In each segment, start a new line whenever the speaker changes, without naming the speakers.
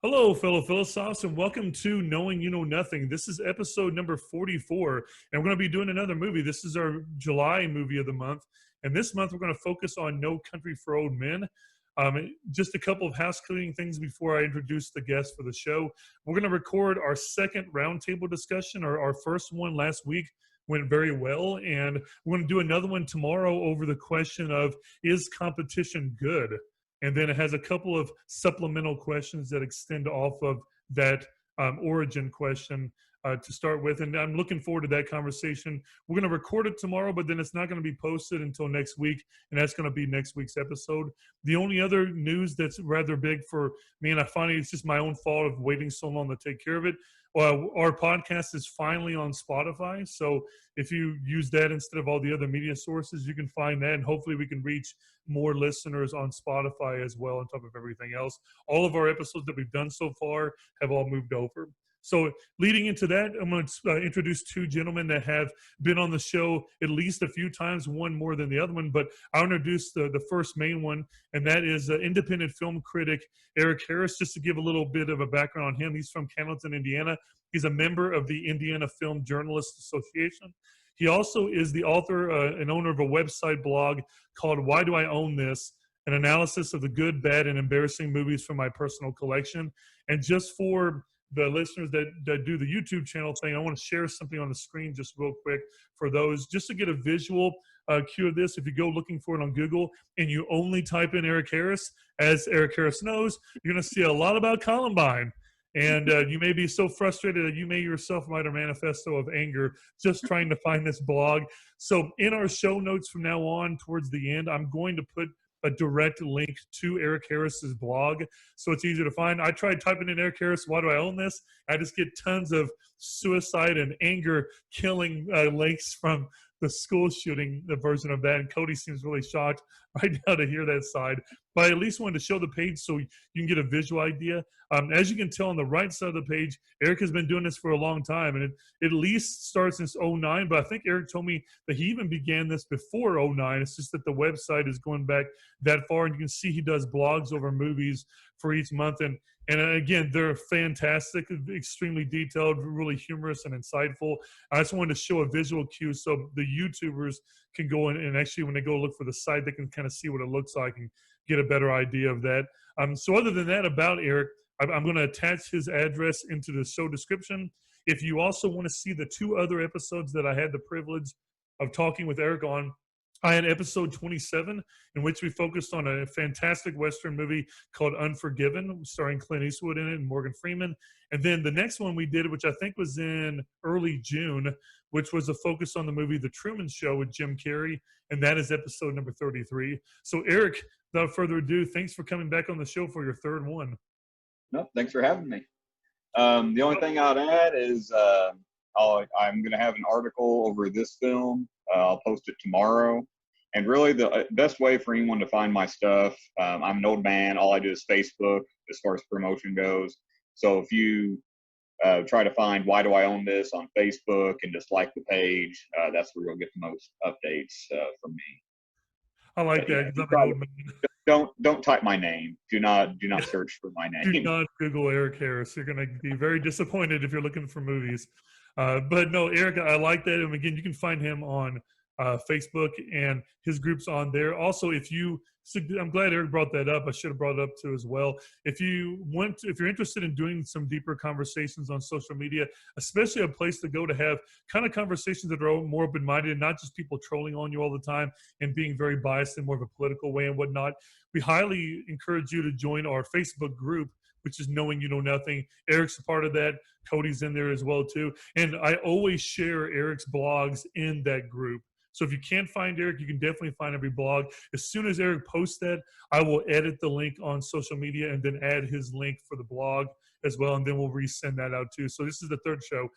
Hello, fellow philosophes, and welcome to Knowing You Know Nothing. This is episode number 44, and we're going to be doing another movie. This is our July movie of the month, and this month we're going to focus on No Country for Old Men. Just a couple of house-cleaning things before I introduce the guest for the show. We're going to record our second roundtable discussion. Our first one last week went very well, and we're going to do another one tomorrow over the question of, is competition good? And then it has a couple of supplemental questions that extend off of that origin question to start with. And I'm looking forward to that conversation. We're going to record it tomorrow, but then it's not going to be posted until next week. And that's going to be next week's episode. The only other news that's rather big for me, and I find it's just my own fault of waiting so long to take care of it. Our podcast is finally on Spotify. So if you use that instead of all the other media sources, you can find that. And hopefully we can reach more listeners on Spotify as well, on top of everything else. All of our episodes that we've done so far have all moved over. So leading into that, I'm going to introduce two gentlemen that have been on the show at least a few times, one more than the other one, but I'll introduce the first main one, and that is independent film critic Eric Harris. Just to give a little bit of a background on him, he's from Cannelton, Indiana. He's a member of the Indiana Film Journalists Association. He also is the author and owner of a website blog called Why Do I Own This? An analysis of the good, bad, and embarrassing movies from my personal collection. And just for the listeners that do the YouTube channel thing, I want to share something on the screen just real quick for those, just to get a visual cue of this. If you go looking for it on Google and you only type in Eric Harris, as Eric Harris knows, you're going to see a lot about Columbine. And you may be so frustrated that you may yourself write a manifesto of anger just trying to find this blog. So in our show notes from now on towards the end, I'm going to put a direct link to Eric Harris's blog, so it's easier to find. I tried typing in Eric Harris, why do I own this? I just get tons of suicide and anger killing links from the school shooting, the version of that. And Cody seems really shocked right now to hear that side. But I at least wanted to show the page so you can get a visual idea. As you can tell on the right side of the page, Eric has been doing this for a long time, and it at least starts since 2009. But I think Eric told me that he even began this before 2009. It's just that the website is going back that far, and you can see he does blogs over movies for each month. And again, they're fantastic, extremely detailed, really humorous and insightful. I just wanted to show a visual cue so the YouTubers can go in and actually, when they go look for the site, they can kind of see what it looks like and get a better idea of that. So other than that about Eric, I'm going to attach his address into the show description. If you also want to see the two other episodes that I had the privilege of talking with Eric on, I had episode 27, in which we focused on a fantastic Western movie called Unforgiven, starring Clint Eastwood in it and Morgan Freeman. And then the next one we did, which I think was in early June, which was a focus on the movie The Truman Show with Jim Carrey, and that is episode number 33. So Eric, without further ado, thanks for coming back on the show for your third one.
No, thanks for having me. The only thing I'd add is I'm going to have an article over this film. I'll post it tomorrow. And really the best way for anyone to find my stuff, I'm an old man. All I do is Facebook as far as promotion goes. So if you try to find Why Do I Own This on Facebook and just like the page, that's where you'll get the most updates from me.
I like that.
Yeah,
I'm an old man.
Don't type my name. Do not search for my name.
Do not Google Eric Harris. You're going to be very disappointed if you're looking for movies. But no, Eric, I like that. And again, you can find him on Facebook and his group's on there. Also, I'm glad Eric brought that up. I should have brought it up too as well. If you're interested in doing some deeper conversations on social media, especially a place to go to have kind of conversations that are more open-minded and not just people trolling on you all the time and being very biased in more of a political way and whatnot, we highly encourage you to join our Facebook group, which is Knowing You Know Nothing. Eric's a part of that. Cody's in there as well too. And I always share Eric's blogs in that group. So if you can't find Eric, you can definitely find every blog. As soon as Eric posts that, I will edit the link on social media and then add his link for the blog as well, and then we'll resend that out too. So this is the third show.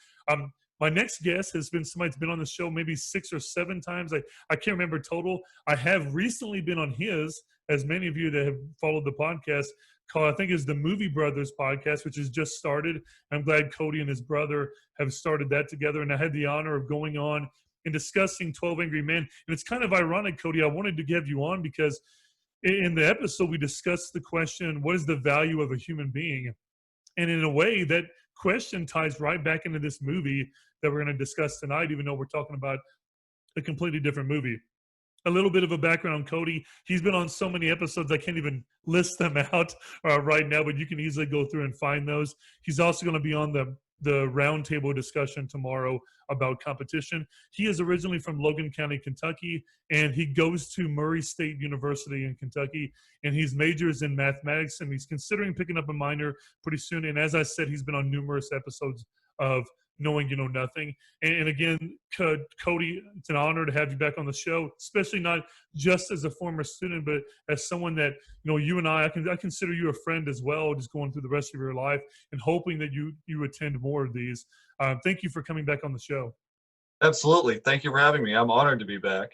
My next guest has been somebody that's been on the show maybe 6 or 7 times. I can't remember total. I have recently been on his, as many of you that have followed the podcast, called, I think is the Movie Brothers podcast, which has just started. I'm glad Cody and his brother have started that together. And I had the honor of going on and discussing 12 Angry Men. And it's kind of ironic, Cody, I wanted to have you on because in the episode we discussed the question, what is the value of a human being? And in a way, that question ties right back into this movie that we're going to discuss tonight, even though we're talking about a completely different movie. A little bit of a background on Cody. He's been on so many episodes, I can't even list them out right now, but you can easily go through and find those. He's also going to be on the roundtable discussion tomorrow about competition. He is originally from Logan County, Kentucky, and he goes to Murray State University in Kentucky, and he's majors in mathematics, and he's considering picking up a minor pretty soon. And as I said, he's been on numerous episodes of Knowing You Know Nothing. And again, Cody, it's an honor to have you back on the show, especially not just as a former student, but as someone that, you and I consider you a friend as well, just going through the rest of your life and hoping that you attend more of these. Thank you for coming back on the show.
Absolutely. Thank you for having me. I'm honored to be back.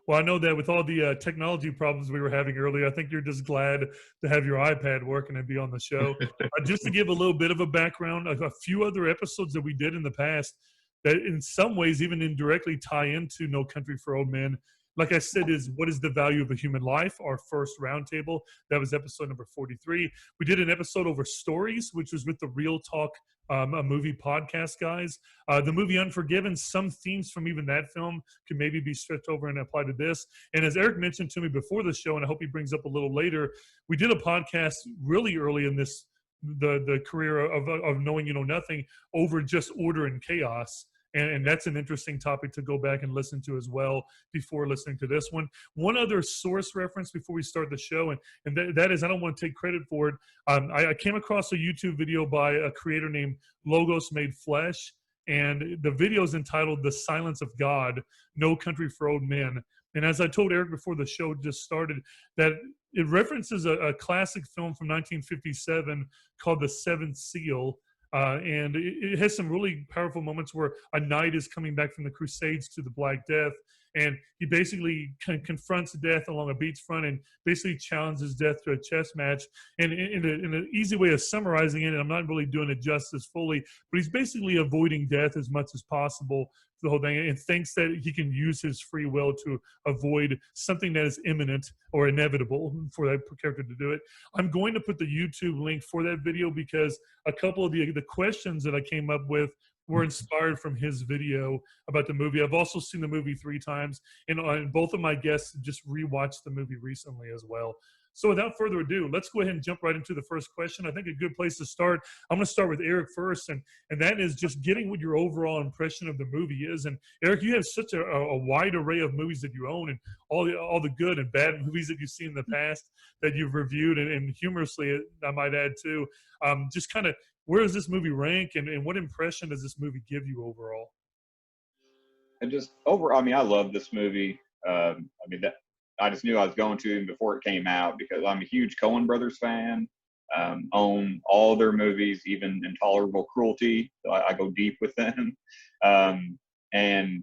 Well, I know that with all the technology problems we were having earlier, I think you're just glad to have your iPad working and be on the show. Just to give a little bit of a background, a few other episodes that we did in the past that in some ways even indirectly tie into No Country for Old Men. Like I said, is what is the value of a human life? Our first roundtable. That was episode number 43. We did an episode over stories, which was with the Real Talk a movie podcast guys. The movie Unforgiven, some themes from even that film can maybe be stretched over and applied to this. And as Eric mentioned to me before the show, and I hope he brings up a little later, we did a podcast really early in this, the career of Knowing You Know Nothing, over just order and chaos. And that's an interesting topic to go back and listen to as well before listening to this one. One other source reference before we start the show, and that is, I don't want to take credit for it. I came across a YouTube video by a creator named Logos Made Flesh, and the video is entitled The Silence of God, No Country for Old Men. And as I told Eric before the show just started, that it references a classic film from 1957 called The Seventh Seal. And it has some really powerful moments where a knight is coming back from the Crusades to the Black Death, and he basically confronts death along a beachfront and basically challenges death to a chess match. And in an easy way of summarizing it, and I'm not really doing it justice fully, but he's basically avoiding death as much as possible, the whole thing, and thinks that he can use his free will to avoid something that is imminent or inevitable for that character to do it. I'm going to put the YouTube link for that video because a couple of the questions that I came up with were inspired from his video about the movie. I've also seen the movie 3 times, and both of my guests just rewatched the movie recently as well. So without further ado, let's go ahead and jump right into the first question. I think a good place to start, I'm going to start with Eric first, and that is just getting what your overall impression of the movie is. And Eric, you have such a wide array of movies that you own, and all the good and bad movies that you've seen in the past that you've reviewed, and humorously, I might add too. Just kind of, where does this movie rank, and what impression does this movie give you overall?
And just overall, I love this movie. I just knew I was going to even before it came out because I'm a huge Coen Brothers fan. Own all their movies, even Intolerable Cruelty. So I go deep with them. And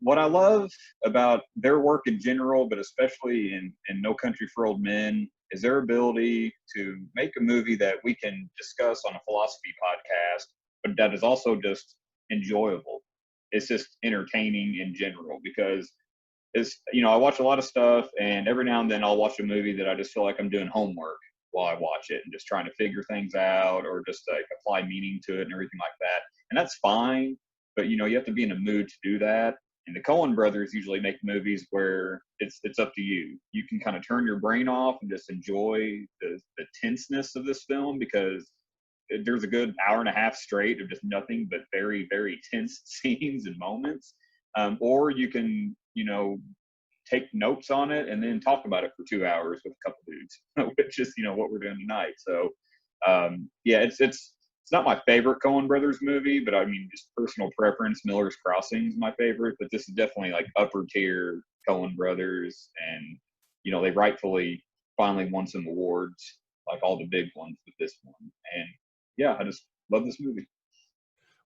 what I love about their work in general, but especially in No Country for Old Men, is their ability to make a movie that we can discuss on a philosophy podcast, but that is also just enjoyable. It's just entertaining in general because I watch a lot of stuff, and every now and then I'll watch a movie that I just feel like I'm doing homework while I watch it and just trying to figure things out or just like apply meaning to it and everything like that. And that's fine, but you have to be in a mood to do that. And the Coen brothers usually make movies where it's up to you. You can kind of turn your brain off and just enjoy the tenseness of this film because there's a good hour and a half straight of just nothing but very, very tense scenes and moments. Or you can, take notes on it and then talk about it for 2 hours with a couple dudes, which is, what we're doing tonight. So, it's not my favorite Coen Brothers movie, but just personal preference. Miller's Crossing is my favorite, but this is definitely like upper tier Coen Brothers, and they rightfully finally won some awards, like all the big ones with this one. And yeah, I just love this movie.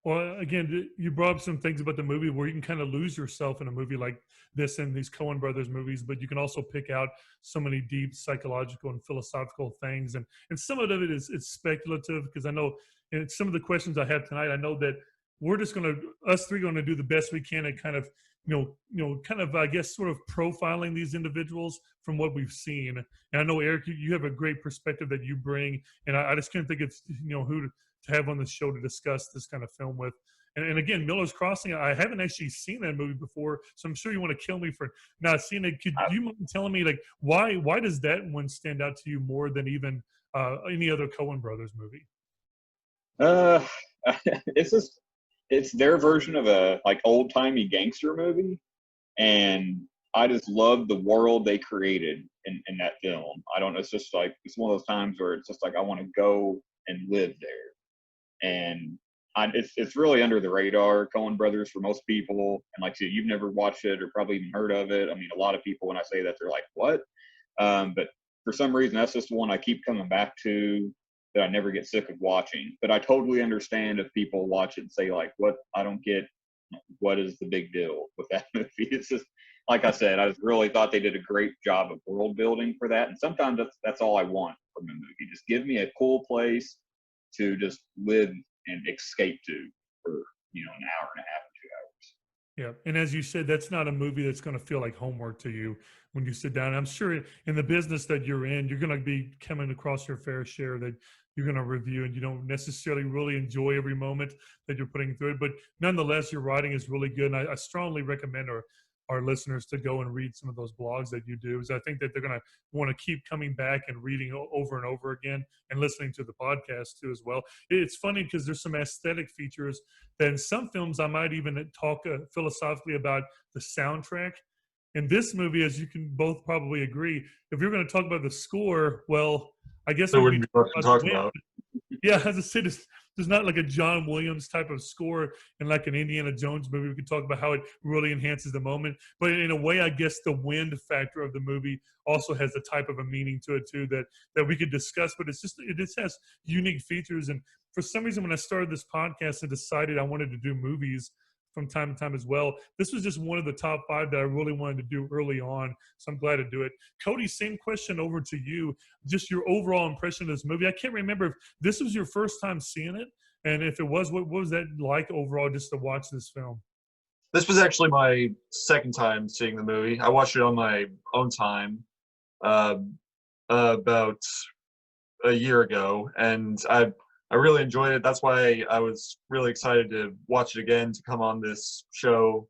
Well, again, you brought up some things about the movie where you can kind of lose yourself in a movie like this and these Coen Brothers movies, but you can also pick out so many deep psychological and philosophical things. And some of it is speculative because I know in some of the questions I have tonight, I know that we're just us three going to do the best we can at kind of kind of, I guess, sort of profiling these individuals from what we've seen. And I know, Eric, you have a great perspective that you bring, and I just couldn't think of who to have on the show to discuss this kind of film with. And again, Miller's Crossing, I haven't actually seen that movie before, so I'm sure you want to kill me for not seeing it. Could you mind telling me, like, why does that one stand out to you more than even any other Coen Brothers movie?
It's their version of a like old timey gangster movie, and I just love the world they created in that film. I don't know, it's just like it's one of those times where it's just like I want to go and live there, and it's really under the radar, Coen Brothers, for most people. And like I said, you've never watched it or probably even heard of it. I mean, a lot of people, when I say that, they're like, "What?" But for some reason, that's just the one I keep coming back to, that I never get sick of watching. But I totally understand if people watch it and say, like, "What? I don't get. What is the big deal with that movie?" It's just, like I said, I just really thought they did a great job of world building for that. And sometimes that's all I want from a movie. Just give me a cool place to just live and escape to for an hour and a half or 2 hours.
Yeah, and as you said, that's not a movie that's going to feel like homework to you when you sit down. I'm sure in the business that you're in, you're going to be coming across your fair share that you're going to review, and you don't necessarily really enjoy every moment that you're putting through it. But nonetheless, your writing is really good, and I strongly recommend our listeners to go and read some of those blogs that you do, because I think that they're going to want to keep coming back and reading over and over again, and listening to the podcast too as well. It's funny because there's some aesthetic features that in some films I might even talk philosophically about the soundtrack. In this movie, as you can both probably agree, if you're going to talk about the score, well, I guess
There
we'd
wouldn't
be
be much to talk
the wind.
about.
Yeah, as I said, there's not like a John Williams type of score in like an Indiana Jones movie. We could talk about how it really enhances the moment. But in a way, I guess the wind factor of the movie also has a type of a meaning to it too that we could discuss. But it just has unique features. And for some reason, when I started this podcast and decided I wanted to do movies from time to time as well, this was just one of the top 5 that I really wanted to do early on. So I'm glad to do it. Cody, same question over to you. Just your overall impression of this movie. I can't remember if this was your first time seeing it, and if it was, what was that like overall just to watch this film?
This was actually my second time seeing the movie. I watched it on my own time about a year ago, and I really enjoyed it. That's why I was really excited to watch it again, to come on this show.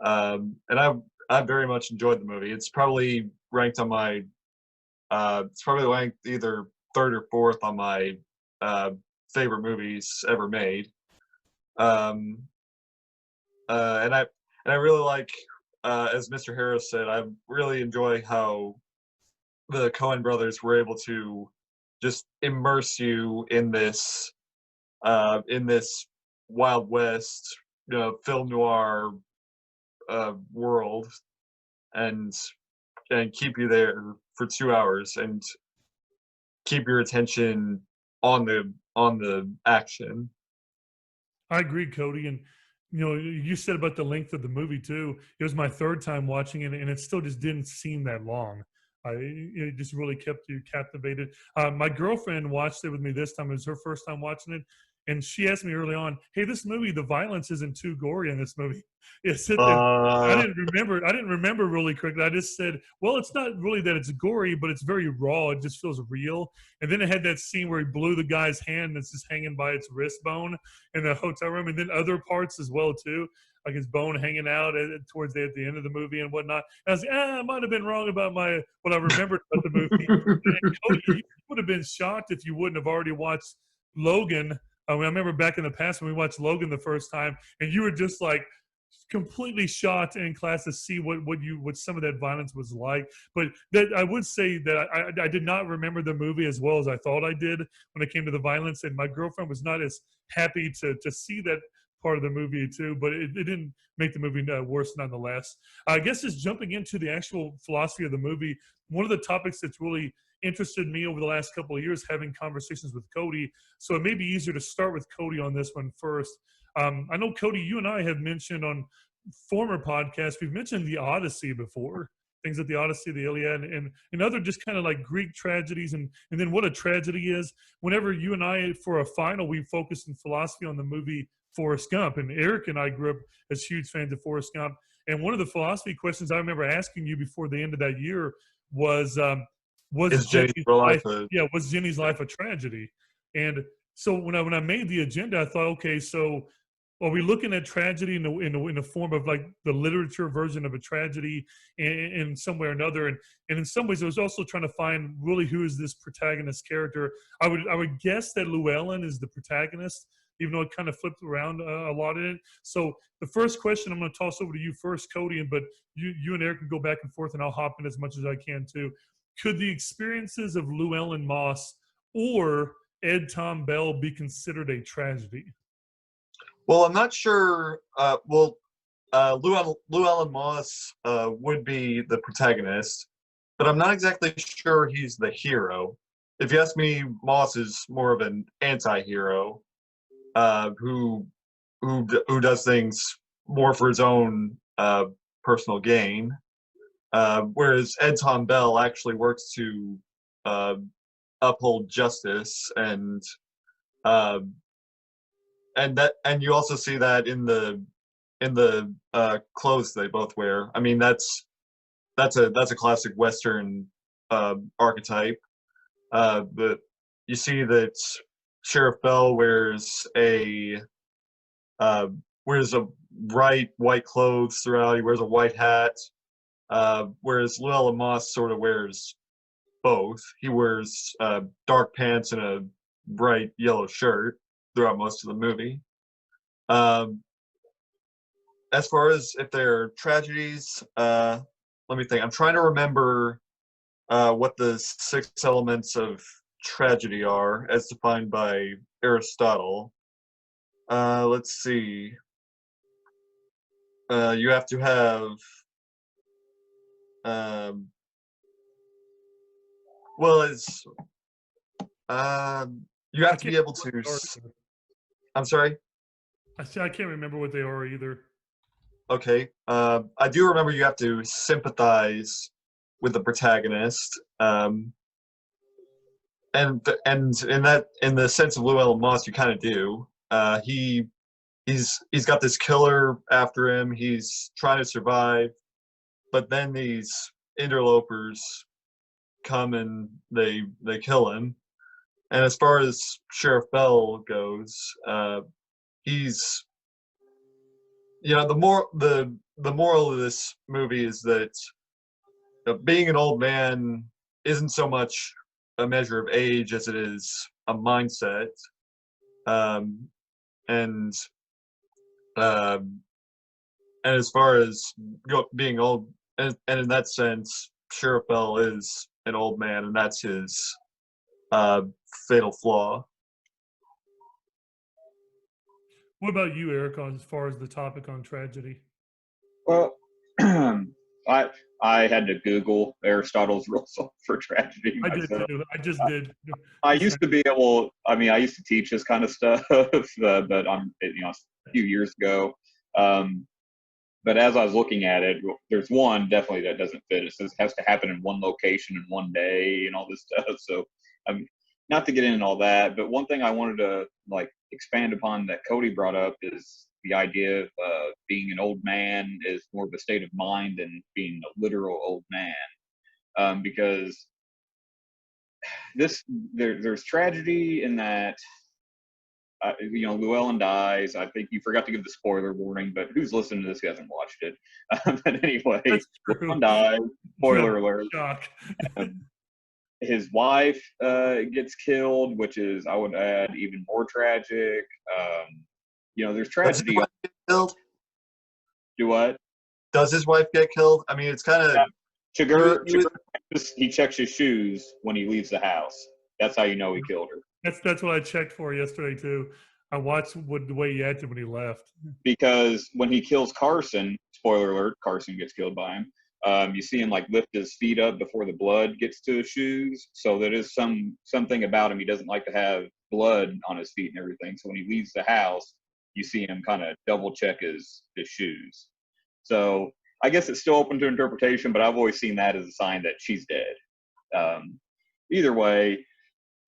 And I very much enjoyed the movie. It's probably ranked on my it's probably ranked either 3rd or 4th on my favorite movies ever made. And I really like, as Mr. Harris said, I really enjoy how the Coen brothers were able to just immerse you in this Wild West, film noir world, and keep you there for 2 hours and keep your attention on the action.
I agree, Cody. And you said about the length of the movie too. It was my 3rd time watching it, and it still just didn't seem that long. It just really kept you captivated. My girlfriend watched it with me this time. It was her first time watching it, and she asked me early on, "Hey, this movie, the violence isn't too gory in this movie." I didn't remember really quickly. I just said, "Well, it's not really that it's gory, but it's very raw. It just feels real." And then it had that scene where he blew the guy's hand that's just hanging by its wrist bone in the hotel room, and then other parts as well too, like his bone hanging out towards at the end of the movie and whatnot. And I was like, I might have been wrong about what I remembered about the movie. And Cody, you would have been shocked if you wouldn't have already watched Logan. I remember back in the past when we watched Logan the first time, and you were just like completely shocked in class to see what some of that violence was like. But that I would say that I did not remember the movie as well as I thought I did when it came to the violence, and my girlfriend was not as happy to see that part of the movie too, but it didn't make the movie worse nonetheless. I guess just jumping into the actual philosophy of the movie, one of the topics that's really interested me over the last couple of years, having conversations with Cody, so it may be easier to start with Cody on this one first. I know, Cody, you and I have mentioned on former podcasts, we've mentioned the Odyssey before, things like the Odyssey, the Iliad, and other just kind of like Greek tragedies, and then what a tragedy is. Whenever you and I, for a final, we focused in philosophy on the movie Forrest Gump, and Eric and I grew up as huge fans of Forrest Gump. And one of the philosophy questions I remember asking you before the end of that year was
Is Jenny's
Jenny's
real
life,
life
was Jenny's life a tragedy? And so when I made the agenda, I thought, okay, so are we looking at tragedy in the form of like the literature version of a tragedy in some way or another? And in some ways, I was also trying to find really who is this protagonist character. I would guess that Louella is the protagonist, even though it kind of flipped around a lot in it. So the first question I'm going to toss over to you first, Cody, but you and Eric can go back and forth, and I'll hop in as much as I can too. Could the experiences of Llewellyn Moss or Ed Tom Bell be considered a tragedy?
Well, I'm not sure. Llewellyn Moss would be the protagonist, but I'm not exactly sure he's the hero. If you ask me, Moss is more of an anti-hero who does things more for his own personal gain, whereas Ed Tom Bell actually works to uphold justice and you also see that in the clothes they both wear. I mean, that's a classic Western archetype. But you see that Sheriff Bell wears a bright white clothes throughout. He wears a white hat, whereas Llewellyn Moss sort of wears both. He wears dark pants and a bright yellow shirt throughout most of the movie. As far as if they're tragedies, let me think. I'm trying to remember what the 6 elements of tragedy are as defined by Aristotle. Let's see. You have to have you have to be able to. I'm sorry?
I can't remember what they are either.
Okay. I do remember you have to sympathize with the protagonist. And in the sense of Llewellyn Moss, you kind of do. He's got this killer after him. He's trying to survive, but then these interlopers come and they kill him. And as far as Sheriff Bell goes, he's, the moral of this movie is that being an old man isn't so much a measure of age as it is a mindset. And as far as being old, and in that sense, Sheriff Bell is an old man, and that's his fatal flaw.
What about you, Eric, as far as the topic on tragedy?
Well, I had to Google Aristotle's rules for tragedy myself.
I did too. I just did.
I used to be able. I mean, I used to teach this kind of stuff, but I'm a few years ago. But as I was looking at it, there's one definitely that doesn't fit. It says it has to happen in one location in one day and all this stuff. So, not to get into all that, but one thing I wanted to expand upon that Cody brought up is the idea of being an old man is more of a state of mind than being a literal old man, because there's tragedy in that. Llewellyn dies. I think you forgot to give the spoiler warning, but who's listening to this who hasn't watched it? But anyway, Llewellyn dies. Spoiler alert. His wife gets killed, which is, I would add, even more tragic. There's tragedy.
Does his wife get killed?
Do what?
Does his wife get killed? I mean, it's kind of.
Chigurh, he checks his shoes when he leaves the house. That's how you know he killed her.
That's what I checked for yesterday too. I watched the way he acted when he left.
Because when he kills Carson, spoiler alert, Carson gets killed by him. You see him lift his feet up before the blood gets to his shoes. So there is something about him. He doesn't like to have blood on his feet and everything. So when he leaves the house, you see him kind of double check his shoes. So I guess it's still open to interpretation, but I've always seen that as a sign that she's dead. Either way,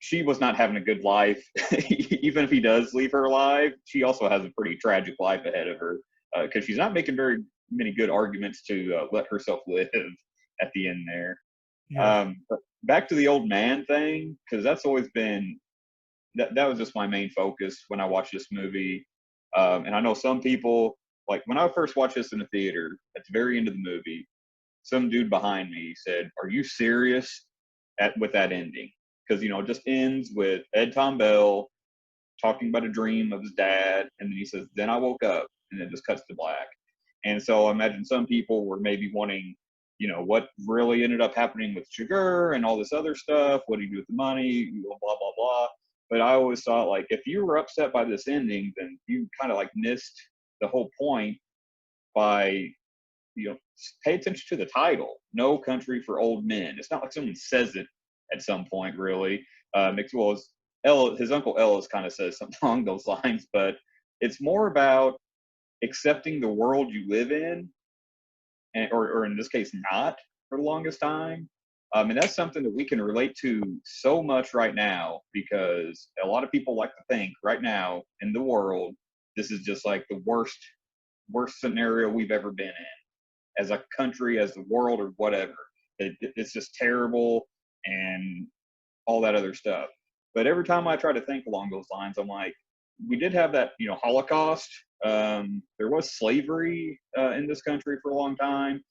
she was not having a good life. Even if he does leave her alive, she also has a pretty tragic life ahead of her, because she's not making very many good arguments to let herself live at the end there.
Yeah.
But back to the old man thing, because that's always been that was just my main focus when I watched this movie. And I know some people, like when I first watched this in the theater, at the very end of the movie, some dude behind me said, "Are you serious with that ending?" Because it just ends with Ed Tom Bell talking about a dream of his dad, and then he says, "Then I woke up," and then just cuts to black. And so I imagine some people were maybe wanting, what really ended up happening with Sugar and all this other stuff. What do you do with the money? Blah blah blah. But I always thought, like, if you were upset by this ending, then you kind of like missed the whole point by, pay attention to the title, "No Country for Old Men." It's not like someone says it at some point, really. Well, his uncle Ellis kind of says something along those lines, but it's more about accepting the world you live in, or in this case, not for the longest time. And that's something that we can relate to so much right now, because a lot of people like to think right now in the world, this is just like the worst scenario we've ever been in as a country, as the world, or whatever. It's just terrible and all that other stuff. But every time I try to think along those lines, I'm like, we did have that, Holocaust. There was slavery in this country for a long time.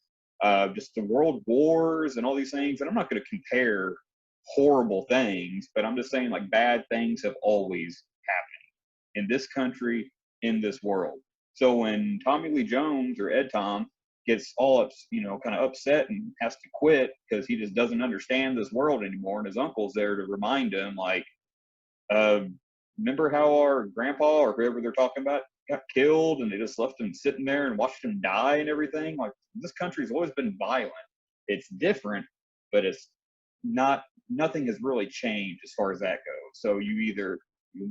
Just the world wars and all these things. And I'm not going to compare horrible things, but I'm just saying, like, bad things have always happened in this country, in this world. So when Tommy Lee Jones, or Ed Tom, gets all kind of upset and has to quit because he just doesn't understand this world anymore, and his uncle's there to remind him, like, remember how our grandpa or whoever they're talking about got killed, and they just left him sitting there and watched him die and everything? Like, this country's always been violent. It's different, but it's not. Nothing has really changed as far as that goes. So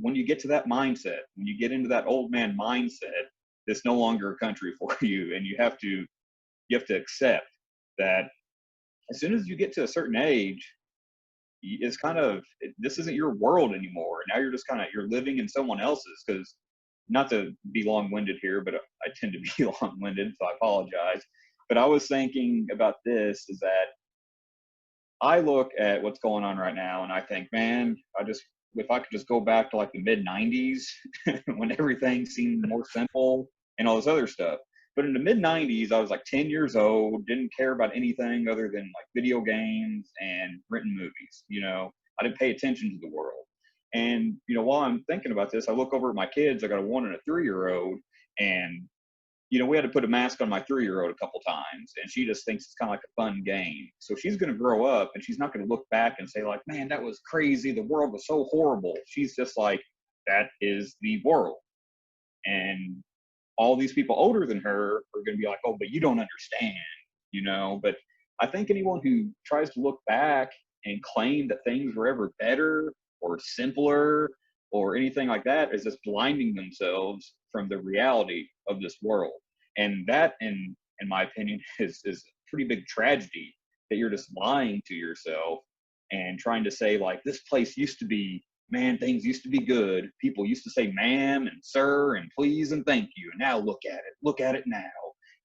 when you get to that mindset, when you get into that old man mindset, it's no longer a country for you, and you have to accept that as soon as you get to a certain age, it's kind of, this isn't your world anymore. Now you're just you're living in someone else's. Because, not to be long-winded here, but I tend to be long-winded, so I apologize. But I was thinking about this, is that I look at what's going on right now and I think, man, if I could just go back to like the mid 90s when everything seemed more simple and all this other stuff. But in the mid 90s, I was like 10 years old, didn't care about anything other than like video games and renting movies. I didn't pay attention to the world. And, while I'm thinking about this, I look over at my kids. I got a 1 and a 3-year-old, and, we had to put a mask on my 3-year-old a couple times, and she just thinks it's kind of like a fun game. So she's going to grow up, and she's not going to look back and say, like, man, that was crazy. The world was so horrible. She's just like, that is the world. And all these people older than her are going to be like, oh, but you don't understand, But I think anyone who tries to look back and claim that things were ever better or simpler or anything like that is just blinding themselves from the reality of this world. And that, in my opinion, is a pretty big tragedy, that you're just lying to yourself and trying to say, like, this place used to be, man, things used to be good. People used to say ma'am and sir and please and thank you. And now look at it now.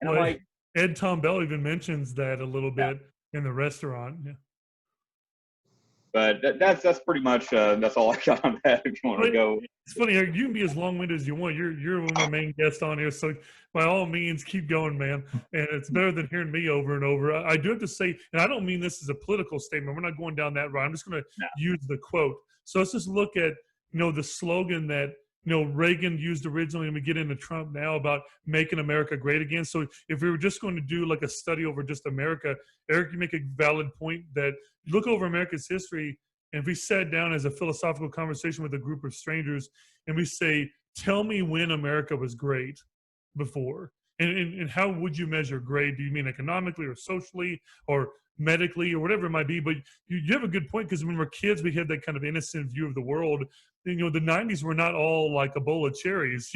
And
Well,
I'm like,
Ed Tom Bell even mentions that a little bit in the restaurant. Yeah.
But that's pretty much that's all I got on that. If you want to go,
it's funny, Eric. You can be as long-winded as you want. You're one of our main guests on here, so by all means, keep going, man. And it's better than hearing me over and over. I do have to say, and I don't mean this as a political statement. We're not going down that road. I'm just going to use the quote. So let's just look at the slogan that Reagan used originally, and we get into Trump now about making America great again. So if we were just going to do like a study over just America, Eric, you make a valid point that you look over America's history, and if we sat down as a philosophical conversation with a group of strangers and we say, tell me when America was great before, and how would you measure great? Do you mean economically or socially or medically or whatever it might be? But you have a good point, because when we're kids, we had that kind of innocent view of the world. The 90s were not all like a bowl of cherries.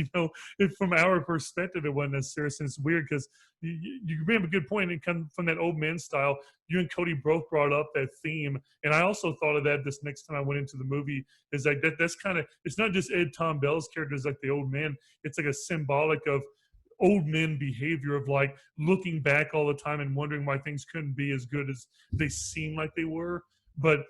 From our perspective, it wasn't as serious. And it's weird because you bring up a good point, and come from that old man style. You and Cody both brought up that theme, and I also thought of that this next time I went into the movie. Is like that's kind of, it's not just Ed Tom Bell's character as like the old man. It's like a symbolic of old men behavior of like looking back all the time and wondering why things couldn't be as good as they seem like they were. But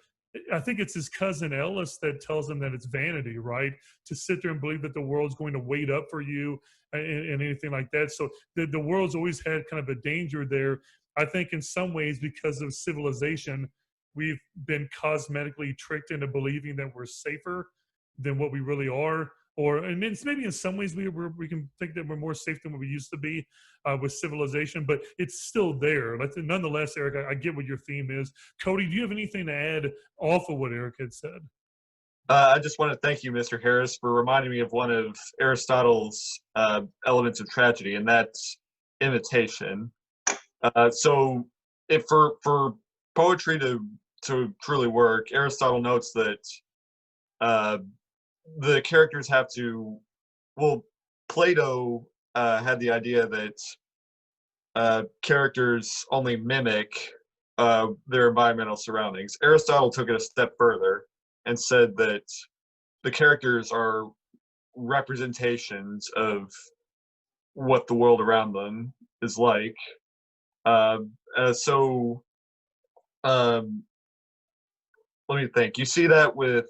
I think it's his cousin Ellis that tells him that it's vanity, right? To sit there and believe that the world's going to wait up for you and anything like that. So the world's always had kind of a danger there. I think in some ways because of civilization, we've been cosmetically tricked into believing that we're safer than what we really are. Or and maybe in some ways we can think that we're more safe than what we used to be with civilization, but it's still there. Nonetheless, Eric, I get what your theme is. Cody, do you have anything to add off of what Eric had said?
I just want to thank you, Mr. Harris, for reminding me of one of Aristotle's elements of tragedy, and that's imitation. So, if for poetry to truly work, Aristotle notes that the characters have to. Well, Plato had the idea that characters only mimic their environmental surroundings. Aristotle took it a step further and said that the characters are representations of what the world around them is like. So let me think. You see that with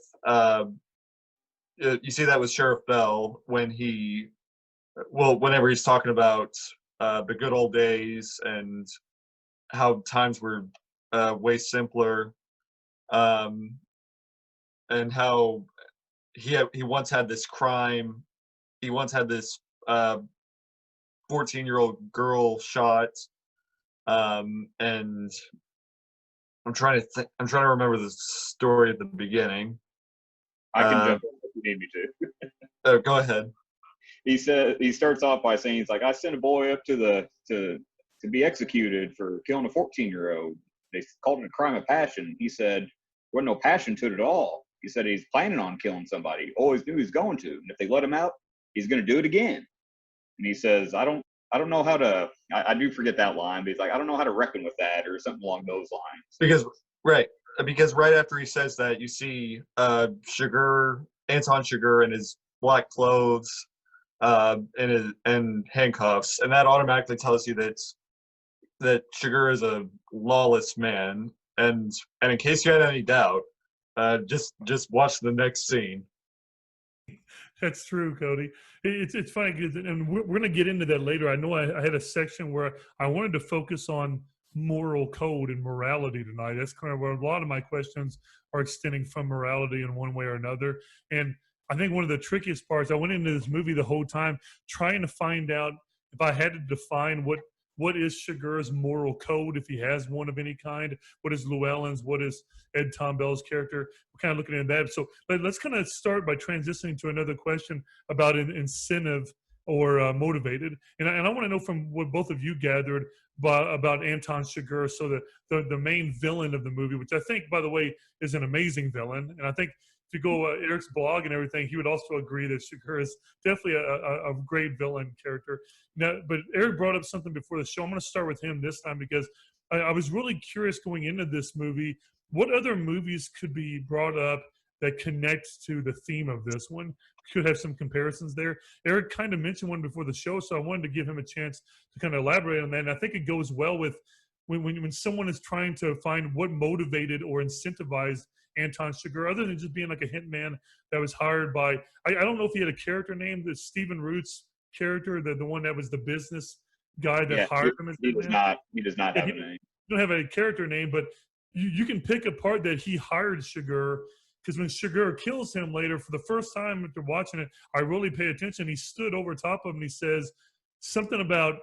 Sheriff Bell when whenever he's talking about the good old days and how times were way simpler, and how he once had this crime. He once had this 14-year-old girl shot, and I'm trying to remember the story at the beginning.
I can jump in if you need me to.
Go ahead.
He starts off by saying, he's like, I sent a boy up to be executed for killing a 14-year-old. They called it a crime of passion. He said there wasn't no passion to it at all. He said he's planning on killing somebody. He always knew he was going to. And if they let him out, he's going to do it again. And he says, I don't know how to, I do forget that line, but he's like, I don't know how to reckon with that, or something along those lines.
Because right after he says that, you see Anton Chigurh in his black clothes and handcuffs, and that automatically tells you that Chigurh is a lawless man. And in case you had any doubt, just watch the next scene.
That's true, Cody. It's funny, and we're going to get into that later. I know I had a section where I wanted to focus on moral code and morality tonight. That's kind of where a lot of my questions are extending from morality in one way or another. And I think one of the trickiest parts, I went into this movie the whole time trying to find out if I had to define what is Chigurh's moral code, if he has one of any kind, what is Louellan's, what is Ed Tom Bell's character. We're kind of looking at that. So let's kind of start by transitioning to another question about an incentive or motivated. And I want to know from what both of you gathered about Anton Chigurh, so the main villain of the movie, which I think, by the way, is an amazing villain. And I think if you go Eric's blog and everything, he would also agree that Chigurh is definitely a great villain character. Now, but Eric brought up something before the show. I'm going to start with him this time because I was really curious going into this movie, what other movies could be brought up that connects to the theme of this one? Could have some comparisons there. Eric kind of mentioned one before the show, so I wanted to give him a chance to kind of elaborate on that. And I think it goes well with when someone is trying to find what motivated or incentivized Anton Chigurh, other than just being like a hitman that was hired by, I don't know if he had a character name, the Stephen Root's character, the one that was the business guy that hired him as
he does not have a name.
He don't have a character name, but you can pick apart that he hired Chigurh, because when Chigurh kills him later, for the first time after watching it, I really pay attention. He stood over top of him and he says something about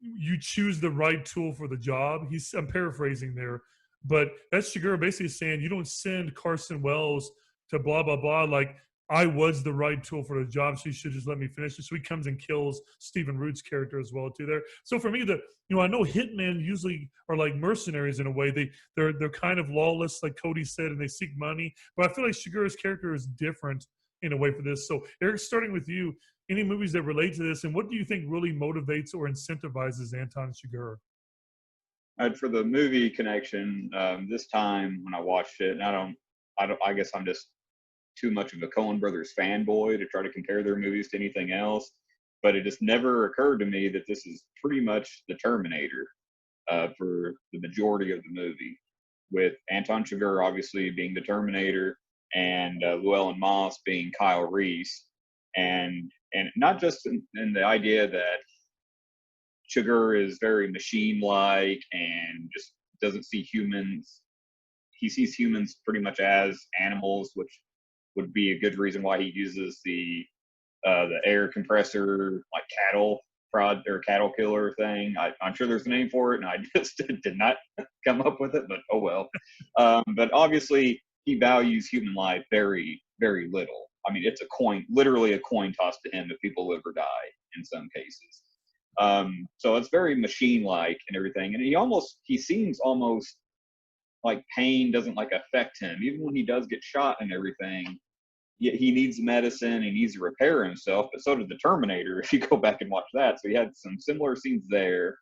you choose the right tool for the job. I'm paraphrasing there, but that's Chigurh basically saying you don't send Carson Wells to blah, blah, blah, like I was the right tool for the job, so you should just let me finish it. So he comes and kills Stephen Root's character as well too there. So for me, I know hitmen usually are like mercenaries in a way. They're kind of lawless, like Cody said, and they seek money. But I feel like Chigurh's character is different in a way for this. So Eric, starting with you, any movies that relate to this, and what do you think really motivates or incentivizes Anton Chigurh?
For the movie connection, this time when I watched it, and I guess I'm just too much of a Coen Brothers fanboy to try to compare their movies to anything else. but it just never occurred to me that this is pretty much the Terminator for the majority of the movie, with Anton Chigurh obviously being the Terminator and Llewellyn Moss being Kyle Reese, and not just in the idea that Chigurh is very machine-like and just doesn't see humans. He sees humans pretty much as animals, which would be a good reason why he uses the air compressor, like cattle killer thing. I'm sure there's a name for it, and I just did not come up with it, but oh well. But obviously, he values human life very, very little. I mean, it's literally a coin toss to him if people live or die in some cases. So it's very machine-like and everything, and he seems almost like pain doesn't like affect him, even when he does get shot and everything. He needs medicine, he needs to repair himself, but so did the Terminator, if you go back and watch that. So he had some similar scenes there.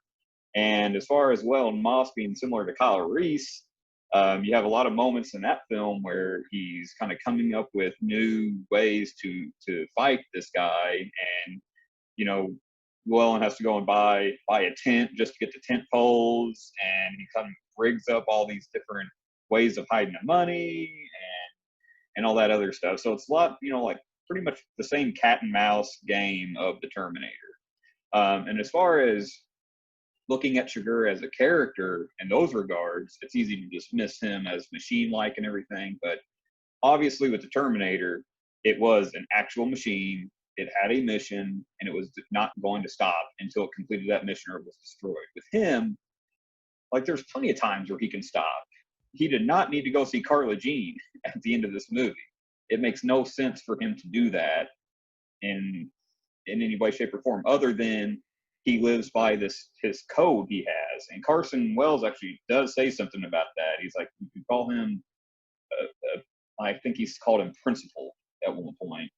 And as far as Moss being similar to Kyle Reese, you have a lot of moments in that film where he's kind of coming up with new ways to fight this guy. And, Llewellyn has to go and buy a tent just to get the tent poles, and he kind of rigs up all these different ways of hiding the money and all that other stuff. So it's a lot, like pretty much the same cat and mouse game of the Terminator. And as far as looking at Chigurh as a character in those regards, it's easy to dismiss him as machine-like and everything. But obviously with the Terminator, it was an actual machine. It had a mission, and it was not going to stop until it completed that mission or it was destroyed. With him, like there's plenty of times where he can stop. He did not need to go see Carla Jean at the end of this movie. It makes no sense for him to do that in any way, shape, or form, other than he lives by his code he has. And Carson Wells actually does say something about that. He's like, you can call him, I think he's called him Principal at one point,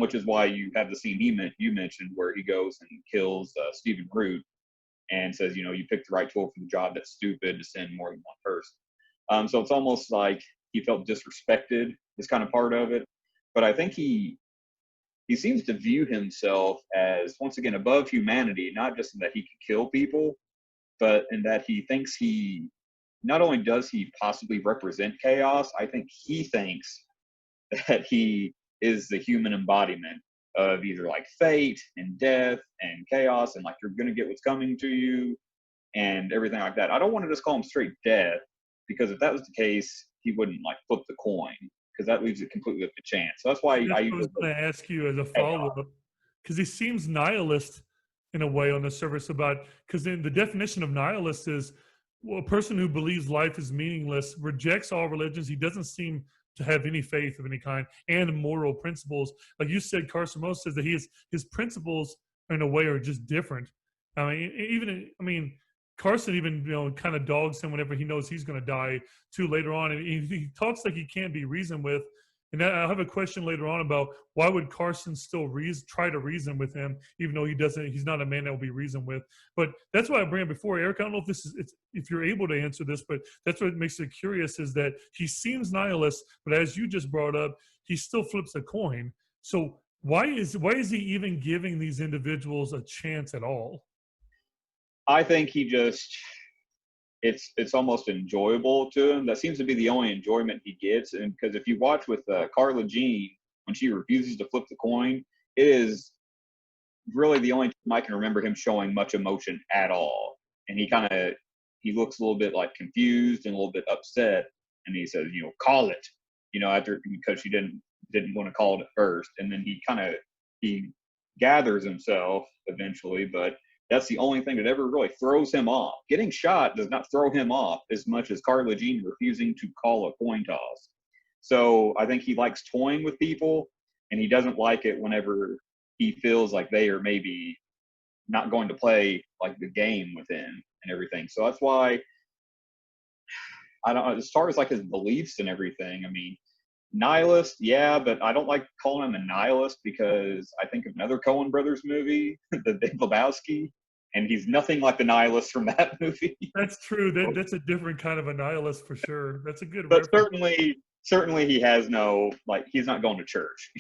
which is why you have the scene you mentioned where he goes and kills Stephen Root and says, you picked the right tool for the job. That's stupid to send more than one person. So it's almost like he felt disrespected is kind of part of it. But I think he seems to view himself as, once again, above humanity, not just in that he can kill people, but in that he thinks not only does he possibly represent chaos, I think he thinks that he is the human embodiment of either like fate and death and chaos, and like you're going to get what's coming to you and everything like that. I don't want to just call him straight death, because if that was the case, he wouldn't like flip the coin, because that leaves it completely up to chance. So that's why I
was going to ask you as a follow-up, because he seems nihilist in a way on the surface because then the definition of nihilist is a person who believes life is meaningless, rejects all religions. He doesn't seem to have any faith of any kind and moral principles. Like you said, Carson Wells says that his principles in a way are just different. Carson even, kind of dogs him whenever he knows he's going to die too later on. And he talks like he can't be reasoned with. And I'll have a question later on about why would Carson still try to reason with him, even though he's not a man that will be reasoned with. But that's why I bring it before, Eric. I don't know if you're able to answer this, but that's what makes it curious, is that he seems nihilist, but as you just brought up, he still flips a coin. So why is he even giving these individuals a chance at all?
I think he just, it's almost enjoyable to him. That seems to be the only enjoyment he gets. And because if you watch with Carla Jean, when she refuses to flip the coin, it is really the only time I can remember him showing much emotion at all. And he looks a little bit like confused and a little bit upset. And he says, call it, because she didn't want to call it at first. And then he gathers himself eventually, but that's the only thing that ever really throws him off. Getting shot does not throw him off as much as Carla Jean refusing to call a coin toss. So I think he likes toying with people, and he doesn't like it whenever he feels like they are maybe not going to play like the game with him and everything. So that's why as far as like his beliefs and everything, nihilist, yeah, but I don't like calling him a nihilist, because I think of another Coen Brothers movie, The Big Lebowski, and he's nothing like the nihilist from that movie.
That's true. That's a different kind of a nihilist for sure. That's a good
But
reference.
certainly he has he's not going to church,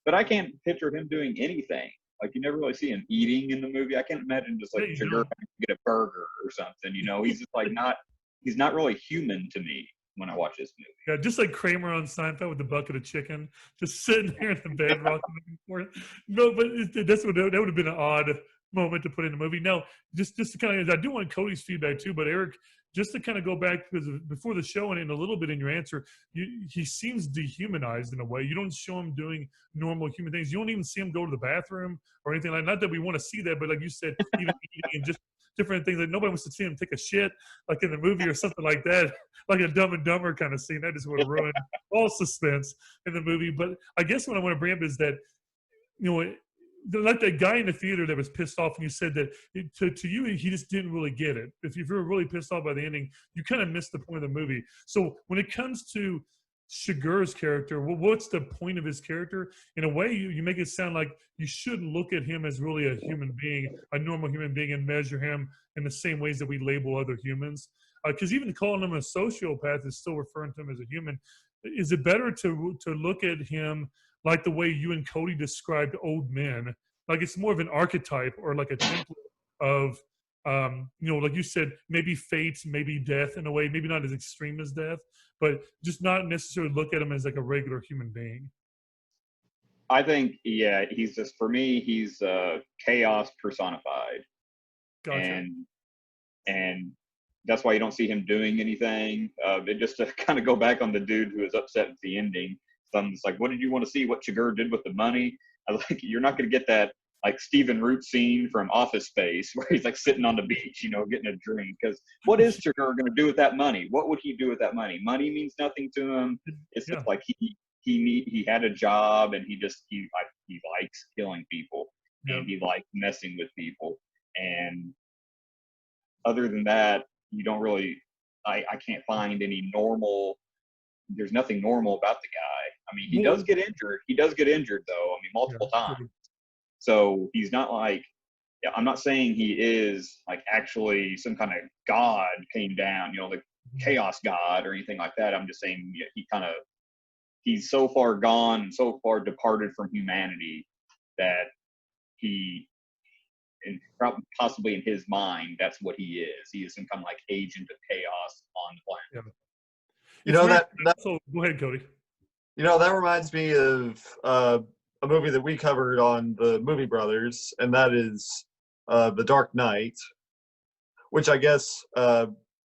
but I can't picture him doing anything. Like you never really see him eating in the movie. I can't imagine just like
Yeah, you
Sugar
don't.
get a burger or something. You know, he's just like not. He's not really human to me when I watch this movie.
Yeah, just like Kramer on Seinfeld with the bucket of chicken, just sitting there in the bed rocking back and forth. No, but that's what that would have been an odd moment to put in the movie. No, just to kind of, I do want Cody's feedback too, but Eric, just to kind of go back because before the show and in a little bit in your answer, he seems dehumanized in a way. You don't show him doing normal human things. You don't even see him go to the bathroom or anything like. Not that we want to see that, but like you said, even eating and just different things. Like nobody wants to see him take a shit like in the movie or something like that, like a Dumb and Dumber kind of scene. That just would have ruined all suspense in the movie. But I guess what I want to bring up is that, you know, like that guy in the theater that was pissed off, and you said that to you, he just didn't really get it. If you were really pissed off by the ending, you kind of missed the point of the movie. So when it comes to Shigur's character, well, what's the point of his character? In a way, you make it sound like you should look at him as really a human being, a normal human being, and measure him in the same ways that we label other humans. Because even calling him a sociopath is still referring to him as a human. Is it better to look at him like the way you and Cody described old men? Like it's more of an archetype or like a template of, you know, like you said, maybe fate, maybe death in a way, maybe not as extreme as death, but just not necessarily look at him as like a regular human being.
I think, yeah, he's just for me, he's chaos personified,
Gotcha.
and and that's why you don't see him doing anything. But just to kind of go back on the dude who was upset at the ending, someone's like, "What did you want to see? What Chigurh did with the money?" I was like, "You're not going to get that like Stephen Root scene from Office Space where he's like sitting on the beach, you know, getting a drink. Because what is Chigurh going to do with that money? What would he do with that money? Money means nothing to him. It's
Yeah.
just like he had a job and he likes killing people
Yeah.
and he likes messing with people. And other than that, you don't really. I can't find any normal. There's nothing normal about the guy. I mean, he
Well,
does get injured. He does get injured though. I mean, multiple times.
yeah.
So he's not like, yeah, I'm not saying he is like actually some kind of god came down, you know, like chaos god or anything like that. I'm just saying he's so far gone, so far departed from humanity that he, and possibly in his mind, that's what he is. He is some kind of like agent of chaos on the planet.
Yeah.
You
It's
know
weird.
that
So go ahead, Cody.
that reminds me of a movie that we covered on the Movie Brothers, and that is The Dark Knight, which I guess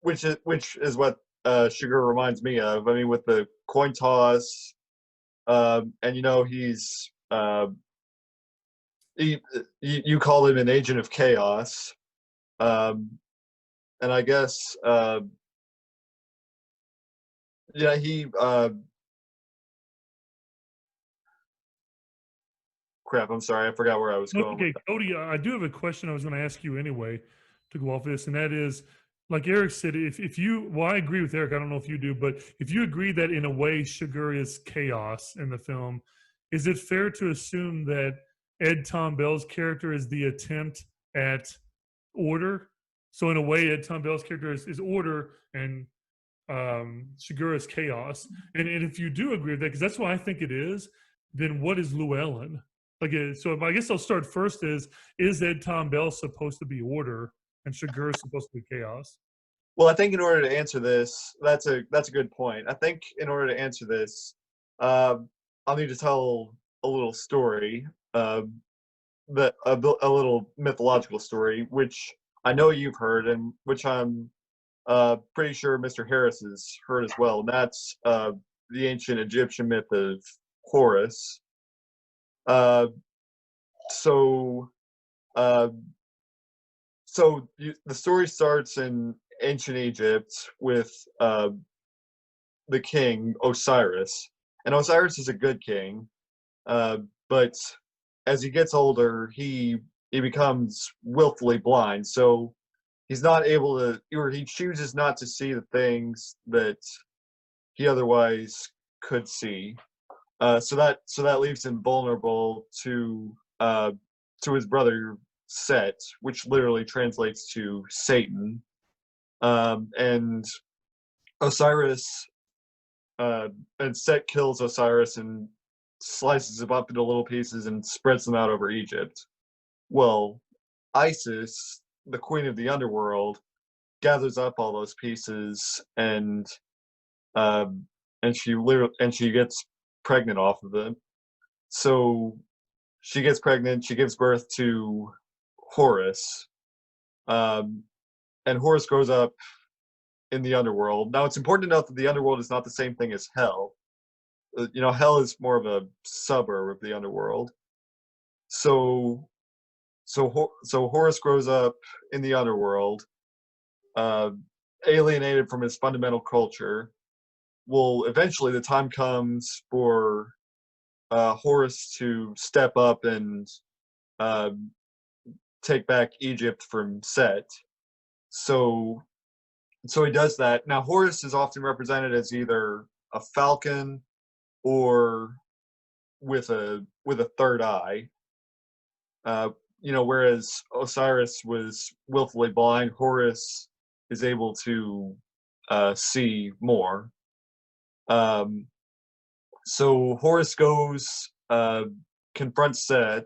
which is what Sugar reminds me of. I mean, with the coin toss, and you know you call him an agent of chaos, and I guess yeah he. Crap, I'm sorry, I forgot where I was going with
Okay, Cody, I do have a question I was going to ask you anyway to go off this, and that is, like Eric said, if you, well, I agree with Eric. I don't know if you do, but if you agree that in a way Sugar is chaos in the film, is it fair to assume that Ed Tom Bell's character is the attempt at order? So in a way, Ed Tom Bell's character is order, and Sugar is chaos. And if you do agree with that, because that's what I think it is, then what is Llewellyn? Like, so I guess I'll start first. Is Ed Tom Bell supposed to be order and Sugar is supposed to be chaos?
Well, I think in order to answer this, that's a good point. I think in order to answer this, I'll need to tell a little story, that a little mythological story, which I know you've heard, and which I'm pretty sure Mr. Harris has heard as well. And that's the ancient Egyptian myth of Horus. Uh, so uh, the story starts in ancient Egypt with the king Osiris, and Osiris is a good king, but as he gets older, he becomes willfully blind. So he's not able to, or he chooses not to see the things that he otherwise could see. So that leaves him vulnerable to his brother Set, which literally translates to Satan. And Osiris and Set kills Osiris and slices him up into little pieces and spreads them out over Egypt. well, Isis, the queen of the underworld, gathers up all those pieces um, and she gets pregnant off of them. So she gets pregnant. She gives birth to Horus, um, and Horus grows up in the underworld. Now, it's important to note that the underworld is not the same thing as hell. Hell is more of a suburb of the underworld. So, so Horus grows up in the underworld, uh, alienated from his fundamental culture. Well, eventually, the time comes for Horus to step up and uh, take back Egypt from Set. So he does that. Now, Horus is often represented as either a falcon or with a third eye. Whereas Osiris was willfully blind, Horus is able to see more. So Horus goes, confronts Set.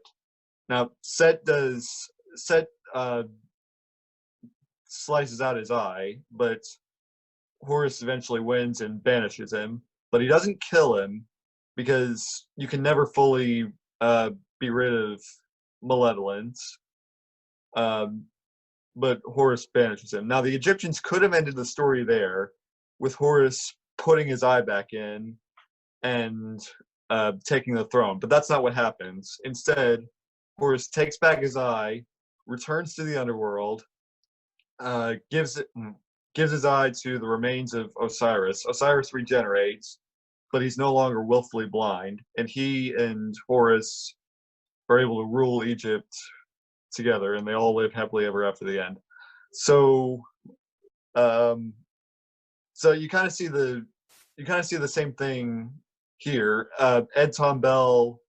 Now Set slices out his eye, but Horus eventually wins and banishes him. But he doesn't kill him because you can never fully be rid of malevolence. But Horus banishes him. Now the Egyptians could have ended the story there, with Horus putting his eye back in and taking the throne. But that's not what happens. Instead, Horus takes back his eye, returns to the underworld, gives his eye to the remains of Osiris. Osiris regenerates, but he's no longer willfully blind, and he and Horus are able to rule Egypt together, and they all live happily ever after the end. So, so you kind of see the same thing here. Ed Tom Bell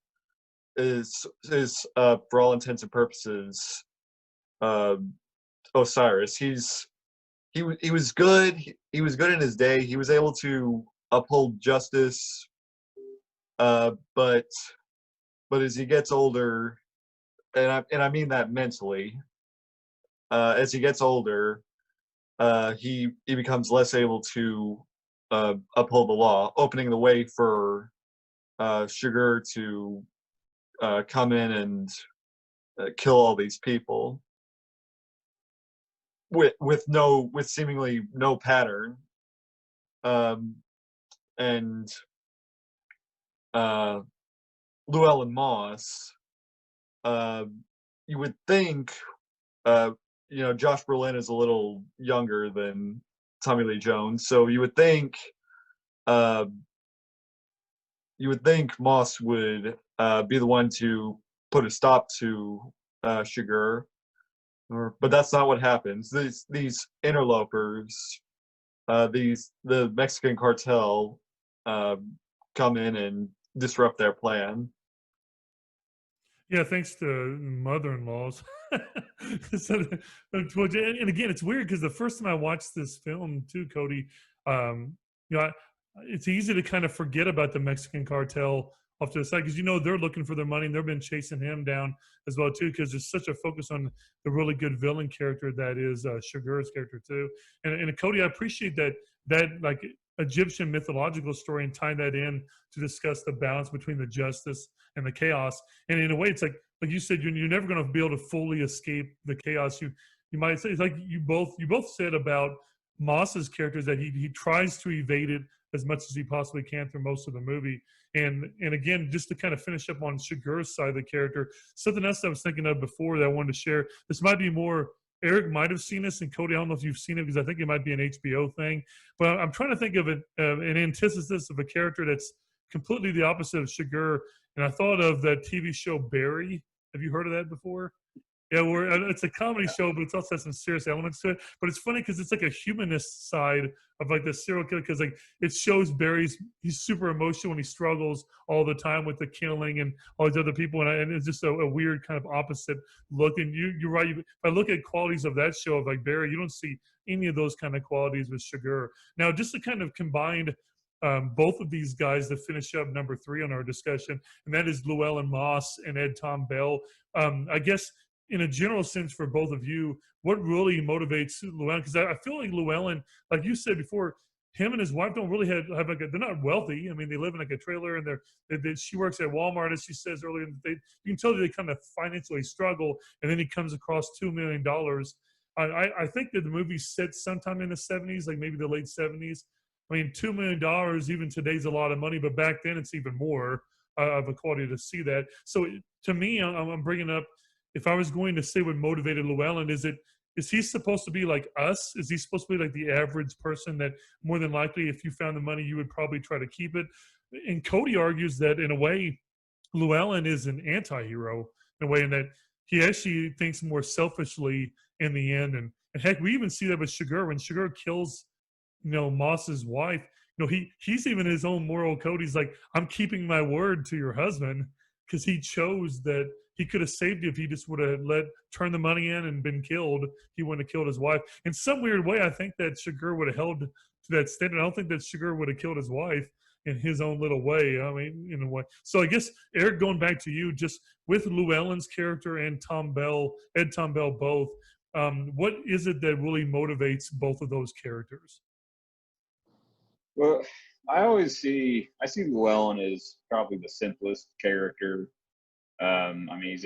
is for all intents and purposes Osiris. He was good. He was good in his day. He was able to uphold justice, but as he gets older, and I mean that mentally, as he gets older, he becomes less able to uphold the law, opening the way for Sugar to come in and kill all these people with seemingly no pattern, and Llewellyn Moss. You would think, Josh Brolin is a little younger than Tommy Lee Jones, so you would think Moss would be the one to put a stop to Sugar, but that's not what happens. These interlopers, the Mexican cartel, come in and disrupt their plan.
Yeah, thanks to mother-in-laws. So, and again, it's weird because the first time I watched this film too, Cody, it's easy to kind of forget about the Mexican cartel off to the side because they're looking for their money and they've been chasing him down as well too, because there's such a focus on the really good villain character that is Sugar's character too. And Cody, I appreciate that like Egyptian mythological story and tying that in to discuss the balance between the justice and the chaos. And in a way, it's like you said, you're never going to be able to fully escape the chaos. You might say, it's like you both said about Moss's character, is that he tries to evade it as much as he possibly can through most of the movie. And again, just to kind of finish up on Sugar's side of the character, something else I was thinking of before that I wanted to share. This might be more, Eric might have seen this, and Cody, I don't know if you've seen it because I think it might be an HBO thing. But I'm trying to think of an antithesis of a character that's completely the opposite of Sugar. And I thought of that TV show Barry. Have you heard of that before? Yeah, it's a comedy show, but it's also has some serious elements to it. But it's funny because it's like a humanist side of like the serial killer, because like it shows he's super emotional when he struggles all the time with the killing and all these other people, and it's just a weird kind of opposite look. And you're right. If I look at qualities of that show of like Barry, you don't see any of those kind of qualities with Sugar. Now, just to kind of combine both of these guys to finish up number 3 on our discussion, and that is Llewellyn Moss and Ed Tom Bell. I guess in a general sense for both of you, what really motivates Llewellyn? Because I feel like Llewellyn, like you said before, him and his wife don't really have like they're not wealthy. I mean, they live in like a trailer, and she works at Walmart, as she says earlier. You can tell that they kind of financially struggle, and then he comes across $2 million. I think that the movie set sometime in the 70s, like maybe the late 70s. I mean, $2 million even today's a lot of money, but back then it's even more of a quality to see that. So to me, I'm bringing up, if I was going to say what motivated Llewellyn, is he supposed to be like us? Is he supposed to be like the average person that more than likely, if you found the money, you would probably try to keep it? And Cody argues that in a way, Llewellyn is an anti-hero in a way, in that he actually thinks more selfishly in the end. And heck, we even see that with Sugar. When Sugar kills, Moss's wife, he's even his own moral code. He's like, I'm keeping my word to your husband, because he chose that he could have saved you if he just would have turned the money in and been killed. He wouldn't have killed his wife. In some weird way, I think that Sugar would have held to that standard. I don't think that Sugar would have killed his wife in his own little way. I mean, in a way. So I guess, Eric, going back to you, just with Llewellyn's character and Ed Tom Bell both, what is it that really motivates both of those characters?
Well, I see Llewellyn as probably the simplest character. I mean,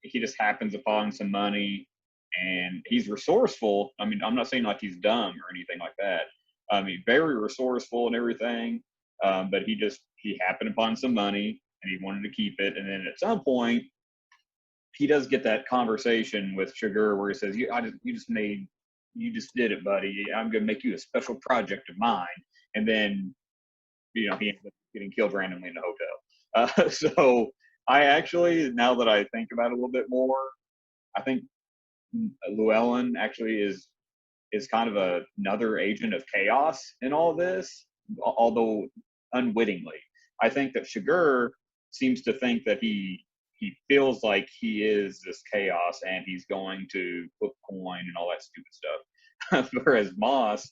he just happens upon some money, and he's resourceful. I mean, I'm not saying like he's dumb or anything like that. I mean, very resourceful and everything. But he happened upon some money, and he wanted to keep it. And then at some point, he does get that conversation with Sugar where he says, you just did it, buddy. I'm going to make you a special project of mine. And then, he ends up getting killed randomly in the hotel. So I actually, now that I think about it a little bit more, I think Llewellyn actually is kind of another agent of chaos in all this, although unwittingly. I think that Sugar seems to think that he feels like he is this chaos, and he's going to flip coin and all that stupid stuff. Whereas Moss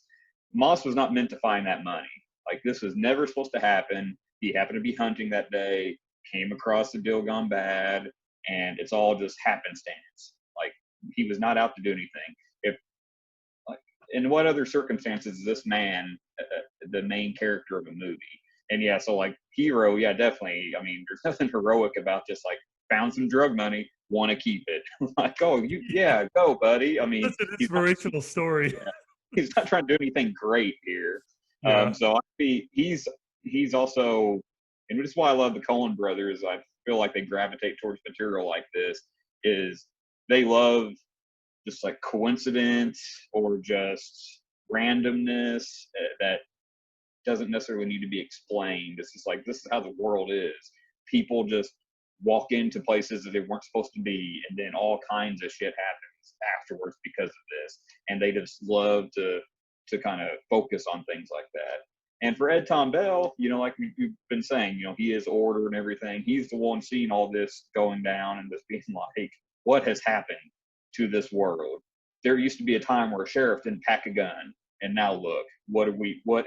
was not meant to find that money. Like, this was never supposed to happen. He happened to be hunting that day, came across the deal gone bad, and it's all just happenstance. Like, he was not out to do anything. In what other circumstances is this man the main character of a movie? And yeah, so like hero, yeah, definitely. I mean, there's nothing heroic about just like found some drug money, want to keep it. Like, oh, go, buddy. I mean,
that's an inspirational story.
Yeah, he's not trying to do anything great here.
Yeah.
So he's also, and this is why I love the Coen brothers. I feel like they gravitate towards material like this. Is they love just like coincidence or just randomness that doesn't necessarily need to be explained. It's just like, this is how the world is. People just walk into places that they weren't supposed to be, and then all kinds of shit happens afterwards because of this. And they just love to kind of focus on things like that. And for Ed Tom Bell, like we've been saying, he is order and everything. He's the one seeing all this going down and just being like, what has happened to this world? There used to be a time where a sheriff didn't pack a gun, and now look, what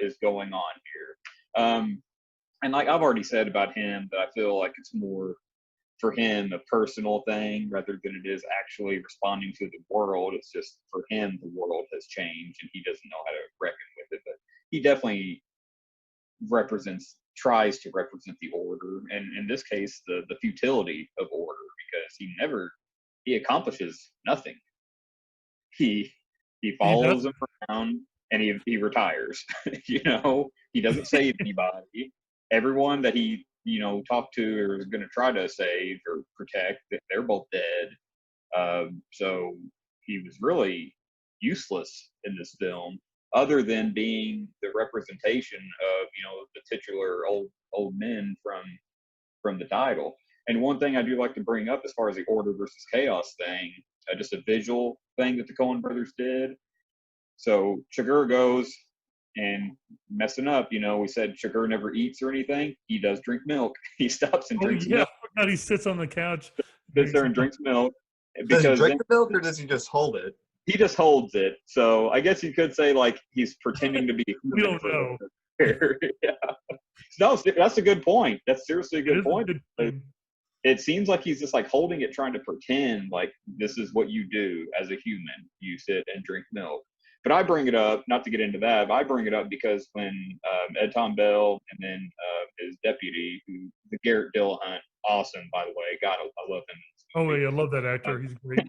is going on here? And like I've already said about him, that I feel like it's more for him a personal thing rather than it is actually responding to the world. It's just for him, the world has changed and he doesn't know how to reckon with it. But he definitely tries to represent the order, and in this case, the futility of order, because he accomplishes nothing. He follows them around and he retires. He doesn't save anybody. Everyone that he talked to or is going to try to save or protect, they're both dead. So he was really useless in this film, other than being the representation of the titular old men from the title. And one thing I do like to bring up as far as the order versus chaos thing, just a visual thing that the Coen brothers did. So Chigurh goes and messing up, we said Chigurh never eats or anything. He does drink milk. He stops and drinks milk.
He sits on the couch.
Sits there and drinks milk.
Does he drink the milk, or does he just hold it?
He just holds it. So I guess you could say like he's pretending to be a human.
We don't know.
Yeah. No, that's a good point. That's seriously a good point. it seems like he's just like holding it, trying to pretend like this is what you do as a human. You sit and drink milk. But I bring it up, not to get into that, but I bring it up because when Ed Tom Bell and then his deputy, who the Garrett Dillahunt, awesome, by the way. God, I love him.
Oh, yeah, I love that actor. He's great.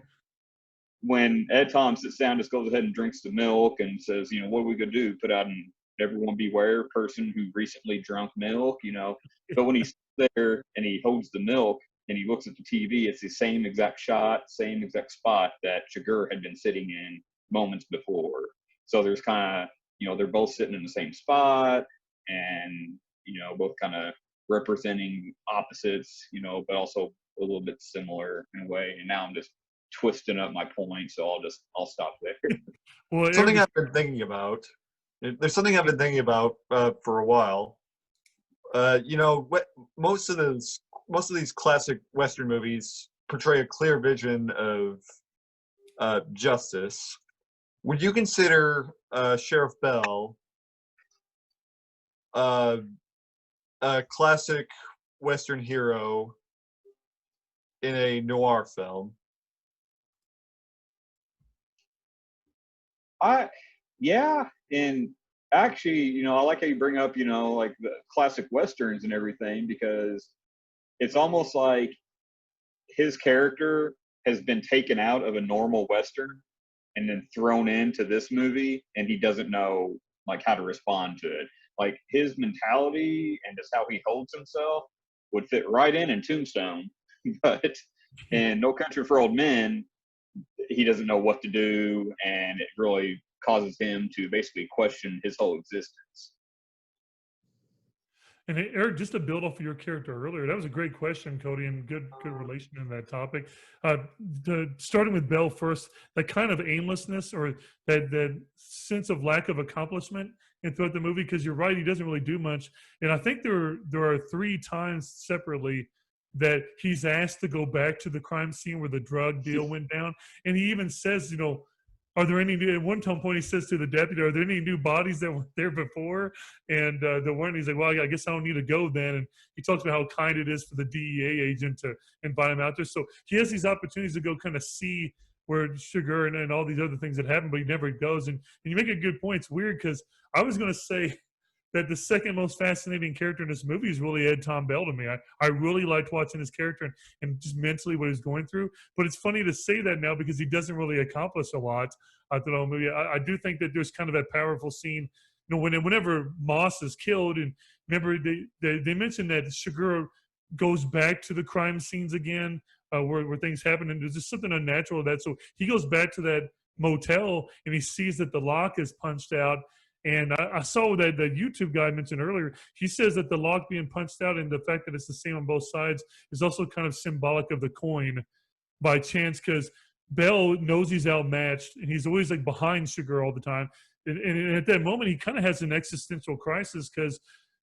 When Ed Tom sits down, just goes ahead and drinks the milk and says, you know, what are we going to do? Put out an everyone beware person who recently drunk milk, you know. But when he's there and he holds the milk and he looks at the TV, it's the same exact shot, same exact spot that Chigurh had been sitting in moments before. So there's kind of, you know, they're both sitting in the same spot and, you know, both kind of representing opposites, you know, but also a little bit similar in a way. And now I'm just twisting up my point, so I'll stop there.
Well, something I've been thinking about. There's something I've been thinking about for a while. You know, most of these classic Western movies portray a clear vision of justice. Would you consider Sheriff Bell a classic Western hero in a noir film?
Yeah, and actually, you know, I like how you bring up, you know, like the classic Westerns and everything, because it's almost like his character has been taken out of a normal Western and then thrown into this movie, and he doesn't know like how to respond to it. Like his mentality and just how he holds himself would fit right in Tombstone, but in No Country for Old Men, he doesn't know what to do, and it really causes him to basically question his whole existence.
And Eric, just to build off of your character earlier, that was a great question, Cody, and good relation in that topic. Starting with Bell first, that kind of aimlessness or that sense of lack of accomplishment throughout the movie, because you're right, he doesn't really do much. And I think there are 3 times separately that he's asked to go back to the crime scene where the drug deal went down. And he even says, you know, are there any at one point he says to the deputy, are there any new bodies that were there before? And there weren't. He's like, well, I guess I don't need to go then. And he talks about how kind it is for the DEA agent to invite him out there. So he has these opportunities to go kind of see where Chigurh and all these other things that happen, but he never goes. And you make a good point. It's weird because I was going to say that the second most fascinating character in this movie is really Ed Tom Bell to me. I really liked watching his character and just mentally what he's going through. But it's funny to say that now because he doesn't really accomplish a lot throughout the movie. I do think that there's kind of that powerful scene, you know, whenever Moss is killed, and remember they mentioned that Chigurh goes back to the crime scenes again, where things happen, and there's just something unnatural with that. So he goes back to that motel and he sees that the lock is punched out. And I saw that the YouTube guy mentioned earlier, he says that the lock being punched out and the fact that it's the same on both sides is also kind of symbolic of the coin by chance, because Bell knows he's outmatched and he's always like behind Chigurh all the time. And at that moment, he kind of has an existential crisis because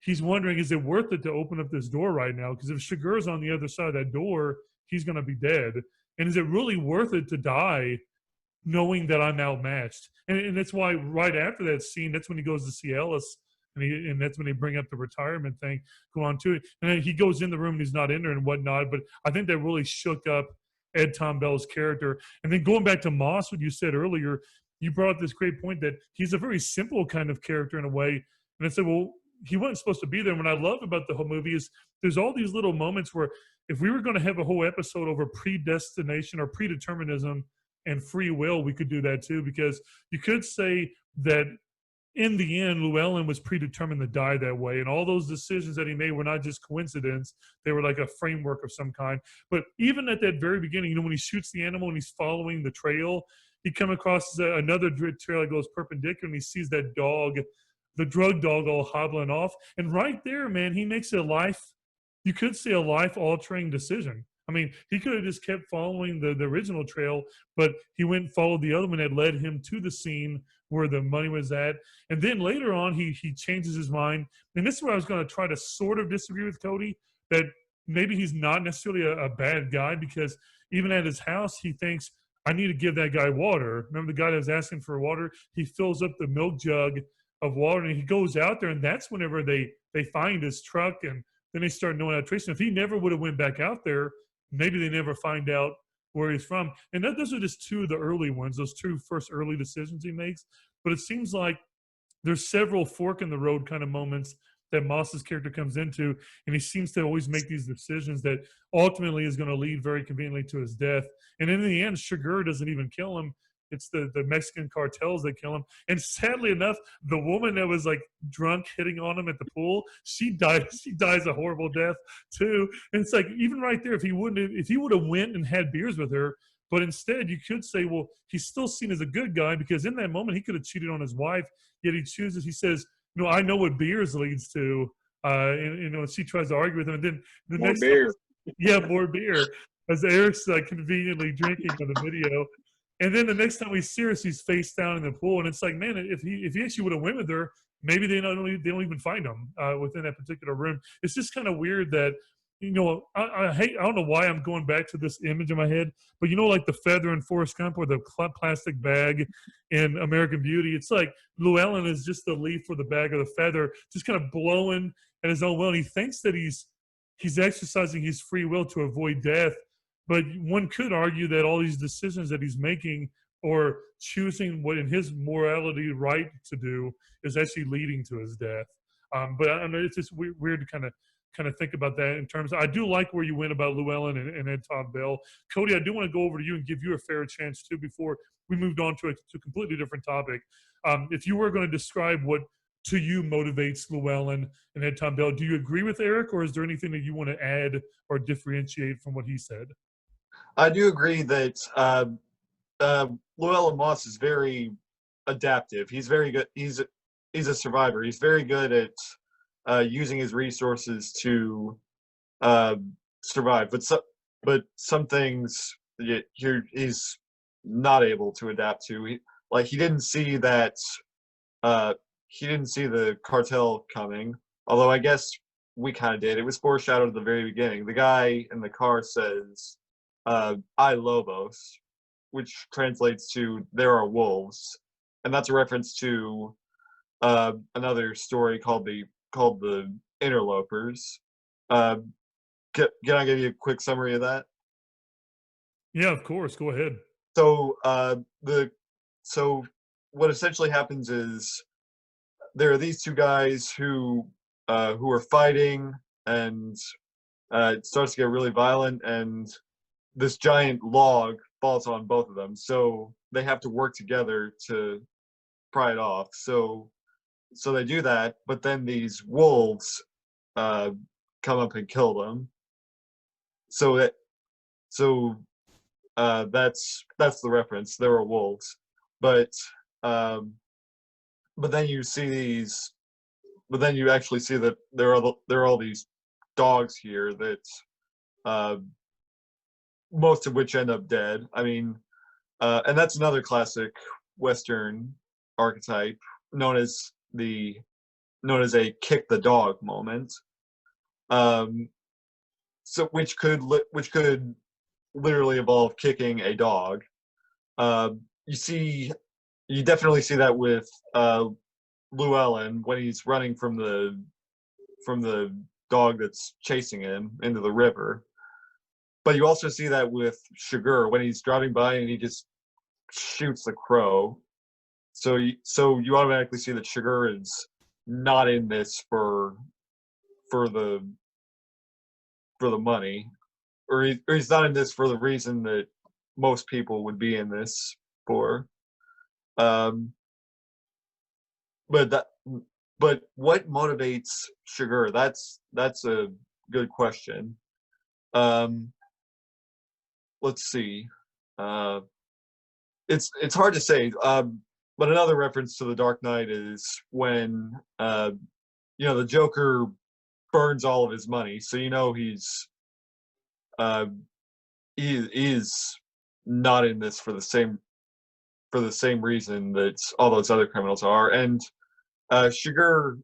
he's wondering, is it worth it to open up this door right now? Because if Chigurh's on the other side of that door, he's going to be dead. And is it really worth it to die knowing that I'm outmatched? And that's why right after that scene, that's when he goes to see Ellis, and that's when they bring up the retirement thing, go on to it. And then he goes in the room and he's not in there and whatnot. But I think that really shook up Ed Tom Bell's character. And then going back to Moss, what you said earlier, you brought up this great point that he's a very simple kind of character in a way. And I said, well, he wasn't supposed to be there. And what I love about the whole movie is there's all these little moments where if we were going to have a whole episode over predestination or predeterminism and free will, we could do that too, because you could say that in the end, Louella was predetermined to die that way. And all those decisions that he made were not just coincidence. They were like a framework of some kind. But even at that very beginning, you know, when he shoots the animal and he's following the trail, he come across another trail that goes perpendicular and he sees that dog, the drug dog, all hobbling off. And right there, man, he makes a you could say a life-altering decision. I mean, he could have just kept following the original trail, but he went and followed the other one that led him to the scene where the money was at. And then later on, he changes his mind. And this is where I was going to try to sort of disagree with Cody, that maybe he's not necessarily a bad guy, because even at his house, he thinks, I need to give that guy water. Remember the guy that was asking for water? He fills up the milk jug of water, and he goes out there, and that's whenever they find his truck and Then they start knowing how to trace him. If he never would have went back out there, maybe they never find out where he's from. And those are just two of the early ones, those two first early decisions he makes. But it seems like there's several fork in the road kind of moments that Moss's character comes into, and he seems to always make these decisions that ultimately is going to lead very conveniently to his death. And in the end, Sugar doesn't even kill him. It's the Mexican cartels that kill him. And sadly enough, the woman that was like drunk hitting on him at the pool, she dies a horrible death too. And it's like, even right there, if he would have went and had beers with her, but instead you could say, well, he's still seen as a good guy, because in that moment he could have cheated on his wife, yet he says, I know what beers leads to. And she tries to argue with him, and then the
More
next
beer.
more beer, as Eric's conveniently drinking on the video. And then the next time we see her, she's face down in the pool, and it's like, man, if he actually would have went with her, maybe they don't even find him within that particular room. It's just kind of weird that, I don't know why I'm going back to this image in my head, but like the feather in Forrest Gump or the plastic bag in American Beauty, it's like Llewellyn is just the leaf or the bag or the feather, just kind of blowing at his own will, and he thinks that he's exercising his free will to avoid death. But one could argue that all these decisions that he's making or choosing what in his morality right to do is actually leading to his death. But I know it's just weird to kind of think about that in terms of, I do like where you went about Llewellyn and Ed Tom Bell. Cody, I do want to go over to you and give you a fair chance too before we moved on to a completely different topic. If you were going to describe what to you motivates Llewellyn and Ed Tom Bell, do you agree with Eric, or is there anything that you want to add or differentiate from what he said?
I do agree that Llewellyn Moss is very adaptive. He's very good. He's a survivor. He's very good at using his resources to survive. But some things he's not able to adapt to. He didn't see that. He didn't see the cartel coming. Although I guess we kind of did. It was foreshadowed at the very beginning. The guy in the car says, "I Lobos," which translates to "there are wolves," and that's a reference to another story called the Interlopers. Can I give you a quick summary of that?
Yeah, of course. Go ahead.
So what essentially happens is there are these two guys who are fighting, and it starts to get really violent, and this giant log falls on both of them, so they have to work together to pry it off. So they do that, but then these wolves come up and kill them. So that's the reference. There are wolves, but then you see these. But then you actually see that there are all these dogs here that most of which end up dead. I mean, and that's another classic Western archetype known as a kick the dog moment. So which could literally involve kicking a dog. You definitely see that with Llewellyn when he's running from the dog that's chasing him into the river. But you also see that with Sugar when he's driving by and he just shoots the crow. So you automatically see that Sugar is not in this for the money, or he's not in this for the reason that most people would be in this for. But what motivates Sugar? That's a good question. Let's see. It's hard to say. But another reference to the Dark Knight is when the Joker burns all of his money, so he is not in this for the same reason that all those other criminals are. And Sugar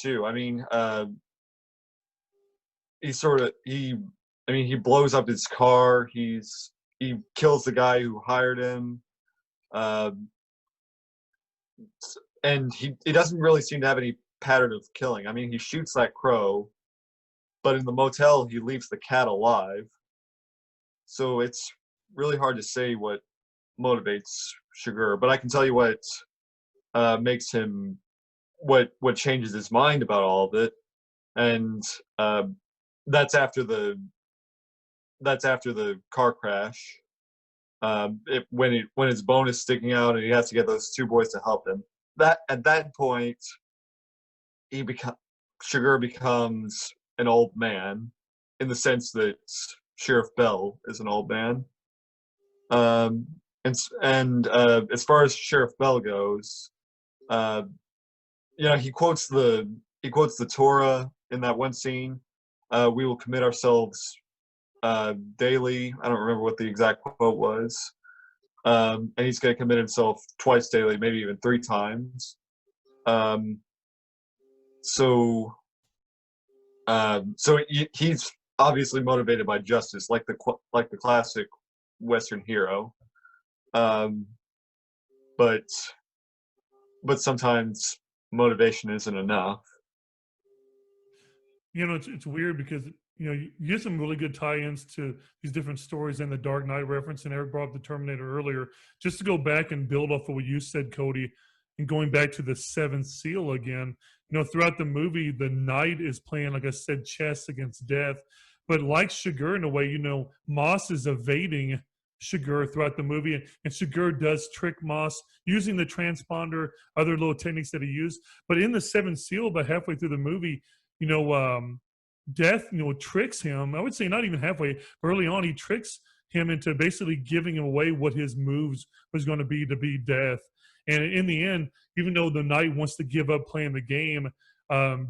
too. I mean, he blows up his car. He kills the guy who hired him. And he doesn't really seem to have any pattern of killing. I mean, he shoots that crow, but in the motel he leaves the cat alive. So it's really hard to say what motivates Sugar, but I can tell you what makes him what changes his mind about all of it, and that's after the car crash. When his bone is sticking out and he has to get those two boys to help him. That at that point, Sugar becomes an old man, in the sense that Sheriff Bell is an old man. And as far as Sheriff Bell goes, he quotes the Torah in that one scene. We will commit ourselves daily. I don't remember what the exact quote was. And he's going to commit himself twice daily, maybe even 3 times. So he's obviously motivated by justice, like the classic Western hero. But sometimes motivation isn't enough.
It's weird because you get some really good tie-ins to these different stories and the Dark Knight reference, and Eric brought up the Terminator earlier. Just to go back and build off of what you said, Cody, and going back to the Seventh Seal again, throughout the movie, the Knight is playing, like I said, chess against death. But like Sugar, in a way, Moss is evading Sugar throughout the movie, and Sugar does trick Moss using the transponder, other little techniques that he used. But in the Seventh Seal, about halfway through the movie, Death, tricks him. I would say not even halfway. Early on, he tricks him into basically giving away what his moves was going to be Death. And in the end, even though the Knight wants to give up playing the game,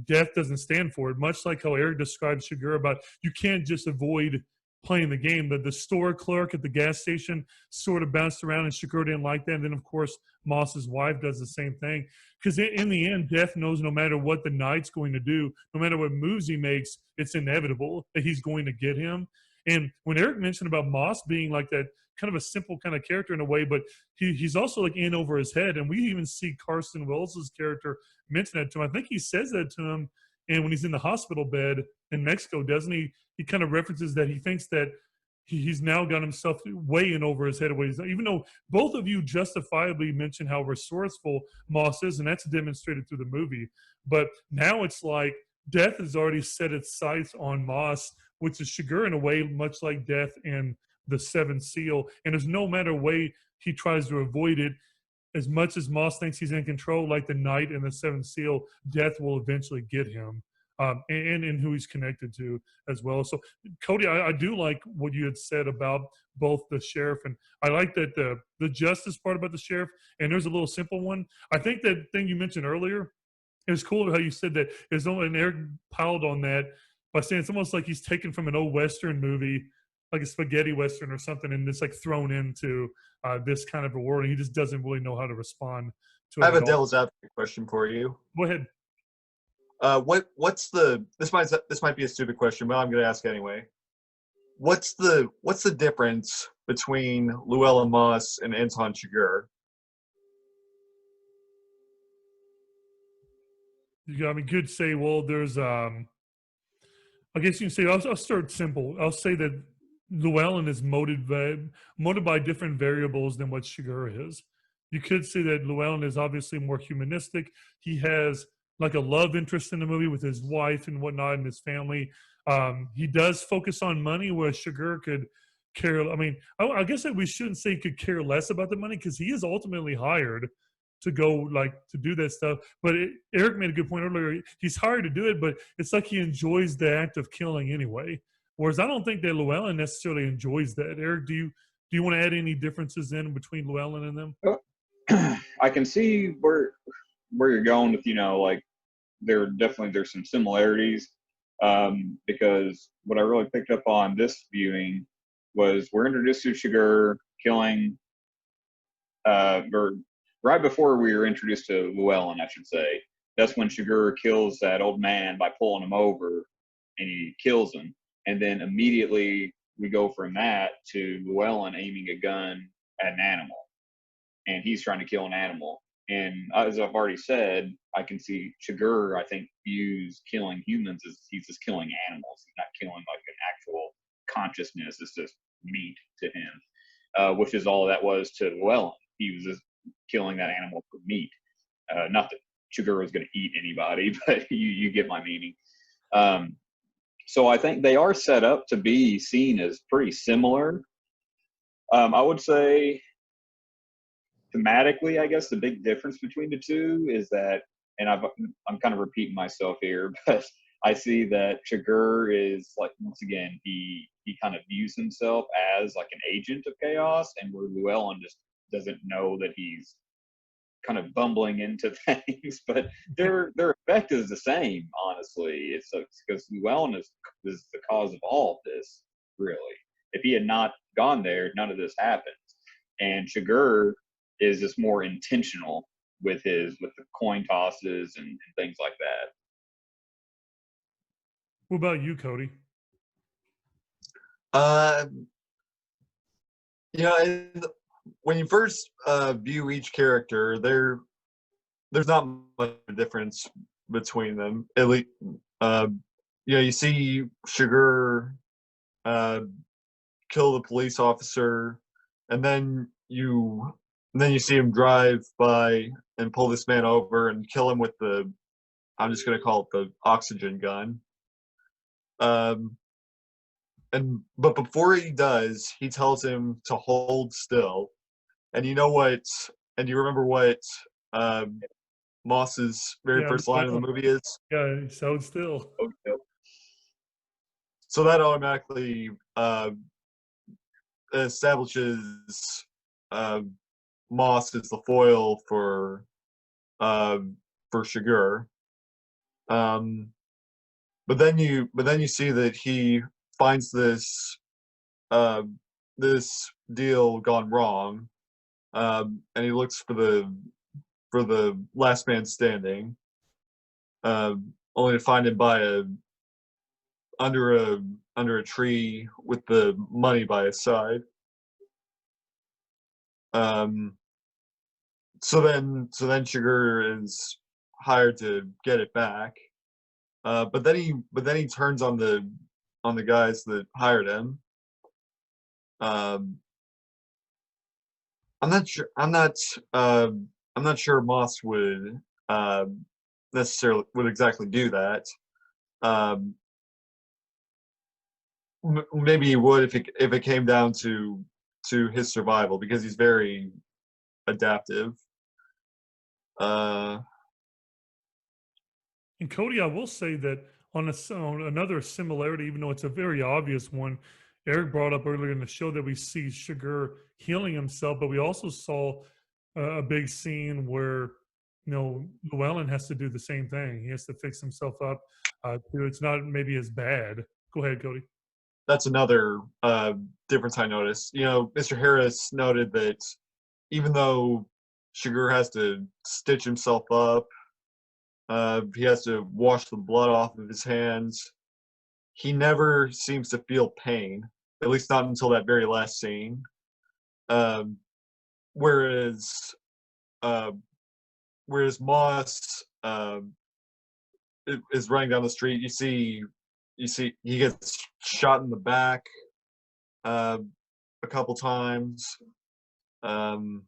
Death doesn't stand for it. Much like how Eric described Sugar about you can't just avoid playing the game. The store clerk at the gas station sort of bounced around, and Sugar didn't like that. And then, of course, Moss's wife does the same thing. Because in the end, Death knows no matter what the Knight's going to do, no matter what moves he makes, it's inevitable that he's going to get him. And when Eric mentioned about Moss being like that kind of a simple kind of character in a way, but he's also like in over his head. And we even see Carson Wells' character mention that to him. I think he says that to him, and when he's in the hospital bed in Mexico, doesn't he? He kind of references that he thinks that he's now got himself way in over his head. Even though both of you justifiably mentioned how resourceful Moss is, and that's demonstrated through the movie. But now it's like Death has already set its sights on Moss, which is Sugar in a way, much like Death and the Seventh Seal. And there's no matter way he tries to avoid it. As much as Moss thinks he's in control, like the Knight and the Seventh Seal, Death will eventually get him. And who he's connected to as well. So, Cody, I do like what you had said about both the sheriff, and I like that the justice part about the sheriff, and there's a little simple one. I think that thing you mentioned earlier, it was cool how you said that there's only, and Eric piled on that by saying it's almost like he's taken from an old Western movie, like a spaghetti Western or something, and it's like thrown into this kind of a world, and he just doesn't really know how to respond to it.
I have a devil's advocate question for you.
Go ahead.
What's the this might be a stupid question, but I'm going to ask anyway. What's the difference between Louella Moss and Anton Chigurh?
You could say, well, there's I guess you can say I'll start simple. I'll say that Llewellyn is motivated by different variables than what Chigurh is. You could say that Llewellyn is obviously more humanistic. He has like a love interest in the movie with his wife and whatnot and his family. He does focus on money, whereas Chigurh could care. I mean, I guess that we shouldn't say he could care less about the money because he is ultimately hired to go to do that stuff. But Eric made a good point earlier. He's hired to do it, but it's like he enjoys the act of killing anyway. Whereas I don't think that Llewellyn necessarily enjoys that. Eric, do you want to add any differences in between Llewellyn and them?
I can see where you're going with, there's some similarities, because what I really picked up on this viewing was we're introduced to Chigurh killing, or right before we were introduced to Llewellyn, I should say. That's when Chigurh kills that old man by pulling him over, and he kills him. And then immediately we go from that to Llewellyn aiming a gun at an animal, and he's trying to kill an animal. And as I've already said, I can see Chigurh, I think, views killing humans as he's just killing animals. He's not killing like an actual consciousness. It's just meat to him, which is all that was to Llewellyn. He was just killing that animal for meat. Not that Chigurh was going to eat anybody, but you get my meaning. So I think they are set up to be seen as pretty similar. I would say thematically, I guess the big difference between the two is that, and I'm kind of repeating myself here, but I see that Chigurh is like, once again, he kind of views himself as like an agent of chaos, and where Llewellyn just doesn't know that he's kind of bumbling into things, but their effect is the same. Honestly, it's because Llewellyn is the cause of all of this. Really, if he had not gone there, none of this happens. And Chigurh is just more intentional with the coin tosses and things like that.
What about you, Cody?
You know, when you first view each character, there's not much difference between them. At least, you know, you see Chigurh kill the police officer, and then you see him drive by and pull this man over and kill him with I'm just gonna call it the oxygen gun. But before he does, he tells him to hold still. And you know what? And do you remember what Moss's very first line of the movie is?
Yeah, so still.
So that automatically establishes Moss as the foil for Chigurh. But then you see that he finds this deal gone wrong, and he looks for the last man standing, only to find him under a tree with the money by his side. So then Chigurh is hired to get it back, but then he turns on the guys that hired him. I'm not sure Moss would necessarily would exactly do that. Maybe he would if it came down to his survival, because he's very adaptive.
And Cody, I will say that on another similarity, even though it's a very obvious one, Eric brought up earlier in the show that we see Chigurh healing himself, but we also saw a big scene where, you know, Llewellyn has to do the same thing. He has to fix himself up. It's not maybe as bad. Go ahead, Cody.
That's another difference I noticed. You know, Mr. Harris noted that even though Chigurh has to stitch himself up, he has to wash the blood off of his hands, he never seems to feel pain, at least not until that very last scene. Whereas Moss is running down the street, you see he gets shot in the back a couple times, and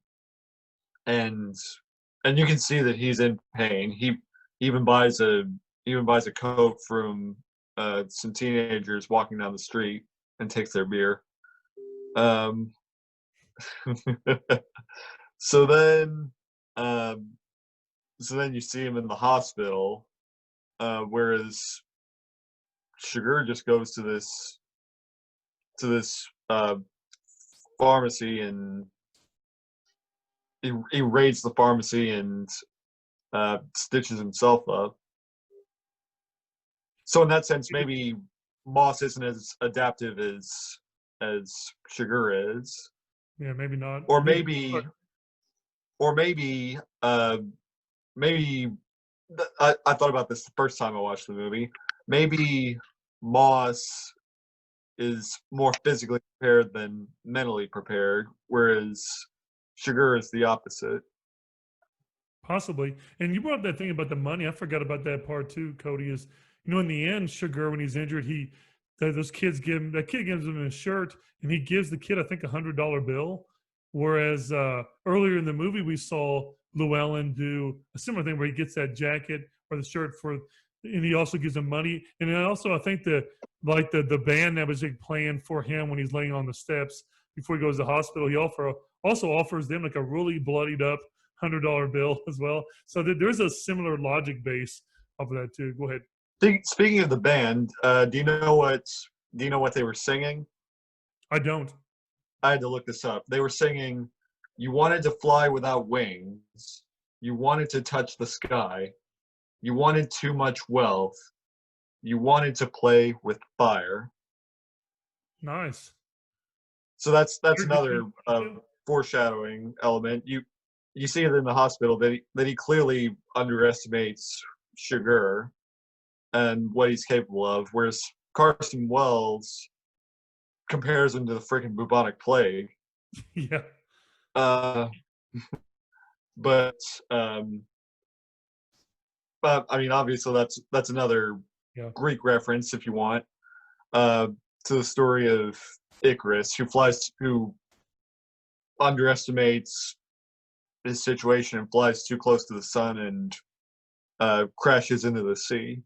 you can see that he's in pain. He even buys a coat from some teenagers walking down the street and takes their beer. So then you see him in the hospital, whereas Chigurh just goes to this pharmacy, and he raids the pharmacy and stitches himself up. So in that sense, maybe Moss isn't as adaptive as Chigurh is.
Yeah, maybe not.
Or maybe I thought about this the first time I watched the movie. Maybe Moss is more physically prepared than mentally prepared, whereas Chigurh is the opposite.
Possibly. And you brought up that thing about the money. I forgot about that part too, Cody, is, in the end, Sugar, when he's injured, those kids that kid gives him a shirt, and he gives the kid, I think, $100 bill. Whereas earlier in the movie, we saw Llewellyn do a similar thing where he gets that jacket or the shirt and he also gives him money. And then also, I think the band that was playing for him when he's laying on the steps before he goes to the hospital, he also offers them like a really bloodied up $100 bill as well. So there's a similar logic base of that too. Go ahead.
Speaking of the band, do you know what they were singing?
I don't.
I had to look this up. They were singing, "You wanted to fly without wings. You wanted to touch the sky. You wanted too much wealth. You wanted to play with fire."
Nice.
So that's another foreshadowing element. You see it in the hospital that he clearly underestimates Sugar and what he's capable of, whereas Carson Wells compares him to the freaking bubonic plague.
Yeah.
But I mean, obviously that's another Greek reference, if you want, to the story of Icarus, who underestimates his situation and flies too close to the sun and crashes into the sea.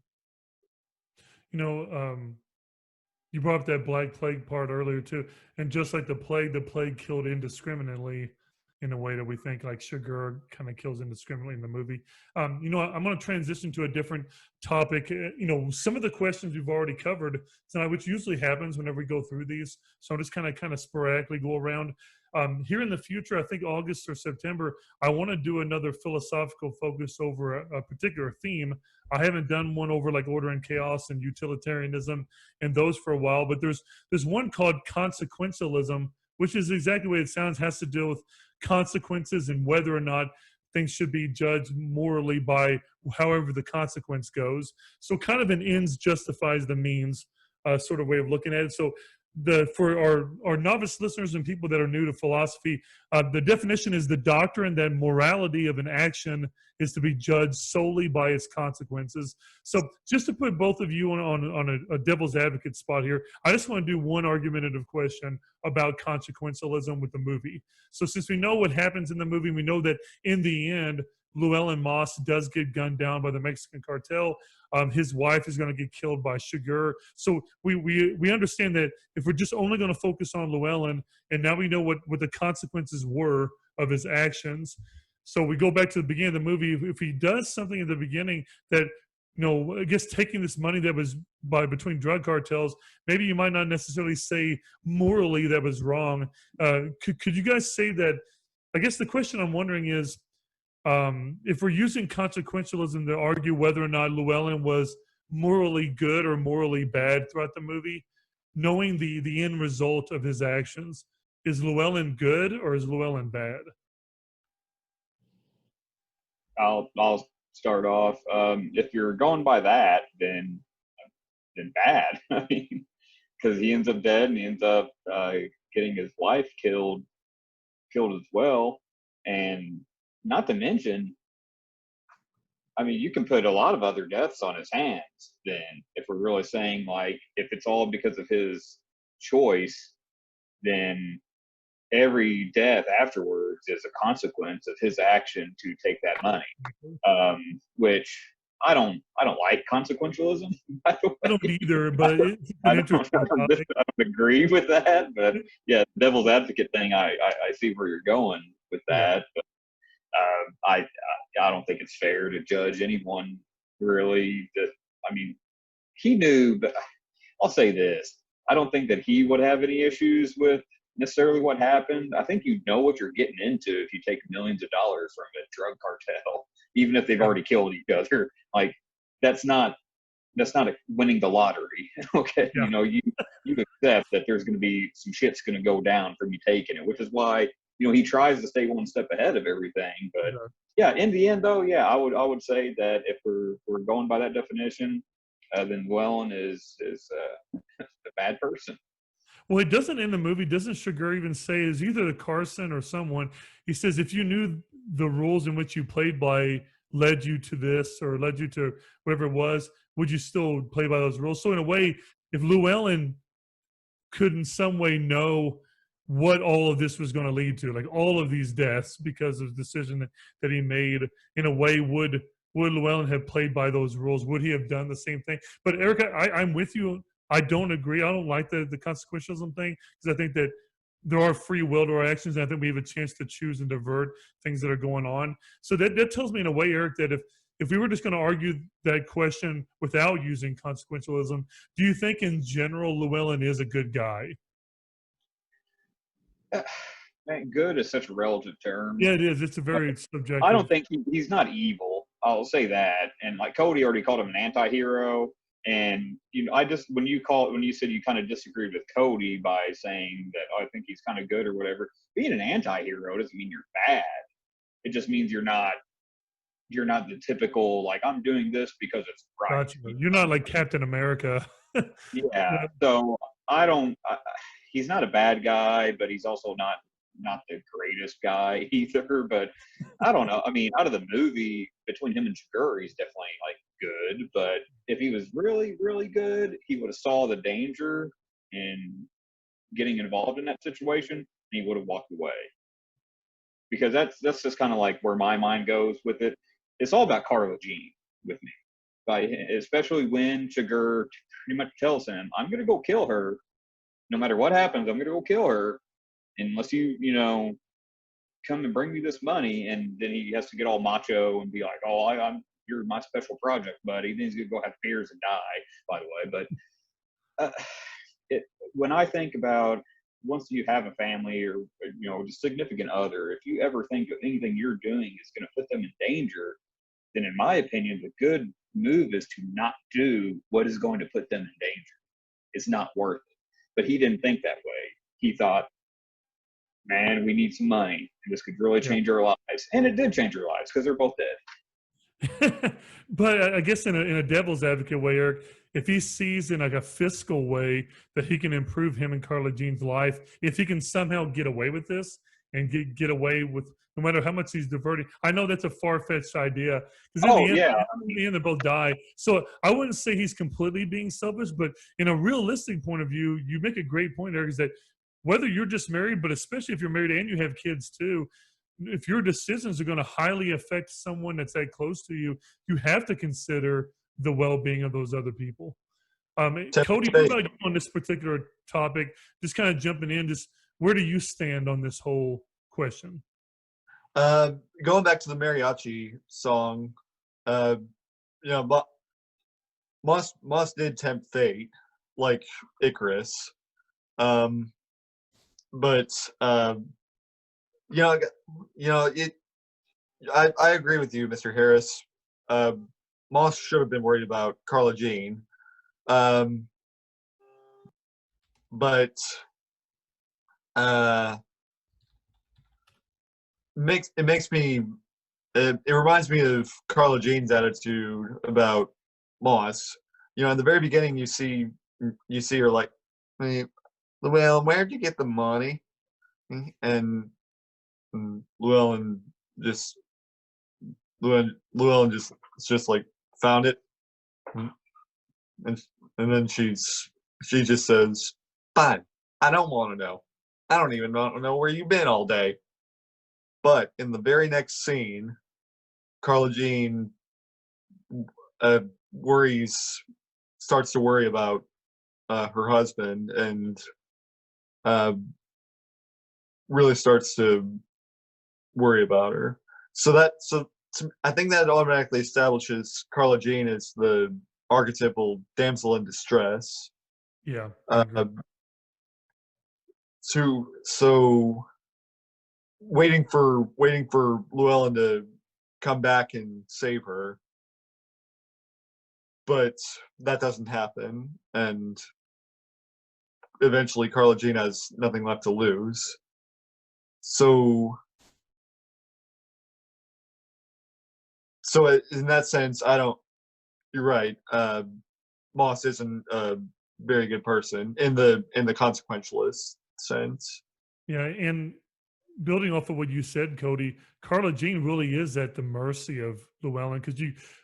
You brought up that Black Plague part earlier too, and just like the plague killed indiscriminately in a way that we think like Sugar kind of kills indiscriminately in the movie. I'm going to transition to a different topic. Some of the questions we've already covered tonight, which usually happens whenever we go through these. So I'm just kind of sporadically go around. Here in the future, I think August or September, I want to do another philosophical focus over a particular theme. I haven't done one over like order and chaos and utilitarianism and those for a while, but there's one called consequentialism, which is exactly the way it sounds, has to deal with consequences and whether or not things should be judged morally by however the consequence goes. So kind of an ends justifies the means sort of way of looking at it. So for our novice listeners and people that are new to philosophy, the definition is the doctrine that morality of an action is to be judged solely by its consequences. So just to put both of you on a devil's advocate spot here, I just want to do one argumentative question about consequentialism with the movie. So since we know what happens in the movie, we know that in the end, Llewellyn Moss does get gunned down by the Mexican cartel. His wife is going to get killed by Sugar. So we understand that if we're just only going to focus on Llewellyn, and now we know what the consequences were of his actions. So we go back to the beginning of the movie. If he does something at the beginning that, I guess taking this money that was between drug cartels, maybe you might not necessarily say morally that was wrong. Could you guys say that? I guess the question I'm wondering is, if we're using consequentialism to argue whether or not Llewellyn was morally good or morally bad throughout the movie, knowing the end result of his actions, is Llewellyn good or is Llewellyn bad?
I'll start off. If you're going by that, then bad. I mean, because he ends up dead and he ends up getting his wife killed as well, and not to mention, I mean, you can put a lot of other deaths on his hands. Then, if we're really saying like, if it's all because of his choice, then every death afterwards is a consequence of his action to take that money. Which I don't like consequentialism.
I don't either, but it's an interesting topic.
I don't agree with that. But yeah, devil's advocate thing, I see where you're going with that. But I don't think it's fair to judge anyone really. I mean, he knew, but I'll say this: I don't think that he would have any issues with necessarily what happened. I think you know what you're getting into if you take millions of dollars from a drug cartel, even if they've already killed each other. Like that's not winning the lottery. Okay,
Yeah.
You accept that there's going to be some shit's going to go down from you taking it, which is why he tries to stay one step ahead of everything. But yeah, in the end though, yeah, I would say that if we're going by that definition, then Llewellyn is a bad person.
Well, it doesn't in the movie. Doesn't Sugar even say is either the Carson or someone? He says, if you knew the rules in which you played by led you to this or led you to whatever it was, would you still play by those rules? So in a way, if Llewellyn could in some way know what all of this was going to lead to, like all of these deaths because of the decision that he made, in a way, would Llewellyn have played by those rules? Would he have done the same thing? But Erica, I'm with you. I don't agree. I don't like the consequentialism thing, because I think that there are free will to our actions, and I think we have a chance to choose and divert things that are going on. So that tells me in a way, Eric, that if we were just going to argue that question without using consequentialism, do you think in general Llewellyn is a good guy?
Man, good is such a relative term.
Yeah, it is. It's a very subjective.
I don't think he's not evil. I'll say that. And like Cody already called him an anti-hero. And I just when you said you kind of disagreed with Cody by saying that, oh, I think he's kind of good or whatever. Being an anti-hero doesn't mean you're bad. It just means you're not the typical, like, I'm doing this because it's right.
Gotcha. You're not like Captain America.
Yeah. So he's not a bad guy, but he's also not the greatest guy either. But I don't know. I mean, out of the movie, between him and Chigurh, he's definitely like good. But if he was really, really good, he would have saw the danger in getting involved in that situation, and he would have walked away. Because that's just kind of like where my mind goes with it. It's all about Carla Jean with me, especially when Chigurh pretty much tells him, "I'm going to go kill her, no matter what happens. I'm going to go kill her, unless you come and bring me this money." And then he has to get all macho and be like, "Oh, you're my special project, buddy." Then he's going to go have beers and die, by the way. But when I think about, once you have a family or a significant other, if you ever think of anything you're doing is going to put them in danger, then in my opinion, the good move is to not do what is going to put them in danger. It's not worth it. But he didn't think that way. He thought, man, we need some money, and this could really change our lives. And it did change our lives, because they're both dead.
But I guess in a devil's advocate way, Eric, if he sees in like a fiscal way that he can improve him and Carla Jean's life, if he can somehow get away with this and get away with, no matter how much he's diverting. I know that's a far-fetched idea, because in the end they both die. So I wouldn't say he's completely being selfish, but in a realistic point of view, you make a great point, Eric, is that whether you're just married, but especially if you're married and you have kids too, if your decisions are going to highly affect someone that's that close to you, you have to consider the well-being of those other people. Cody, what about you on this particular topic? Just kind of jumping in, just where do you stand on this whole question?
Going back to the mariachi song, Moss did tempt fate, like Icarus, but I agree with you, Mr. Harris. Moss should have been worried about Carla Jean, but it reminds me of Carla Jean's attitude about Moss. In the very beginning, you see her like, "Hey, well, where'd you get the money?" And Llewellyn just like found it, and then she just says, "Fine, I don't want to know. I don't even want to know where you've been all day." But in the very next scene, Carla Jean starts to worry about her husband, and really starts to worry about her. So I think that automatically establishes Carla Jean as the archetypal damsel in distress.
Yeah.
So waiting for Llewellyn to come back and save her, but that doesn't happen, and eventually Carla Jean has nothing left to lose. So in that sense, you're right. Moss isn't a very good person in the consequentialist sense.
Yeah, and building off of what you said, Cody, Carla Jean really is at the mercy of Llewellyn, because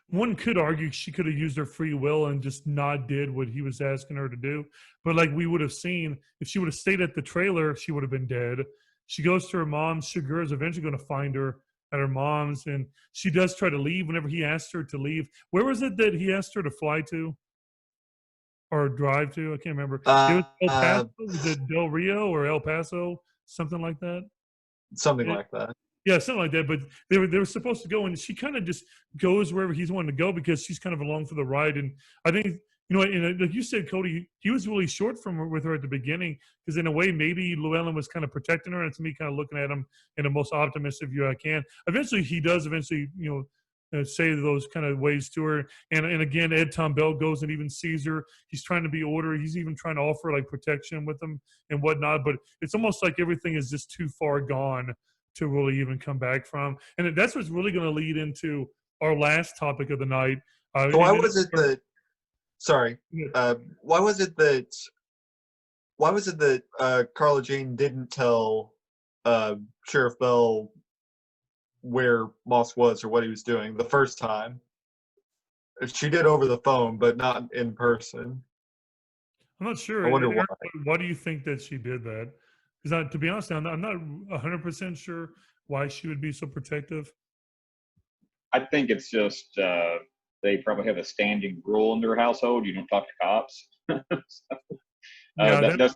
one could argue she could have used her free will and just not did what he was asking her to do. But like we would have seen, if she would have stayed at the trailer, she would have been dead. She goes to her mom's. Sugar is eventually going to find her at her mom's, and she does try to leave whenever he asked her to leave. Where was it that he asked her to fly to or drive to? I can't remember. It was El Paso. Was it Del Rio or El Paso? Something like that.
Something like that.
Yeah, something like that. But they were supposed to go, and she kind of just goes wherever he's wanting to go because she's kind of along for the ride. And I think, and like you said, Cody, he was really short with her at the beginning, because in a way maybe Llewellyn was kind of protecting her, and it's me kind of looking at him in the most optimistic view I can. Eventually, he does say those kind of ways to her, and again, Ed Tom Bell goes and even sees her. He's trying to be order. He's even trying to offer like protection with them and whatnot. But it's almost like everything is just too far gone to really even come back from. And that's what's really going to lead into our last topic of the night.
Why was it that? Sorry. Why was it that Carla Jean didn't tell Sheriff Bell where Moss was or what he was doing the first time? She did over the phone, but not in person.
I'm not sure.
I wonder why.
Why do you think that she did that? Because to be honest, I'm not 100% sure why she would be so protective.
I think it's just they probably have a standing rule in their household: you don't talk to cops. That's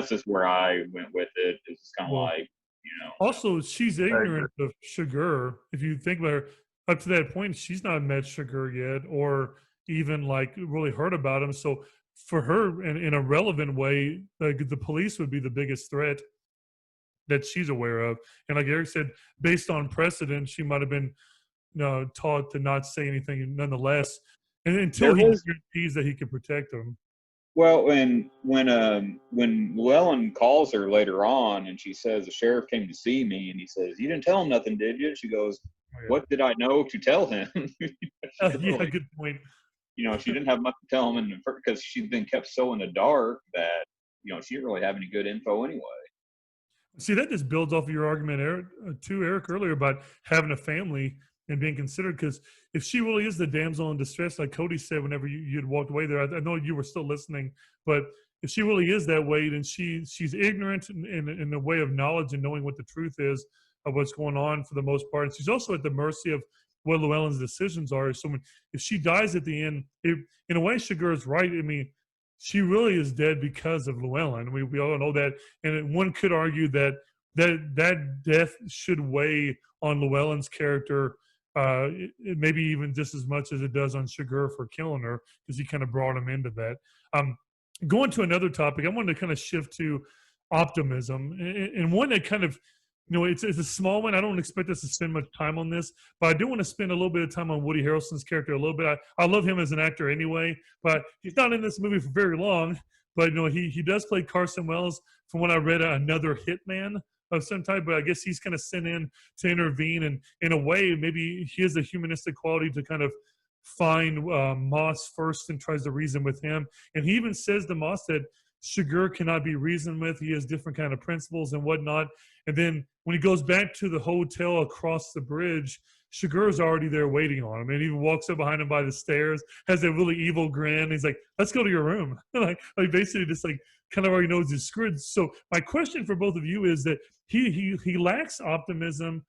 just where I went with it. It's just kind of like,
Also, she's ignorant of Sugar. If you think about her, up to that point, she's not met Sugar yet, or even like really heard about him. So for her, in a relevant way, the police would be the biggest threat that she's aware of. And like Eric said, based on precedent, she might have been taught to not say anything nonetheless, and until he guarantees that he can protect them.
Well, when Llewellyn calls her later on and she says the sheriff came to see me, and he says, "You didn't tell him nothing, did you?" She goes, "What did I know to tell him?"
Good point.
She didn't have much to tell him, because she'd been kept so in the dark that she didn't really have any good info anyway.
See, that just builds off of your argument, Eric, earlier about having a family and being considered. Because if she really is the damsel in distress, like Cody said, whenever you'd walked away there, I know you were still listening, but if she really is that way, then she's ignorant in the way of knowledge and knowing what the truth is of what's going on for the most part. And she's also at the mercy of what Llewellyn's decisions are. So if she dies at the end, in a way, Sugar is right. I mean, she really is dead because of Llewellyn. We all know that. And one could argue that death should weigh on Llewellyn's character, maybe even just as much as it does on Sugar for killing her, because he kind of brought him into that. Going to another topic, I wanted to kind of shift to optimism, and one that kind of, it's a small one. I don't expect us to spend much time on this, but I do want to spend a little bit of time on Woody Harrelson's character a little bit. I love him as an actor anyway, but he's not in this movie for very long. But he does play Carson Wells. From what I read, another hitman of some type. But I guess he's kind of sent in to intervene, and in a way, maybe he has a humanistic quality to kind of find Moss first and tries to reason with him. And he even says to Moss that Sugar cannot be reasoned with. He has different kind of principles and whatnot. And then when he goes back to the hotel across the bridge, Sugar's already there waiting on him, and he even walks up behind him by the stairs, has a really evil grin. He's like, "Let's go to your room." like basically just like kind of already knows he's screwed. So my question for both of you is that he lacks optimism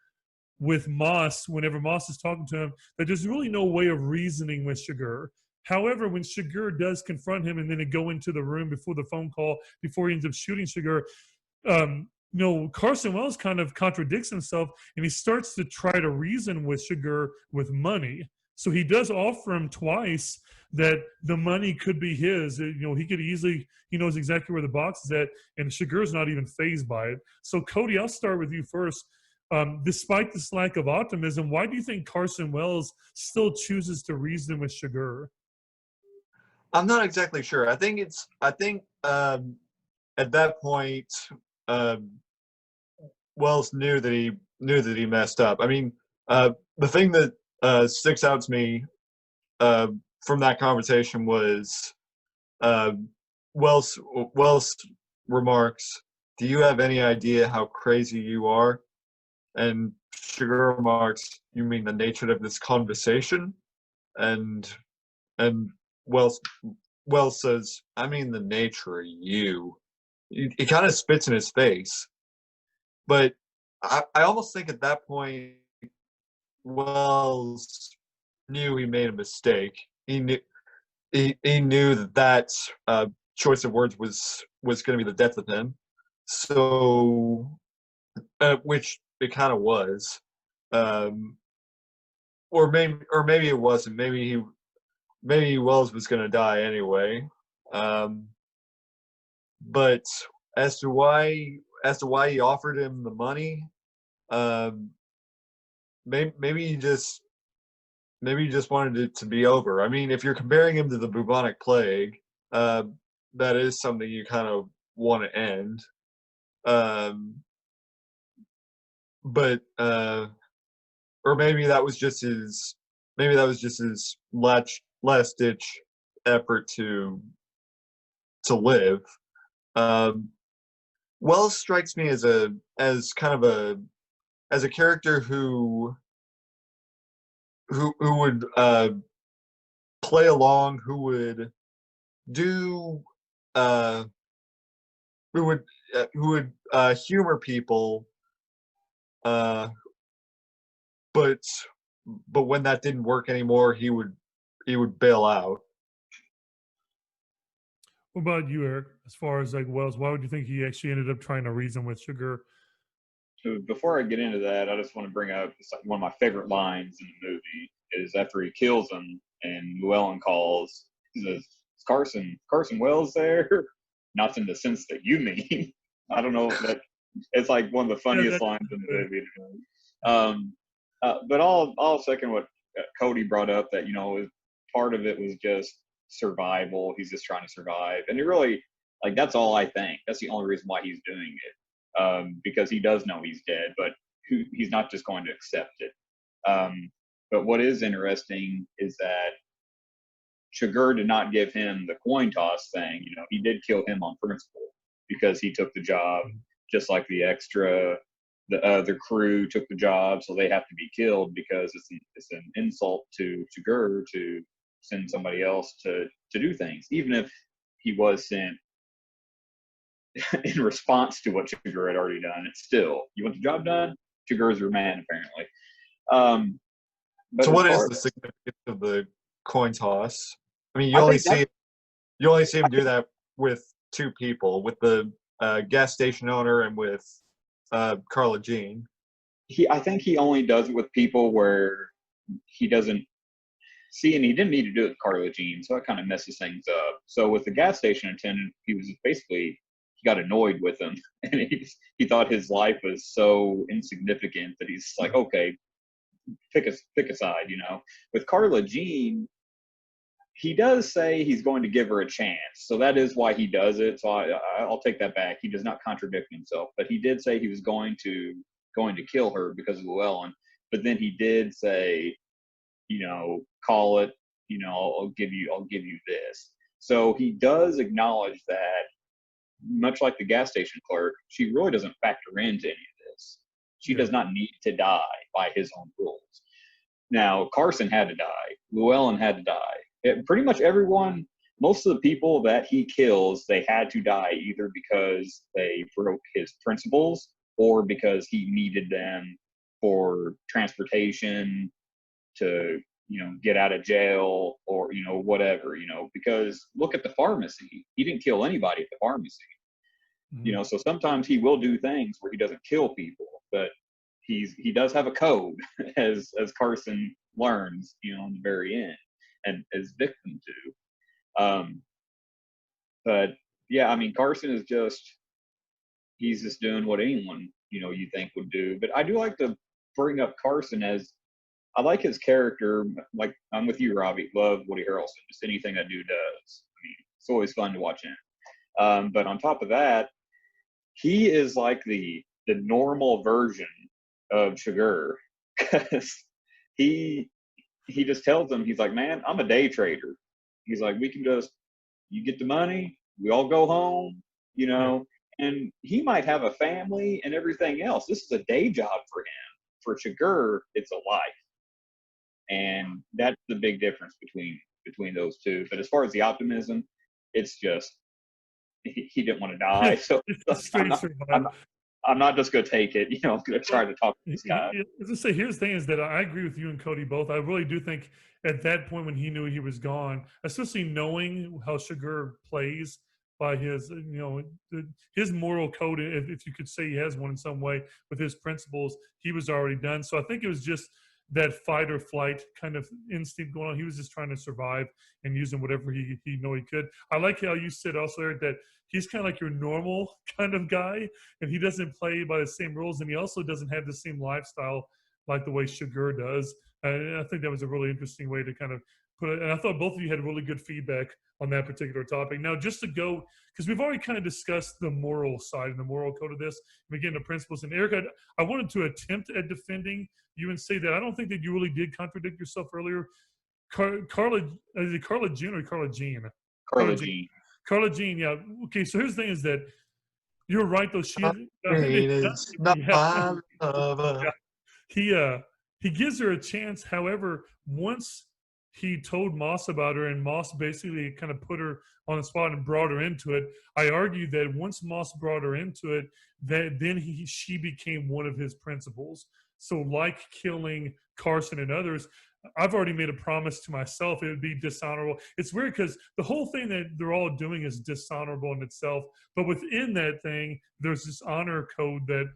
with Moss whenever Moss is talking to him, that there's really no way of reasoning with Sugar. However, when Sugar does confront him and then they go into the room before the phone call, before he ends up shooting Sugar, Carson Wells kind of contradicts himself, and he starts to try to reason with Sugar with money. So he does offer him twice that the money could be his. He could easily, he knows exactly where the box is at, and Sugar's not even fazed by it. So Cody, I'll start with you first. Despite this lack of optimism, why do you think Carson Wells still chooses to reason with Sugar?
I'm not exactly sure. I think at that point, Wells knew that he messed up. I mean, the thing that sticks out to me from that conversation was Wells remarks do you have any idea how crazy you are? And Sugar remarks, you mean the nature of this conversation? And Wells says, I mean the nature of you. He kind of spits in his face. But I almost think at that point, Wells knew he made a mistake. He knew that choice of words was going to be the death of him. So, which it kind of was, or maybe it wasn't. Maybe Wells was going to die anyway. But as to why he offered him the money, maybe he just wanted it to be over. I mean, if you're comparing him to the bubonic plague, that is something you kind of want to end. But or maybe that was just his last ditch effort to live. Wells strikes me as a character who would play along, who would do who would humor people, but when that didn't work anymore, he would bail out.
What about you, Eric? As far as like Wells, why would you think he actually ended up trying to reason with Sugar?
So before I get into that, I just want to bring up one of my favorite lines in the movie is after he kills him and Llewellyn calls, he says, "Is Carson Wells there?" Not in the sense that you mean. I don't know if that it's like one of the funniest lines in the movie. But I'll second what Cody brought up, that part of it was just survival. He's just trying to survive, and it really, like, that's all I think. That's the only reason why he's doing it, because he does know he's dead, but he's not just going to accept it. But what is interesting is that Chigurh did not give him the coin toss thing. He did kill him on principle because he took the job, just like the crew took the job, so they have to be killed because it's an insult to Chigurh to send somebody else to do things, even if he was sent in response to what Chigurh had already done. It's still, you want the job done? Chigurh's your man, apparently. But
so what is the significance of the coin toss? I mean, you only see him do that with two people, with the gas station owner and with Carla Jean.
I think he only does it with people where he doesn't see, and he didn't need to do it with Carla Jean, so that kind of messes things up. So with the gas station attendant, he was basically, he got annoyed with him, and he thought his life was so insignificant that he's like, okay, pick a side. With Carla Jean, he does say he's going to give her a chance, so that is why he does it. So I'll take that back. He does not contradict himself, but he did say he was going to kill her because of Llewellyn. But then he did say, call it. I'll give you this. So he does acknowledge that, much like the gas station clerk, she really doesn't factor into any of this. She does not need to die by his own rules. Now, Carson had to die. Llewellyn had to die. Pretty much everyone, most of the people that he kills, they had to die either because they broke his principles or because he needed them for transportation, to get out of jail, or whatever. Because look at the pharmacy. He didn't kill anybody at the pharmacy.
Mm-hmm.
So sometimes he will do things where he doesn't kill people, but he does have a code, as Carson learns, in the very end, and is victim to. But yeah, I mean, Carson is he's just doing what anyone you think would do. But I do like to bring up Carson, as I like his character. Like, I'm with you, Robbie. Love Woody Harrelson. Just anything that dude does. I mean, it's always fun to watch him. But on top of that, he is like the normal version of Chigurh, because he just tells him, he's like, man, I'm a day trader. He's like, you get the money, we all go home, And he might have a family and everything else. This is a day job for him. For Chigurh, it's a life. And that's the big difference between those two. But as far as the optimism, it's just he didn't want to die. So
It's
I'm
straight
not,
survival.
I'm not just going to take it. I'm going to try to talk to this guy.
As I say, here's the thing: is that I agree with you and Cody both. I really do think at that point when he knew he was gone, especially knowing how Chigurh plays by his, his moral code, if you could say he has one in some way with his principles, he was already done. So I think it was just that fight or flight kind of instinct going on. He was just trying to survive and using whatever he know he could. I like how you said also, Eric, that he's kind of like your normal kind of guy, and he doesn't play by the same rules, and he also doesn't have the same lifestyle like the way Chigurh does. And I think that was a really interesting way to kind of put it. And I thought both of you had really good feedback on that particular topic. Now, just to go, because we've already kind of discussed the moral side and the moral code of this, and again, the principles. And Eric, I wanted to attempt at defending you and say that I don't think that you really did contradict yourself earlier. Carla, is it Carla Jean or Carla Jean?
Carla Jean.
Carla Jean, yeah. Okay, so here's the thing: is that you're right though. She
is not my lover.
He gives her a chance. However, once he told Moss about her, and Moss basically kind of put her on the spot and brought her into it. I argue that once Moss brought her into it, that then she became one of his principles. So, like killing Carson and others, I've already made a promise to myself it would be dishonorable. It's weird because the whole thing that they're all doing is dishonorable in itself, but within that thing, there's this honor code that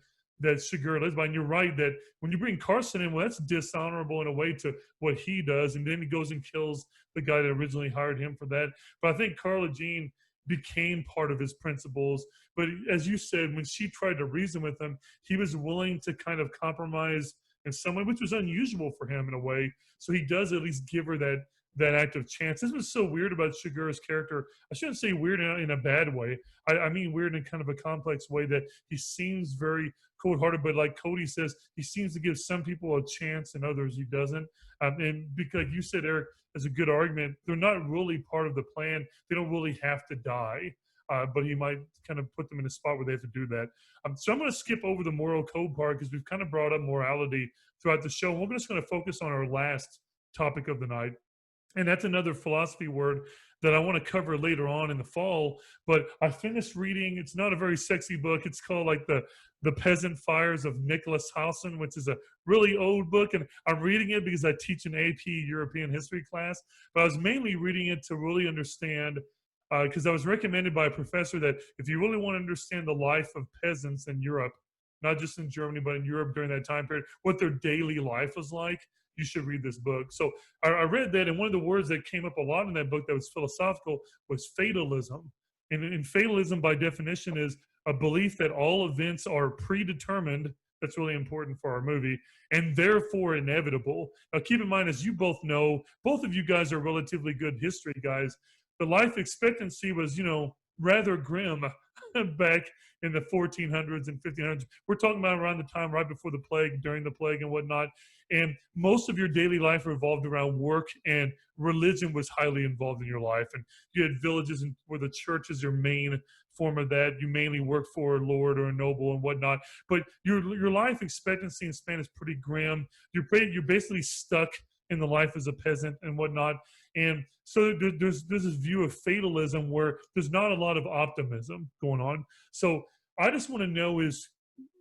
Chigurh lives by. And you're right that when you bring Carson in, well, that's dishonorable in a way to what he does, and then he goes and kills the guy that originally hired him for that. But I think Carla Jean became part of his principles. But as you said, when she tried to reason with him, he was willing to kind of compromise in some way, which was unusual for him in a way. So he does at least give her that active chance. This was so weird about Chigurh's character. I shouldn't say weird in a bad way. I mean weird in kind of a complex way that he seems very cold-hearted, but like Cody says, he seems to give some people a chance and others he doesn't. And because like you said, Eric, as a good argument, they're not really part of the plan. They don't really have to die. But he might kind of put them in a spot where they have to do that. So I'm going to skip over the moral code part because we've kind of brought up morality throughout the show. We're just going to focus on our last topic of the night. And that's another philosophy word that I want to cover later on in the fall. But I finished reading, it's not a very sexy book. It's called like the Peasant Fires of Nicholas Hausen, which is a really old book. And I'm reading it because I teach an AP European history class. But I was mainly reading it to really understand, because I was recommended by a professor that if you really want to understand the life of peasants in Europe, not just in Germany, but in Europe during that time period, what their daily life was like, you should read this book. So I read that, and one of the words that came up a lot in that book that was philosophical was fatalism. And fatalism, by definition, is a belief that all events are predetermined. That's really important for our movie, and therefore inevitable. Now, keep in mind, as you both know, both of you guys are relatively good history guys. The life expectancy was, rather grim back in the 1400s and 1500s. We're talking about around the time right before the plague, during the plague and whatnot. And most of your daily life revolved around work, and religion was highly involved in your life. And you had villages where the church is your main form of that. You mainly work for a lord or a noble and whatnot. But your life expectancy in Spain is pretty grim. You're basically stuck in the life as a peasant and whatnot. And so there's this view of fatalism where there's not a lot of optimism going on. So I just want to know is,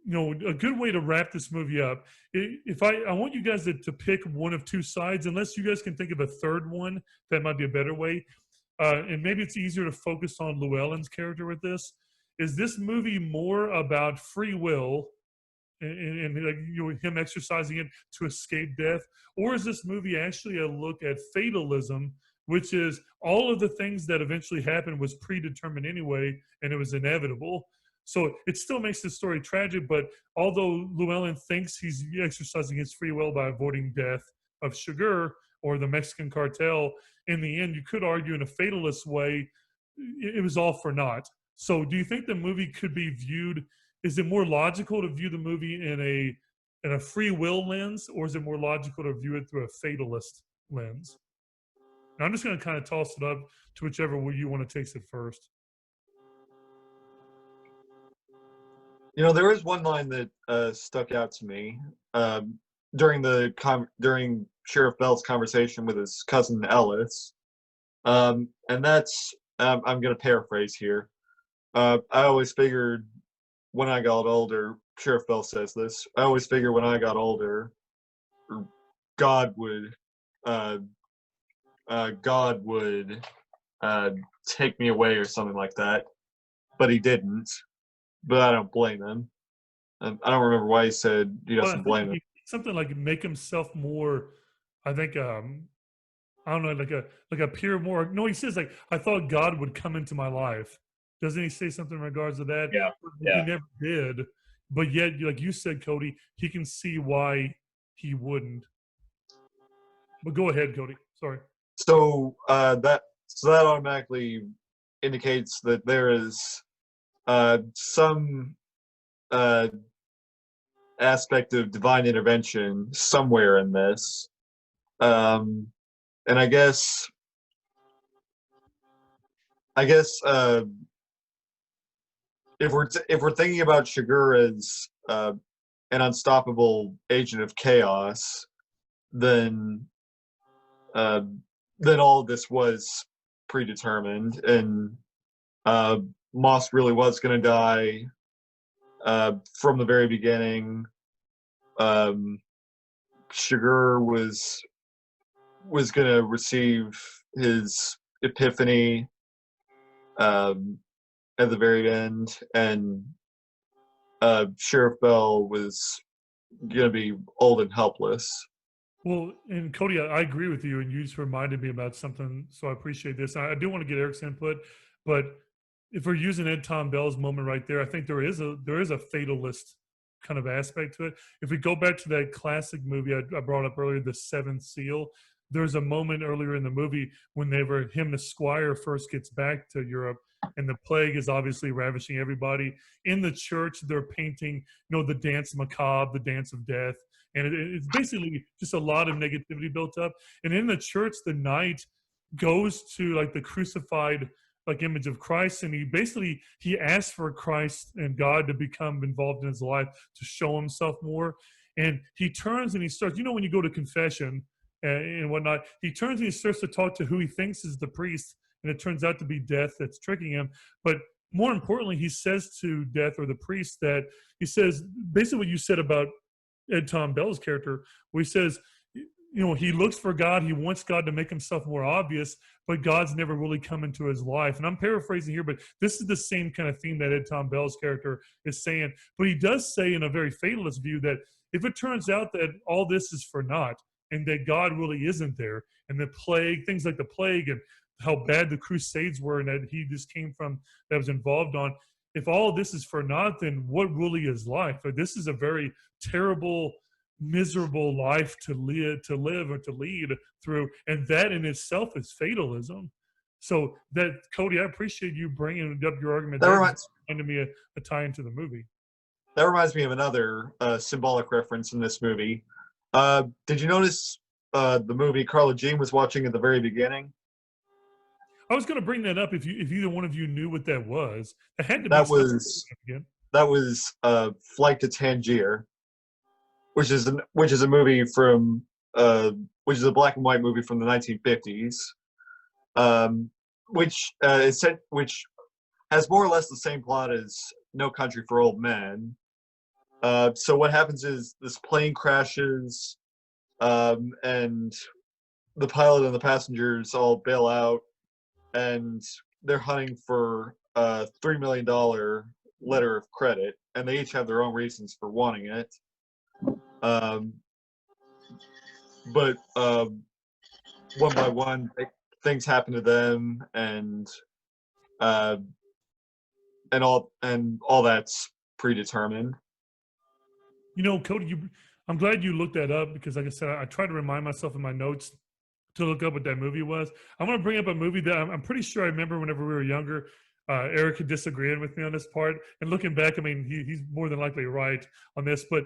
a good way to wrap this movie up. If I want you guys to pick one of two sides, unless you guys can think of a third one, that might be a better way. And maybe it's easier to focus on Llewellyn's character with this. Is this movie more about free will and like, him exercising it to escape death? Or is this movie actually a look at fatalism, which is all of the things that eventually happened was predetermined anyway, and it was inevitable? So it still makes the story tragic, but although Llewellyn thinks he's exercising his free will by avoiding death of Chigurh or the Mexican cartel, in the end, you could argue in a fatalist way, it was all for naught. So do you think the movie could be viewed, is it more logical to view the movie in a free will lens, or is it more logical to view it through a fatalist lens? Now, I'm just going to kind of toss it up to whichever way you want to take it first.
There is one line that stuck out to me during Sheriff Bell's conversation with his cousin Ellis, and that's I'm going to paraphrase here. I always figured when I got older, Sheriff Bell says this. I always figured when I got older, God would take me away or something like that, but he didn't. But I don't blame him. And I don't remember why he said he
Well, I
doesn't
think
blame him.
something like make himself more. I think I don't know, like appear more. No, he says like I thought God would come into my life. Doesn't he say something in regards to that?
Yeah,
He
yeah.
never did, but yet, like you said, Cody, he can see why he wouldn't. But go ahead, Cody. Sorry.
So that automatically indicates that there is some aspect of divine intervention somewhere in this, and I guess if we're thinking about Shigur as an unstoppable agent of chaos, then all of this was predetermined, and Moss really was going to die from the very beginning. Shigur was going to receive his epiphany at the very end, and Sheriff Bell was going to be old and helpless.
Well, and Cody, I agree with you, and you just reminded me about something, so I appreciate this. I do want to get Eric's input, but if we're using Ed Tom Bell's moment right there, I think there is a fatalist kind of aspect to it. If we go back to that classic movie I brought up earlier, The Seventh Seal, there's a moment earlier in the movie whenever him as Squire first gets back to Europe, and the plague is obviously ravishing everybody. In the church, they're painting, the dance macabre, the dance of death, and it's basically just a lot of negativity built up. And in the church, the knight goes to like the crucified like image of Christ, and he asks for Christ and God to become involved in his life to show himself more. And he turns and he starts, when you go to confession and whatnot, he turns and he starts to talk to who he thinks is the priest, and it turns out to be Death that's tricking him. But more importantly, he says to Death, or the priest, that he says basically what you said about Ed Tom Bell's character, where he says, he looks for God, he wants God to make himself more obvious, but God's never really come into his life. And I'm paraphrasing here, but this is the same kind of theme that Ed Tom Bell's character is saying. But he does say in a very fatalist view that if it turns out that all this is for naught, and that God really isn't there, and the plague, things like the plague and how bad the Crusades were, and that he just came from, that was involved on, if all of this is for naught, then what really is life? Like, this is a very terrible, miserable life to live or to lead through, and that in itself is fatalism. So that, Cody, I appreciate you bringing up your argument. That reminded me a tie into the movie.
That reminds me of another symbolic reference in this movie. Did you notice the movie Carla Jean was watching at the very beginning?
I was going to bring that up if either one of you knew what that was. It had to
that
be
that was Flight to Tangier, which is a movie from which is a black and white movie from the 1950s, which has more or less the same plot as No Country for Old Men. So what happens is this plane crashes, and the pilot and the passengers all bail out, and they're hunting for a $3 million letter of credit, and they each have their own reasons for wanting it. But one by one, things happen to them, and all that's predetermined.
Cody, I'm glad you looked that up, because like I said, I tried to remind myself in my notes to look up what that movie was. I want to bring up a movie that I'm pretty sure I remember whenever we were younger. Eric had disagreed with me on this part, and looking back, I mean, he's more than likely right on this, but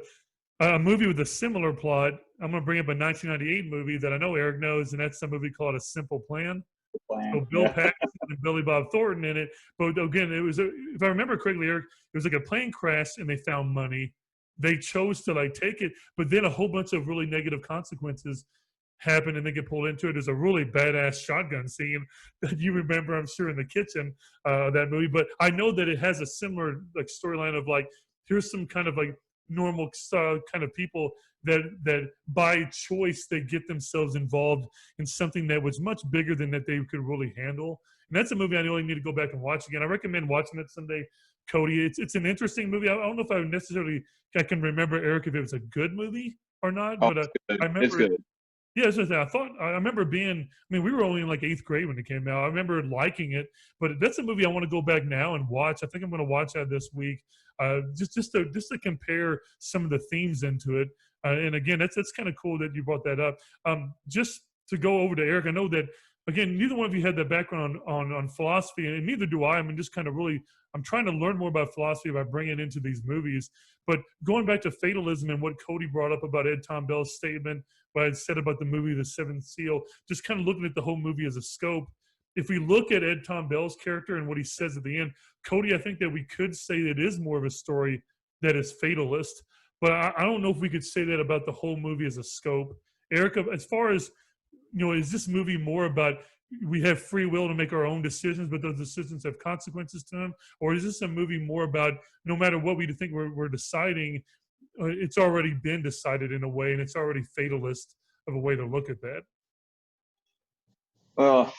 a movie with a similar plot, I'm going to bring up a 1998 movie that I know Eric knows, and that's a movie called A Simple Plan. So Bill Paxton and Billy Bob Thornton in it. But again, it was if I remember correctly, Eric, it was like a plane crash and they found money. They chose to like take it, but then a whole bunch of really negative consequences happen and they get pulled into it. There's a really badass shotgun scene that you remember, I'm sure, in the kitchen, that movie. But I know that it has a similar like storyline of like, here's some kind of like normal kind of people that by choice they get themselves involved in something that was much bigger than that they could really handle. And that's a movie I really need to go back and watch again. I recommend watching it someday, Cody. It's an interesting movie. I don't know if I can remember, Eric, if it was a good movie or not,
Oh,
but
it's good.
I remember.
It's good.
Yeah, it's just, I remember we were only in like 8th grade when it came out. I remember liking it, but that's a movie I want to go back now and watch. I think I'm going to watch that this week, just to compare some of the themes into it. And again, that's kind of cool that you brought that up. Just to go over to Eric, I know that again, neither one of you had that background on philosophy, and neither do I. I mean, just kind of really, I'm trying to learn more about philosophy by bringing it into these movies. But going back to fatalism and what Cody brought up about Ed Tom Bell's statement, what I said about the movie The Seventh Seal, just kind of looking at the whole movie as a scope. If we look at Ed Tom Bell's character and what he says at the end, Cody, I think that we could say that it is more of a story that is fatalist. But I don't know if we could say that about the whole movie as a scope. Erica, as far as, is this movie more about we have free will to make our own decisions, but those decisions have consequences to them? Or is this a movie more about no matter what we think we're deciding, it's already been decided in a way, and it's already fatalist of a way to look at that?
Well,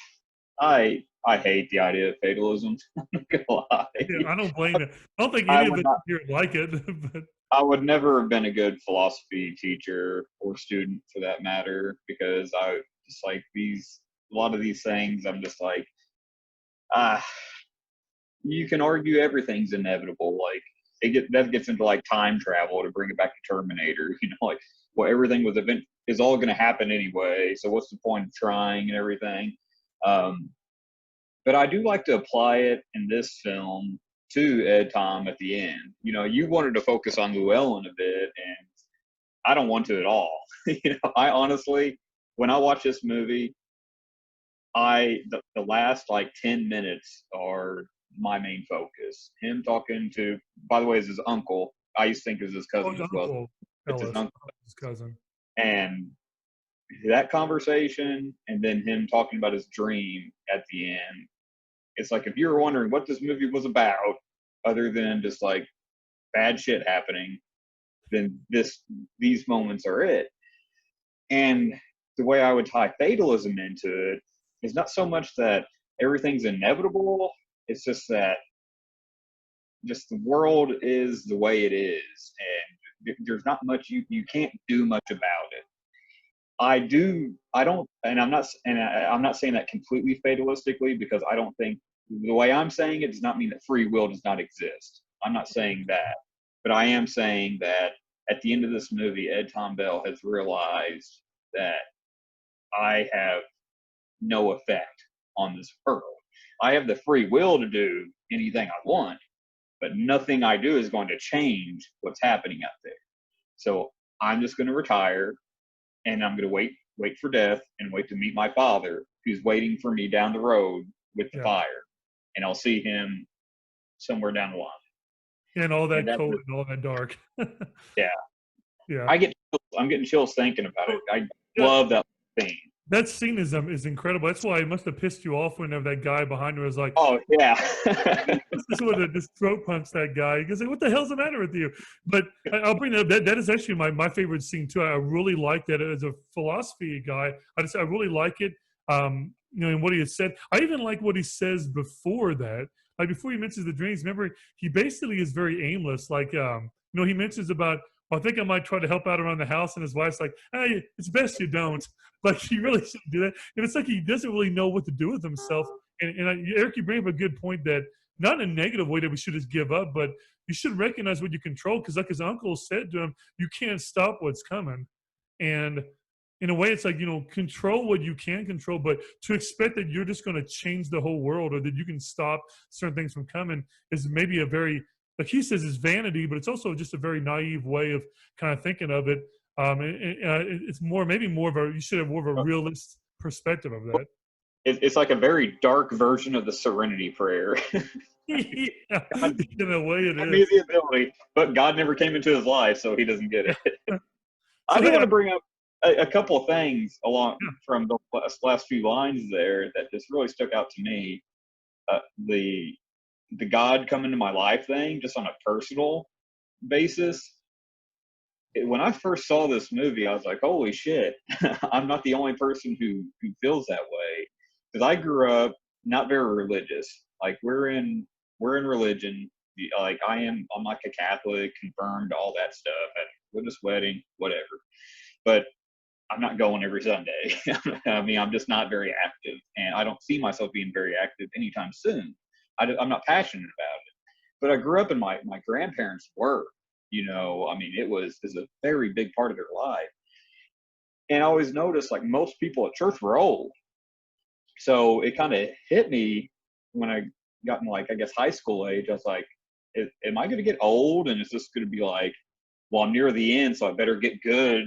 I hate the idea of fatalism. I'm not gonna lie.
Yeah, I don't blame it. I don't think
I
any of
would
us
not,
here like it. But
I would never have been a good philosophy teacher or student for that matter, because I just like a lot of these things, I'm just like, you can argue everything's inevitable. Like that gets into like time travel, to bring it back to Terminator, like, well, everything is all going to happen anyway. So what's the point of trying and everything? But I do like to apply it in this film to Ed Tom at the end. You wanted to focus on Louella a bit, and I don't want to at all. I honestly, when I watch this movie, the last like 10 minutes are my main focus. Him talking to, by the way, is his uncle. I used to think it was his cousin as well. It's his uncle.
His cousin.
And that conversation, and then him talking about his dream at the end. It's like, if you were wondering what this movie was about, other than just like bad shit happening, then these moments are it. And the way I would tie fatalism into it is not so much that everything's inevitable. It's just that just the world is the way it is, and there's not much you can't do much about it. I'm not saying that completely fatalistically, because I don't think, the way I'm saying it does not mean that free will does not exist. I'm not saying that, but I am saying that at the end of this movie, Ed Tom Bell has realized that I have no effect on this world. I have the free will to do anything I want, but nothing I do is going to change what's happening out there. So I'm just going to retire, and I'm going to wait for death, and wait to meet my father, who's waiting for me down the road with the fire, and I'll see him somewhere down the line.
And all that cold and all that dark.
Yeah.
Yeah.
I'm getting chills thinking about it. I love that thing.
That scene is incredible. That's why it must have pissed you off whenever that guy behind her was like,
"Oh yeah."
This is what just throat punched that guy. He goes, "What the hell's the matter with you?" But I'll bring that up. That is actually my favorite scene too. I really like that as a philosophy guy. I really like it. And what he has said. I even like what he says before that. Like before he mentions the dreams. Remember, he basically is very aimless. Like he mentions about, I think I might try to help out around the house, and his wife's like, "Hey, it's best you don't." Like, he really shouldn't do that. And it's like he doesn't really know what to do with himself. And Eric, you bring up a good point that not in a negative way that we should just give up, but you should recognize what you control, because like his uncle said to him, you can't stop what's coming. And in a way, it's like, control what you can control, but to expect that you're just going to change the whole world, or that you can stop certain things from coming, is maybe a very, like he says, it's vanity, but it's also just a very naive way of kind of thinking of it. It's maybe more of a, you should have more of a realist perspective of that.
it's like a very dark version of the Serenity Prayer.
Yeah,
God
in a way it
gave me
is.
the ability, but God never came into his life, so he doesn't get it. I
So
do
hey,
want to bring up a couple of things along
yeah,
from the last few lines there that just really stuck out to me. The God come into my life thing, just on a personal basis. When I first saw this movie, I was like, "Holy shit! I'm not the only person who feels that way." Because I grew up not very religious. Like we're in religion. Like I'm like a Catholic, confirmed, all that stuff. At religious wedding, whatever. But I'm not going every Sunday. I mean, I'm just not very active, and I don't see myself being very active anytime soon. I'm not passionate about it. But I grew up, and my grandparents were. I mean, is a very big part of their life. And I always noticed, like, most people at church were old. So it kind of hit me when I got in, like, I guess high school age. I was like, am I going to get old? And is this going to be like, well, I'm near the end, so I better get good,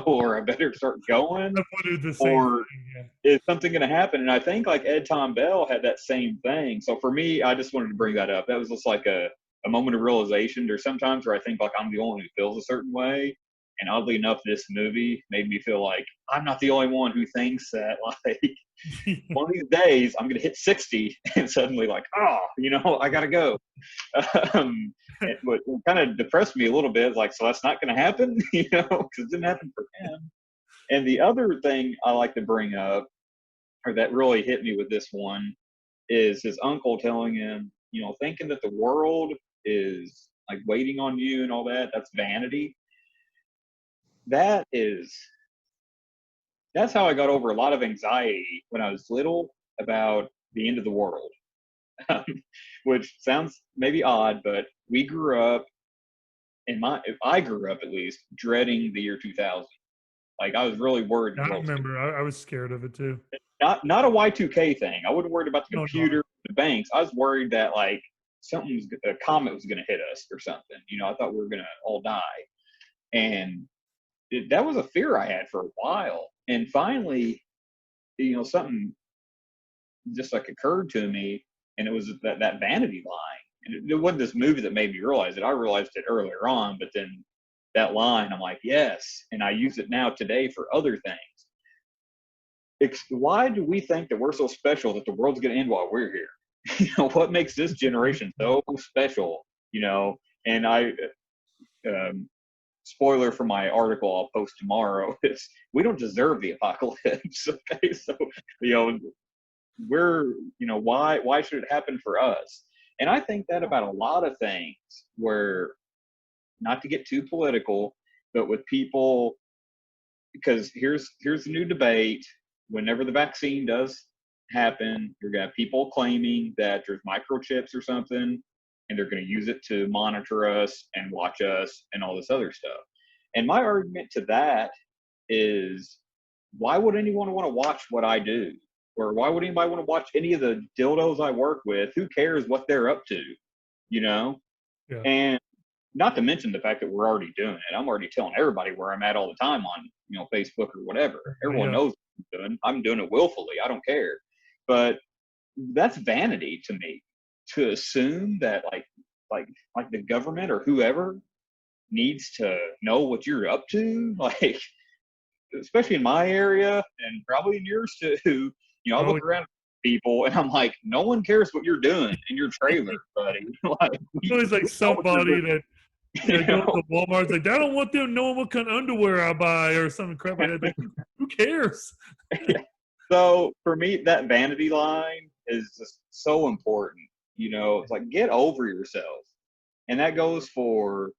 or I better start going?
I wondered the same
Or
thing. Yeah.
is something going to happen? And I think like Ed Tom Bell had that same thing. So for me, I just wanted to bring that up. That was just like a moment of realization. There's sometimes where I think like I'm the only one who feels a certain way. And oddly enough, this movie made me feel like I'm not the only one who thinks that. Like one of these days, I'm going to hit 60 and suddenly like, I got to go. What kind of depressed me a little bit. Like, so that's not going to happen, because it didn't happen for him. And the other thing I like to bring up, or that really hit me with this one, is his uncle telling him, thinking that the world is like waiting on you and all that, that's vanity. That's how I got over a lot of anxiety when I was little about the end of the world. Which sounds maybe odd, but we grew up I grew up at least dreading the year 2000. Like I was really worried the
I
world was
remember. I was scared of it too.
not a Y2K thing. I wasn't worried about the
No,
computer, the banks. I was worried that like a comet was going to hit us or something. I thought we were going to all die, and that was a fear I had for a while. And finally, something just like occurred to me, and it was that vanity line. And it wasn't this movie that made me realize it. I realized it earlier on, but then that line, I'm like, yes, and I use it now today for other things. Why do we think that we're so special that the world's going to end while we're here? What makes this generation so special? And spoiler for my article I'll post tomorrow is we don't deserve the apocalypse. Okay, so we're why should it happen for us? And I think that about a lot of things, where not to get too political, but with people, because here's the new debate. Whenever the vaccine does happen, you're going to have people claiming that there's microchips or something, and they're going to use it to monitor us and watch us and all this other stuff. And my argument to that is, why would anyone want to watch what I do? Or why would anybody want to watch any of the dildos I work with? Who cares what they're up to?
Yeah.
And not to mention the fact that we're already doing it. I'm already telling everybody where I'm at all the time on, Facebook or whatever. Everyone knows what I'm doing. I'm doing it willfully. I don't care. But that's vanity to me, to assume that like the government or whoever needs to know what you're up to. Like, especially in my area and probably in yours too. I look around at people and I'm like, no one cares what you're doing in your trailer, buddy. Like,
Always like somebody that goes to Walmart. It's like, I don't want them knowing what kind of underwear I buy or something crap like that. Like, who cares?
So for me, that vanity line is just so important. It's like, get over yourself. And that goes for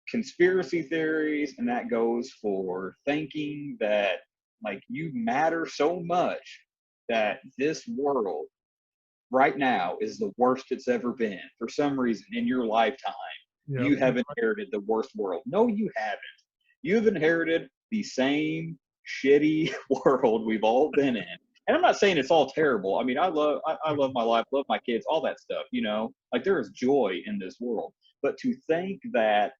conspiracy theories, and that goes for thinking that like you matter so much that this world right now is the worst it's ever been. For some reason in your lifetime, you have inherited the worst world. No, you haven't. You've inherited the same shitty world we've all been in. And I'm not saying it's all terrible. I mean, I love my life, love my kids, all that stuff, like there is joy in this world. But to think that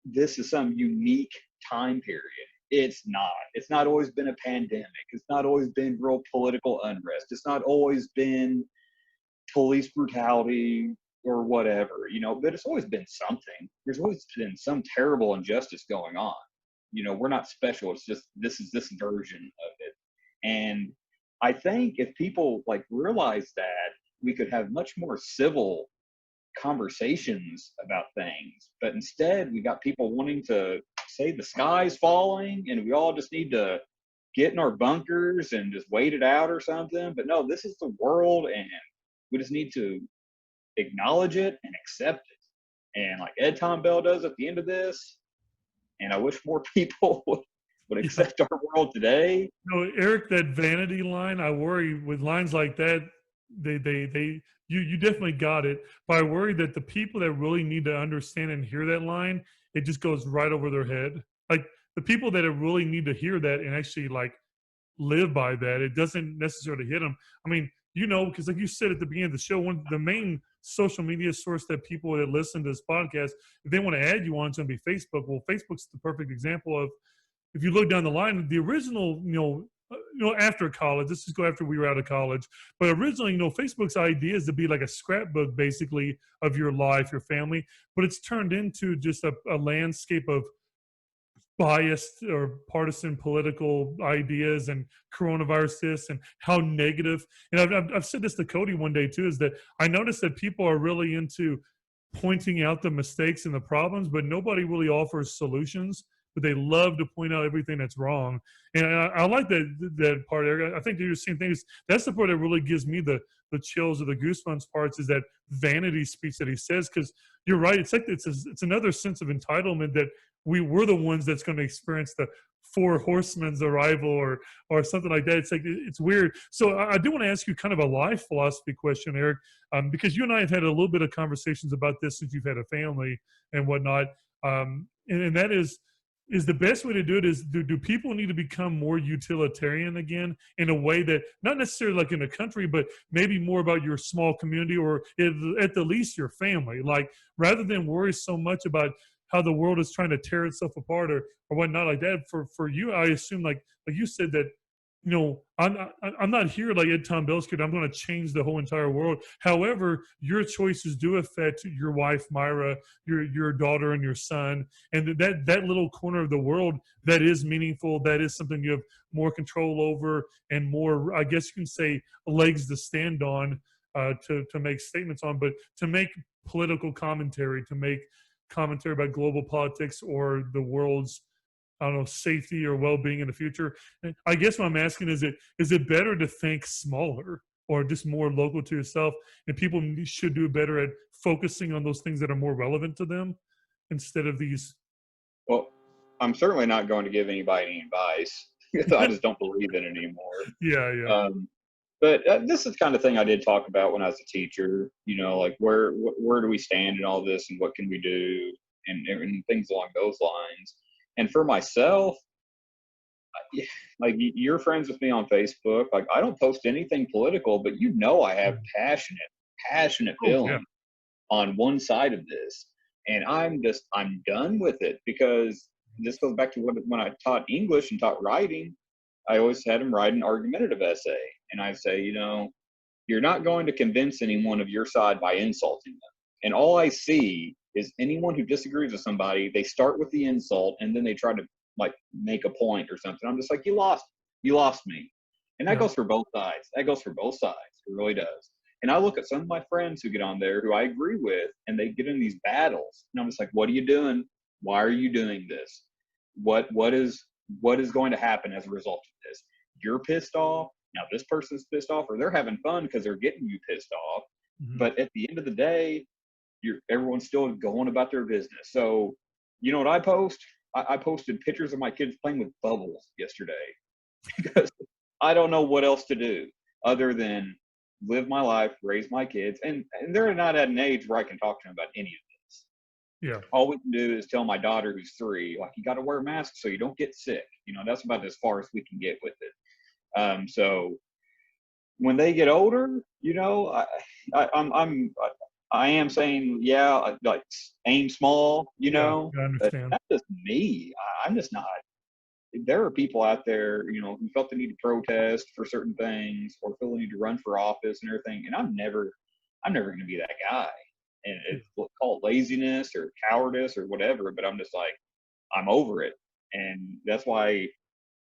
this is some unique time period It's not. It's not always been a pandemic. It's not always been real political unrest. It's not always been police brutality or whatever, but it's always been something. There's always been some terrible injustice going on. We're not special. It's just this is this version of it. And I think if people like realize that, we could have much more civil conversations about things. But instead, we got people wanting to say the sky's falling and we all just need to get in our bunkers and just wait it out or something. But no, this is the world, and we just need to acknowledge it and accept it. And like Ed Tom Bell does at the end of this, and I wish more people would accept our world today.
Eric, that vanity line, I worry with lines like that, you definitely got it. But I worry that the people that really need to understand and hear that line, it just goes right over their head. Like the people that really need to hear that and actually like live by that, it doesn't necessarily hit them. I mean, because like you said at the beginning of the show, one of the main social media source that people that listen to this podcast, if they want to add you on, it's going to be Facebook. Well, Facebook's the perfect example of, if you look down the line, the original, after college, let's just go after we were out of college. But originally, Facebook's idea is to be like a scrapbook, basically, of your life, your family. But it's turned into just a landscape of biased or partisan political ideas and coronavirus this and how negative. And I've said this to Cody one day too, is that I noticed that people are really into pointing out the mistakes and the problems, but nobody really offers solutions. But they love to point out everything that's wrong. And I like that part, Eric. I think you're the same thing. That's the part that really gives me the chills or the goosebumps parts, is that vanity speech that he says. Because you're right. It's like it's another sense of entitlement that we're the ones that's going to experience the four horsemen's arrival or something like that. It's like, it's weird. So I do want to ask you kind of a life philosophy question, Eric, because you and I have had a little bit of conversations about this since you've had a family and whatnot. And that is the best way to do it is, do people need to become more utilitarian again, in a way that not necessarily like in a country, but maybe more about your small community, or at the least your family, like rather than worry so much about how the world is trying to tear itself apart or whatnot like that. For you, I assume like you said that, I'm not here like Ed Tom Bell's kid. I'm going to change the whole entire world. However, your choices do affect your wife, Myra, your daughter and your son. And that little corner of the world that is meaningful, that is something you have more control over and more, I guess you can say, legs to stand on, to make statements on, but to make political commentary, to make commentary about global politics or the world's, I don't know, safety or well-being in the future. And I guess what I'm asking is it better to think smaller or just more local to yourself, and people should do better at focusing on those things that are more relevant to them instead of these?
Well, I'm certainly not going to give anybody any advice because I just don't believe in it anymore.
Yeah.
But this is the kind of thing I did talk about when I was a teacher, like where do we stand in all this and what can we do and things along those lines. And for myself, like you're friends with me on Facebook. Like I don't post anything political, but I have passionate feelings on one side of this. And I'm done with it, because this goes back to when I taught English and taught writing, I always had them write an argumentative essay. And I say, you're not going to convince anyone of your side by insulting them. And all I see is anyone who disagrees with somebody, they start with the insult and then they try to like make a point or something. I'm just like, you lost me. And that goes for both sides. It really does. And I look at some of my friends who get on there who I agree with, and they get in these battles. And I'm just like, what are you doing? Why are you doing this? What is going to happen as a result of this? You're pissed off. Now this person's pissed off, or they're having fun because they're getting you pissed off. Mm-hmm. But at the end of the day, everyone's still going about their business. So, you know what I post? I posted pictures of my kids playing with bubbles yesterday because I don't know what else to do other than live my life, raise my kids. And they're not at an age where I can talk to them about any of this.
Yeah.
All we can do is tell my daughter, who's 3, like, you got to wear a mask so you don't get sick. That's about as far as we can get with it. So when they get older, I am saying, like aim small,
I understand.
That's just me. I'm just not there are people out there, who felt the need to protest for certain things or feel the need to run for office and everything. And I'm never going to be that guy. And it's called laziness or cowardice or whatever. But I'm just like, I'm over it. And that's why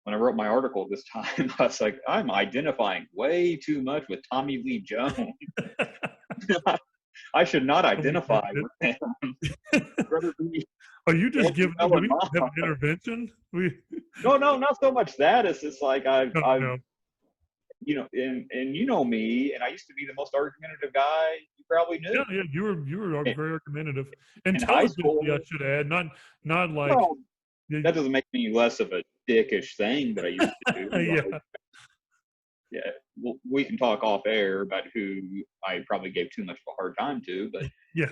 when I wrote my article this time, I was like, I'm identifying way too much with Tommy Lee Jones. I should not identify with him.
Are you just giving? Do we have an intervention?
No, not so much that. It's just like I've
no.
And you know me, and I used to be the most argumentative guy you probably knew.
Yeah, you were very argumentative.
Intelligently,
I should add, not like.
Well, that doesn't make me less of a dickish thing that I used to do.
Yeah.
Yeah, well, we can talk off air about who I probably gave too much of a hard time to, but
yeah,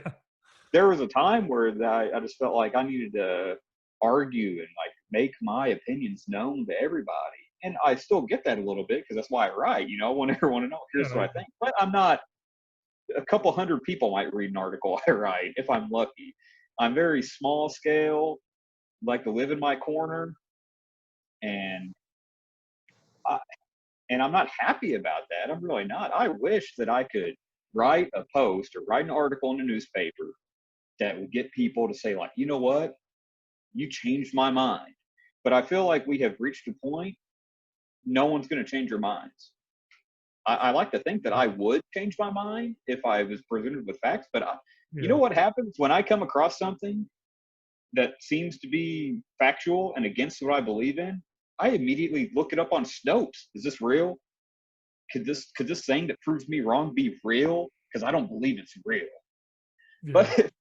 there was a time where I just felt like I needed to argue and like make my opinions known to everybody. And I still get that a little bit because that's why I write. I want everyone to know, here's what I think. But I'm not. A couple hundred people might read an article I write if I'm lucky. I'm very small scale, like to live in my corner, and I'm not happy about that. I'm really not. I wish that I could write a post or write an article in a newspaper that would get people to say, like, you know what? You changed my mind. But I feel like we have reached a point, no one's going to change your minds. I like to think that I would change my mind if I was presented with facts. But you know what happens when I come across something that seems to be factual and against what I believe in? I immediately look it up on Snopes. Is this real? Could this thing that proves me wrong be real? Because I don't believe it's real. Yeah. But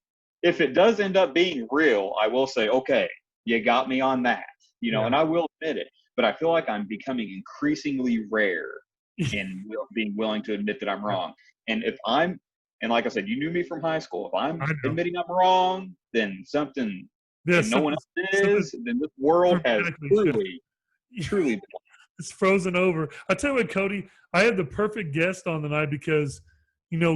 if it does end up being real, I will say, okay, you got me on that, and I will admit it. But I feel like I'm becoming increasingly rare in being willing to admit that I'm wrong. And and like I said, you knew me from high school. If I'm admitting I'm wrong, then something, and no one else is, then this world has truly
it's frozen over. I tell you what, Cody, I had the perfect guest on tonight because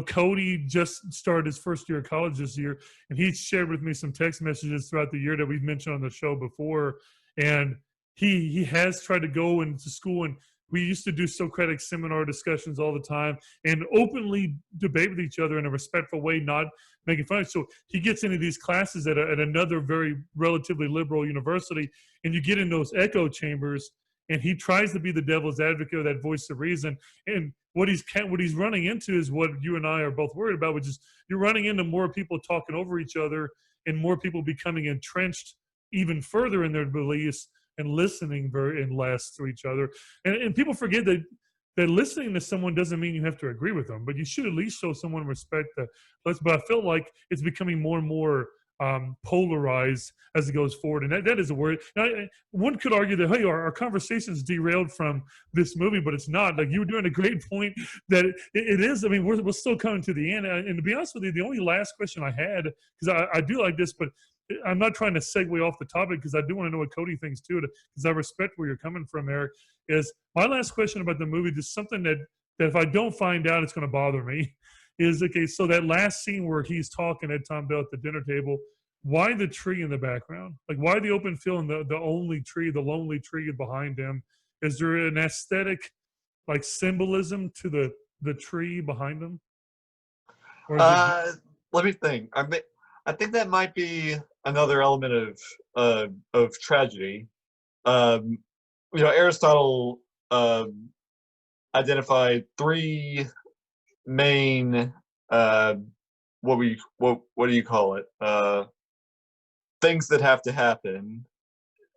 Cody just started his first year of college this year, and he shared with me some text messages throughout the year that we've mentioned on the show before. And he has tried to go into school, and we used to do Socratic seminar discussions all the time and openly debate with each other in a respectful way, not making fun. So he gets into these classes at another very relatively liberal university, and you get in those echo chambers, and he tries to be the devil's advocate of that voice of reason. And what he's running into is what you and I are both worried about, which is you're running into more people talking over each other and more people becoming entrenched even further in their beliefs and listening less to each other. And people forget that listening to someone doesn't mean you have to agree with them, but you should at least show someone respect. But I feel like it's becoming more and more polarized as it goes forward, and that is a word. Now, one could argue that, hey, our conversation's derailed from this movie, but it's not. Like, you were doing a great point that it is. I mean, we're still coming to the end, and to be honest with you, the only last question I had, because I do like this, but I'm not trying to segue off the topic because I do want to know what Cody thinks too, because I respect where you're coming from, Eric. Is my last question about the movie, just something that if I don't find out, it's going to bother me. Is okay. So that last scene where he's talking at Tom Bell at the dinner table, why the tree in the background? Like, why the open field and the only tree, the lonely tree behind him? Is there an aesthetic, like, symbolism to the tree behind him?
Let me think. I think that might be another element of tragedy. Aristotle identified three main what do you call it? Things that have to happen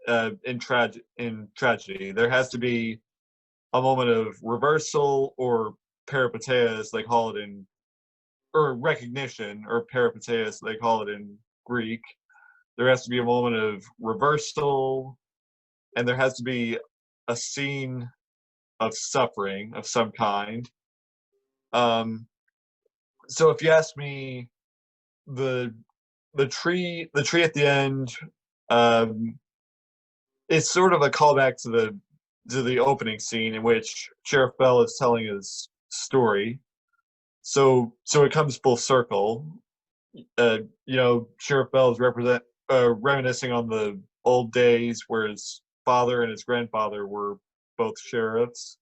in tragedy. There has to be a moment of reversal or peripateia, they call it or recognition, or peripateia, they call it in Greek. There has to be a moment of reversal, and there has to be a scene of suffering of some kind. So if you ask me, the tree at the end, it's sort of a callback to the opening scene in which Sheriff Bell is telling his story. So it comes full circle. Sheriff Bell is reminiscing on the old days where his father and his grandfather were both sheriffs.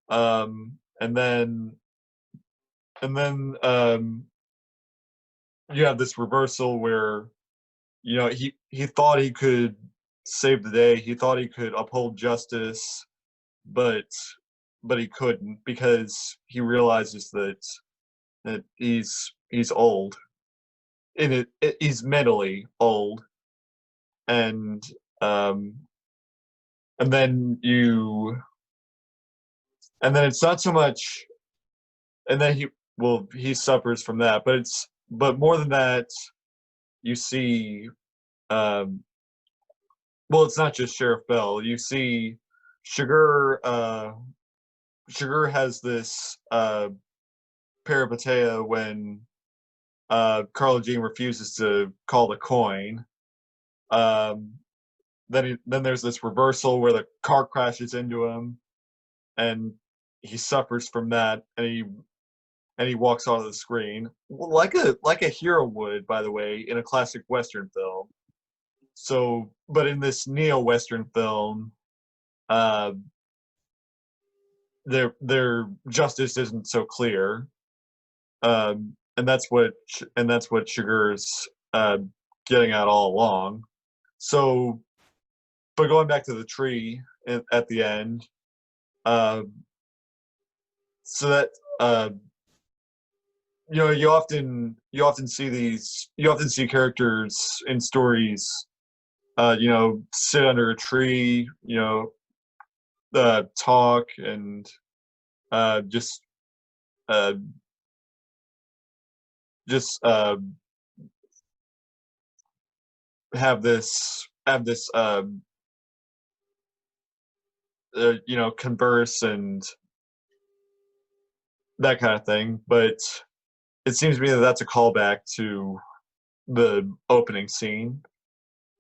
And then you have this reversal where, you know, he thought he could save the day. He thought he could uphold justice, but he couldn't, because he realizes that he's old, and he's mentally old, and and then it's not so much, and then he suffers from that, but more than that, you see, well, it's not just Sheriff Bell. You see Sugar has this peripeteia when Carla Jean refuses to call the coin. Then there's this reversal where the car crashes into him, and he suffers from that, and he walks onto the screen like a hero would, by the way, in a classic Western film. So, but in this neo-Western film, their justice isn't so clear, and that's what Sugar's getting at all along. So, but going back to the tree at the end, so that you know, you often see characters in stories, you know, sit under a tree, you know, talk, and just have this you know, converse and that kind of thing. But it seems to me that that's a callback to the opening scene.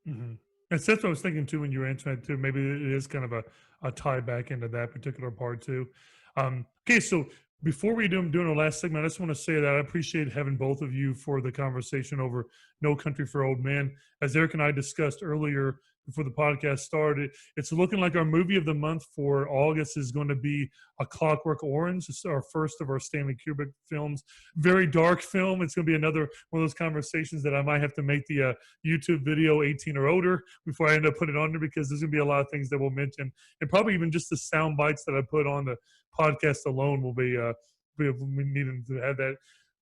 Mm-hmm. That's what I was thinking too when you were answering it too. Maybe it is kind of a tie back into that particular part too. Okay, so before we doing our last segment, I just want to say that I appreciate having both of you for the conversation over No Country for Old Men. As Eric and I discussed earlier before the podcast started, it's looking like our movie of the month for August is going to be A Clockwork Orange. It's our first of our Stanley Kubrick films. Very dark film. It's going to be another one of those conversations that I might have to make the YouTube video 18 or older before I end up putting it on there, because there's going to be a lot of things that we'll mention, and probably even just the sound bites that I put on the podcast alone will be we needing to have that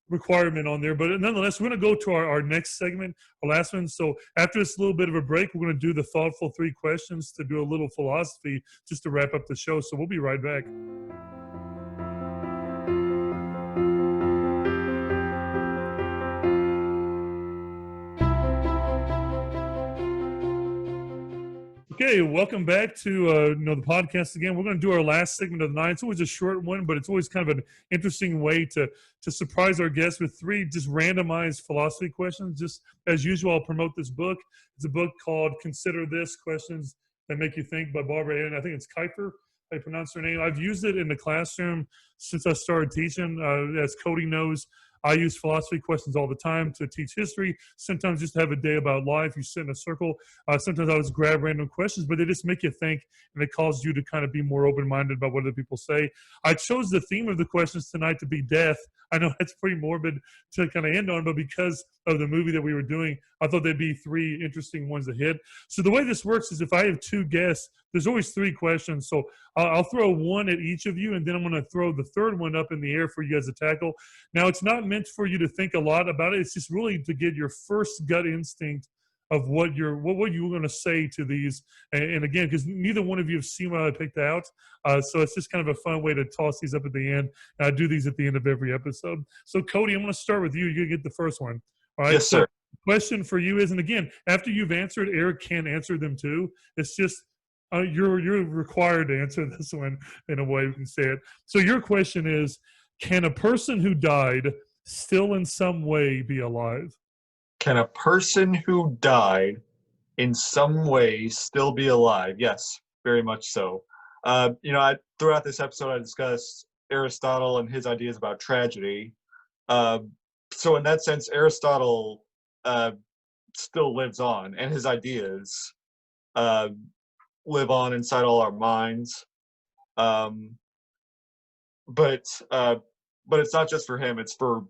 requirement on there. But nonetheless, we're going to go to our next segment, our last one. So after this little bit of a break, we're going to do the thoughtful 3 questions to do a little philosophy just to wrap up the show. So we'll be right back. Okay, welcome back to the podcast again. We're going to do our last segment of the night. It's always a short one, but it's always kind of an interesting way to surprise our guests with 3 just randomized philosophy questions. Just as usual, I'll promote this book. It's a book called Consider This: Questions That Make You Think by Barbara Ann. I think it's Kiefer, I pronounce her name. I've used it in the classroom since I started teaching. As Cody knows, I use philosophy questions all the time to teach history. Sometimes just to have a day about life. You sit in a circle. Sometimes I just grab random questions, but they just make you think, and it causes you to kind of be more open-minded about what other people say. I chose the theme of the questions tonight to be death. I know that's pretty morbid to kind of end on, but because of the movie that we were doing, I thought there'd be 3 interesting ones to hit. So the way this works is if I have 2 guests, there's always 3 questions. So I'll throw 1 at each of you, and then I'm going to throw the 3rd one up in the air for you guys to tackle. Now, it's not meant for you to think a lot about it. It's just really to get your first gut instinct of what you were going to say to these. And again, because neither one of you have seen what I picked out. So it's just kind of a fun way to toss these up at the end. I do these at the end of every episode. So Cody, I'm going to start with you. You're going to get the first one. All right.
Yes, sir.
So the question for you is, and again, after you've answered, Eric can answer them too. It's just, you're required to answer this one in a way we can say it. So your question is, can a person who died still in some way be alive?
Can a person who died in some way still be alive? Yes, very much so. Throughout this episode, I discussed Aristotle and his ideas about tragedy. So in that sense, Aristotle still lives on, and his ideas. live on inside all our minds. But it's not just for him, it's for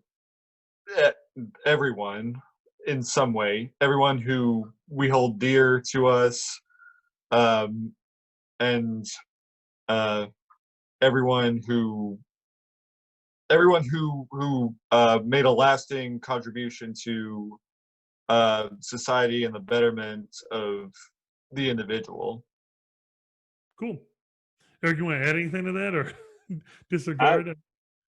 everyone in some way, everyone who we hold dear to us, and everyone who made a lasting contribution to society and the betterment of the individual.
Cool. Eric, you want to add anything to that or disregard it?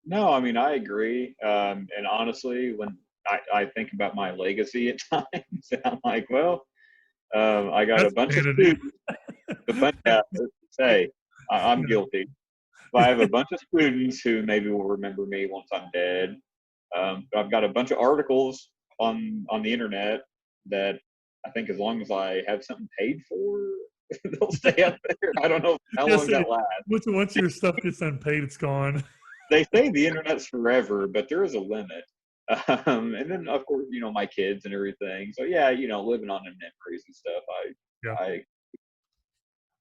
No, I mean, I agree. And honestly, when I think about my legacy at times, I'm like, well, I got
That's
a bunch of
vanity.
students. Hey, I'm guilty. But I have a bunch of students who maybe will remember me once I'm dead. But I've got a bunch of articles on the internet that I think as long as I have something paid for, they'll stay up there. I don't know how long that lasts.
Once your stuff gets unpaid, it's gone.
They say the internet's forever, but there is a limit. And then, of course, my kids and everything. So, yeah, living on the memories and stuff.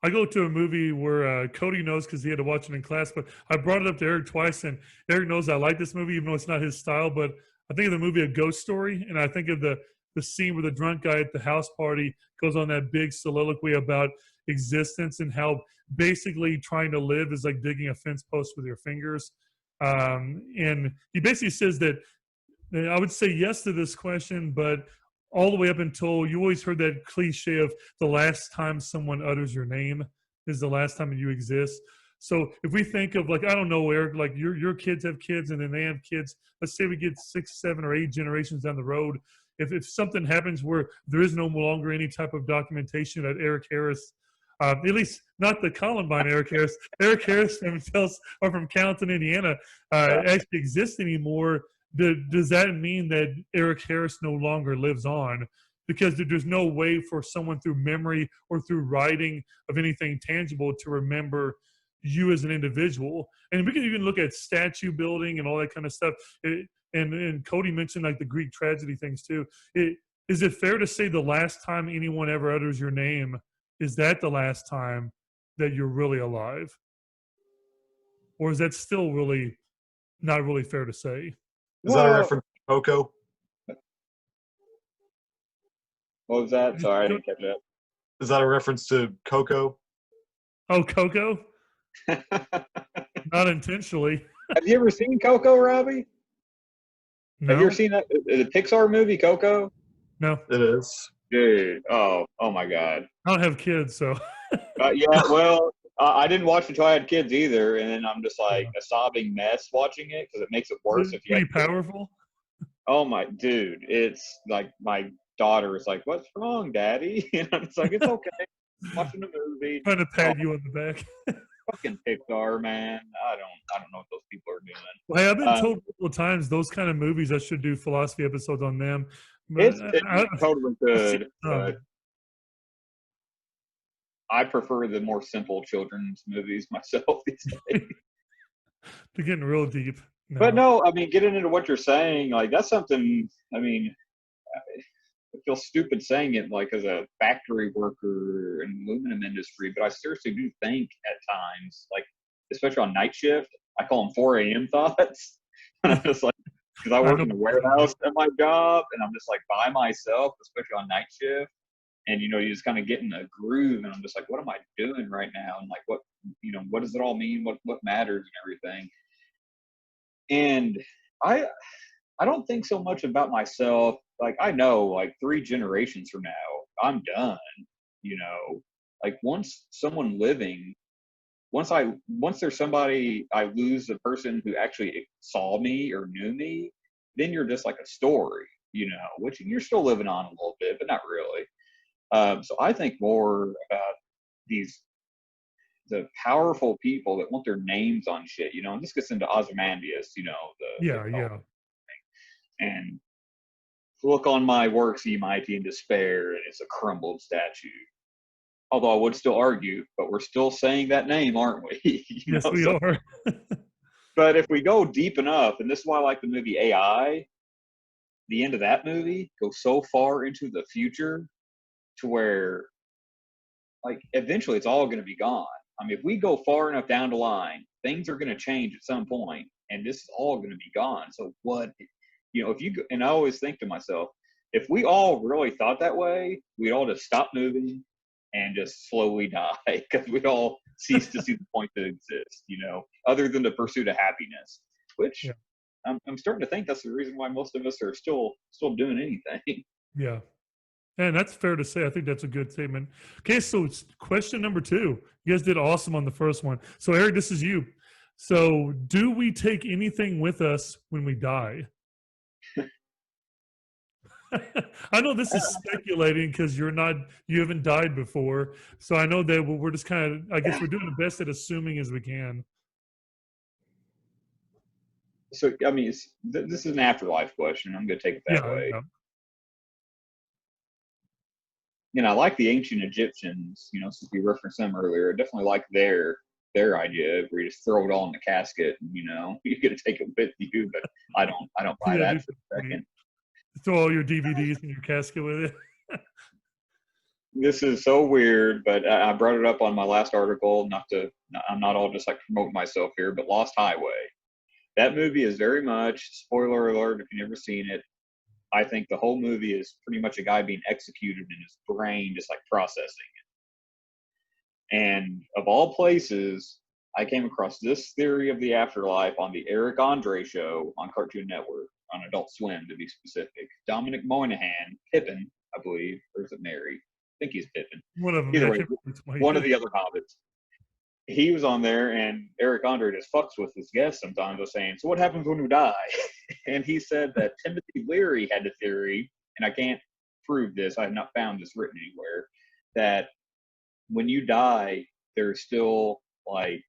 I go to a movie where Cody knows because he had to watch it in class, but I brought it up to Eric twice, and Eric knows I like this movie, even though it's not his style. But I think of the movie A Ghost Story, and I think of the scene where the drunk guy at the house party goes on that big soliloquy about existence and how basically trying to live is like digging a fence post with your fingers. And he basically says that I would say yes to this question, but all the way up until you always heard that cliche of the last time someone utters your name is the last time you exist. So if we think of, like, I don't know, Eric, like your kids have kids and then they have kids. Let's say we get 6, 7, or 8 generations down the road. If something happens where there is no longer any type of documentation that Eric Harris, at least not the Columbine Eric Harris from Cannelton, Indiana, actually exists anymore, does that mean that Eric Harris no longer lives on? Because there's no way for someone through memory or through writing of anything tangible to remember you as an individual. And we can even look at statue building and all that kind of stuff. And Cody mentioned like the Greek tragedy things too. Is it fair to say the last time anyone ever utters your name, is that the last time that you're really alive? Or is that still really not really fair to say?
Is that a reference to Coco?
What was that? Sorry, I didn't catch that.
Is that a reference to Coco?
Oh, Coco? Not intentionally.
Have you ever seen Coco, Robbie?
No.
Have you ever seen that the Pixar movie Coco?
No.
It is.
Dude, oh my God.
I don't have kids, so.
Yeah, well, I didn't watch it until I had kids either, and then I'm just like a sobbing mess watching it because it makes it worse if you.
Pretty powerful.
Oh my dude, it's like my daughter is like, "What's wrong, Daddy?" And I'm just like, "It's okay, I'm watching the movie."
Trying to pat you on the back.
Fucking Pixar, man. I don't know what those people are doing.
Well, hey, I've been told a couple of times those kind of movies I should do philosophy episodes on them.
It's totally good. I prefer the more simple children's movies myself these days.
They're getting real deep.
No. But no, I mean, getting into what you're saying, like that's something. I mean, I feel stupid saying it, like as a factory worker in the aluminum industry, but I seriously do think at times, like especially on night shift, I call them 4 a.m. thoughts. And I'm just like, because I work in the warehouse at my job, and I'm just like by myself, especially on night shift. And, you just kind of get in a groove, and I'm just like, what am I doing right now? And like, what does it all mean? What matters and everything? And I don't think so much about myself. Like, I know, like 3 generations from now, I'm done, like once someone living, once there's somebody, I lose a person who actually saw me or knew me, then you're just like a story, which you're still living on a little bit, but not really. So I think more about the powerful people that want their names on shit, and this gets into Ozymandias, and look on my works, ye mighty, in despair, and it's a crumbled statue. Although I would still argue, but we're still saying that name, aren't we?
Yes, we are.
But if we go deep enough, and this is why I like the movie AI, the end of that movie goes so far into the future to where like eventually it's all going to be gone. I mean, if we go far enough down the line, things are going to change at some point, and this is all going to be gone. So what, if you, and I always think to myself, if we all really thought that way, we'd all just stop moving and just slowly die, because we'd all cease to see the point that exists, other than the pursuit of happiness, which I'm starting to think that's the reason why most of us are still doing anything.
Yeah. And that's fair to say. I think that's a good statement. Okay, so it's question number 2. You guys did awesome on the first one. So Eric, this is you. So do we take anything with us when we die? I know this is speculating because you haven't died before. So I know that we're just kind of, I guess we're doing the best at assuming as we can.
So, I mean, this is an afterlife question. I'm going to take it that way. I like the ancient Egyptians, since we referenced them earlier. I definitely like their idea where you just throw it all in the casket and, you get to take it with you, but I don't buy that for a second.
Throw all your DVDs in your casket with it.
This is so weird, but I brought it up on my last article. I'm not all just like promoting myself here, but Lost Highway. That movie is very much, spoiler alert if you've never seen it, I think the whole movie is pretty much a guy being executed in his brain, just like processing it. And of all places, I came across this theory of the afterlife on the Eric Andre show on Cartoon Network, on Adult Swim to be specific. Dominic Monaghan, Pippin, I believe, or is it Mary? I think he's Pippin.
One of them.
Either way, one of the other hobbits. He was on there, and Eric Andre just fucks with his guests sometimes by saying, so what happens when you die? And he said that Timothy Leary had the theory, and I can't prove this, I have not found this written anywhere, that when you die, there's still like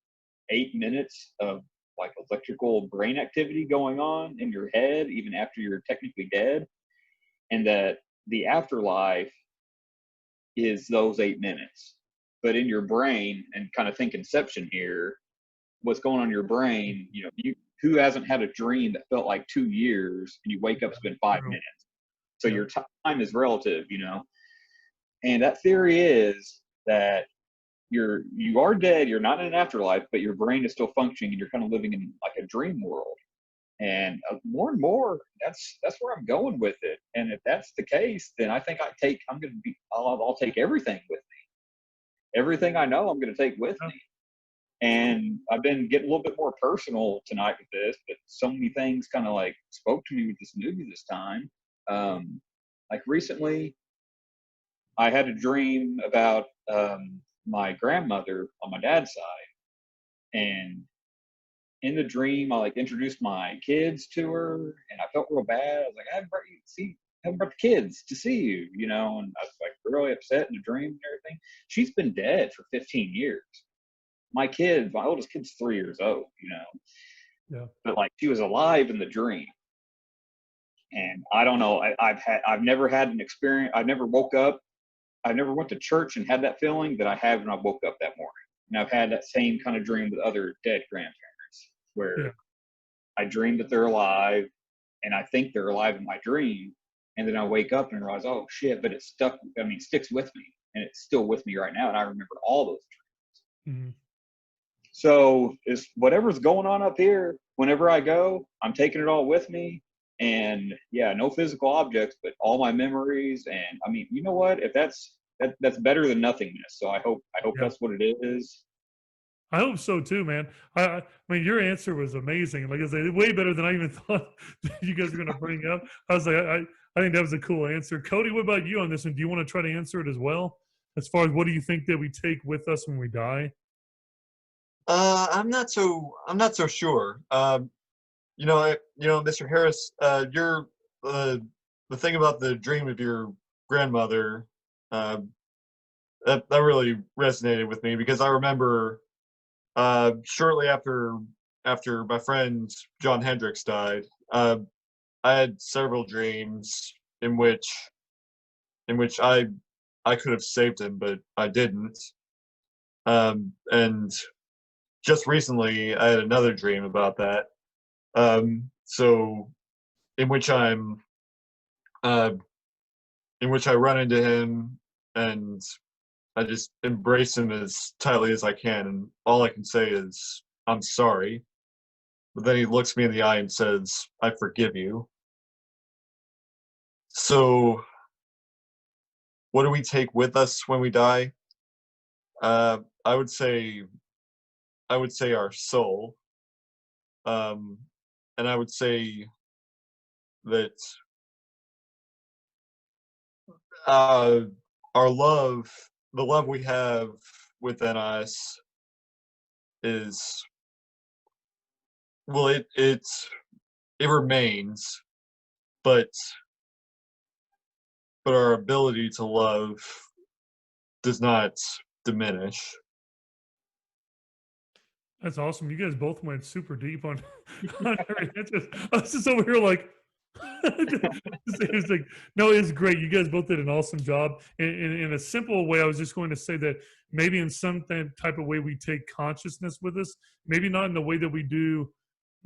8 minutes of like electrical brain activity going on in your head, even after you're technically dead, and that the afterlife is those 8 minutes. But in your brain, and kind of think Inception here, what's going on in your brain, who hasn't had a dream that felt like 2 years and you wake up, it's been 5 minutes. So your time is relative, And that theory is that you are dead, you're not in an afterlife, but your brain is still functioning and you're kind of living in like a dream world. And more and more, that's where I'm going with it. And if that's the case, then I think I'll take everything with me. Everything I know, I'm going to take with me. And I've been getting a little bit more personal tonight with this, but so many things kind of like spoke to me with this movie this time. Like recently, I had a dream about my grandmother on my dad's side. And in the dream, I like introduced my kids to her, and I felt real bad. I was like, I haven't brought the kids to see you, and I was like really upset in the dream and everything. She's been dead for 15 years. My oldest kid's 3 years old,
Yeah.
But like she was alive in the dream. And I don't know, I've never had an experience. I never woke up. I never went to church and had that feeling that I had when I woke up that morning. And I've had that same kind of dream with other dead grandparents where I dream that they're alive and I think they're alive in my dream. And then I wake up and realize, oh shit, but it sticks with me, and it's still with me right now. And I remember all those dreams.
Mm-hmm.
So is whatever's going on up here, whenever I go, I'm taking it all with me. And no physical objects, but all my memories. And I mean, you know what? If that's better than nothingness. So I hope that's what it is.
I hope so too, man. I mean, your answer was amazing. Like I said, way better than I even thought you guys were going to bring up. I was like, I think that was a cool answer. Cody, what about you on this one? Do you want to try to answer it as well? As far as what do you think that we take with us when we die?
I'm not so sure. Mr. Harris, you're the thing about the dream of your grandmother, that really resonated with me, because I remember shortly after my friend John Hendricks died, I had several dreams in which I could have saved him, but I didn't. And just recently, I had another dream about that. So in which I run into him, and I just embrace him as tightly as I can, and all I can say is, I'm sorry. But then he looks me in the eye and says, I forgive you. So, what do we take with us when we die? Uh, I would say, I would say our soul, um, and I would say that uh, our love, the love we have within us, is well, it remains, but our ability to love does not diminish.
That's awesome. You guys both went super deep on, on everything. I was just over here like, it's like, no, it's great. You guys both did an awesome job. In a simple way, I was just going to say that maybe in some type of way we take consciousness with us, maybe not in the way that we do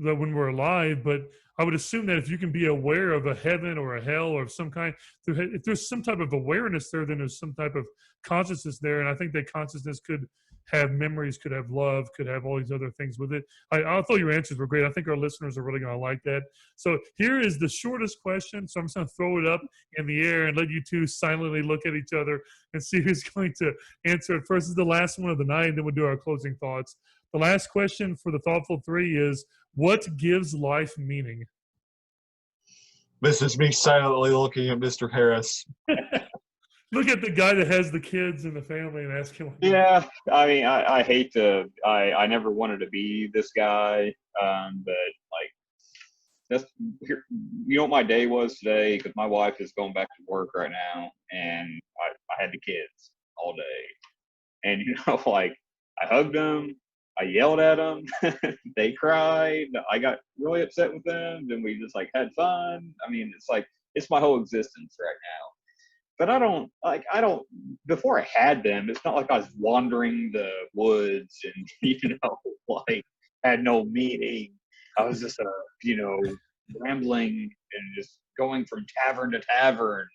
that when we're alive, but I would assume that if you can be aware of a heaven or a hell or of some kind, if there's some type of awareness there, then there's some type of consciousness there. And I think that consciousness could have memories, could have love, could have all these other things with it. I thought your answers were great. I think our listeners are really going to like that. So here is the shortest question. So I'm just going to throw it up in the air and let you two silently look at each other and see who's going to answer it first. This is the last one of the night, and then we'll do our closing thoughts. The last question for the Thoughtful Three is, what gives life meaning?
This is me silently looking at Mr. Harris.
Look at the guy that has the kids and the family and ask him.
Yeah, I mean, I hate to. I never wanted to be this guy, but like that's here. You know what my day was today? Because my wife is going back to work right now, and I had the kids all day, and like I hugged them, I yelled at them, they cried, I got really upset with them, then we just like had fun. I mean, it's like it's my whole existence right now. But I don't before I had them, it's not like I was wandering the woods and like had no meaning. I was just rambling and just going from tavern to tavern.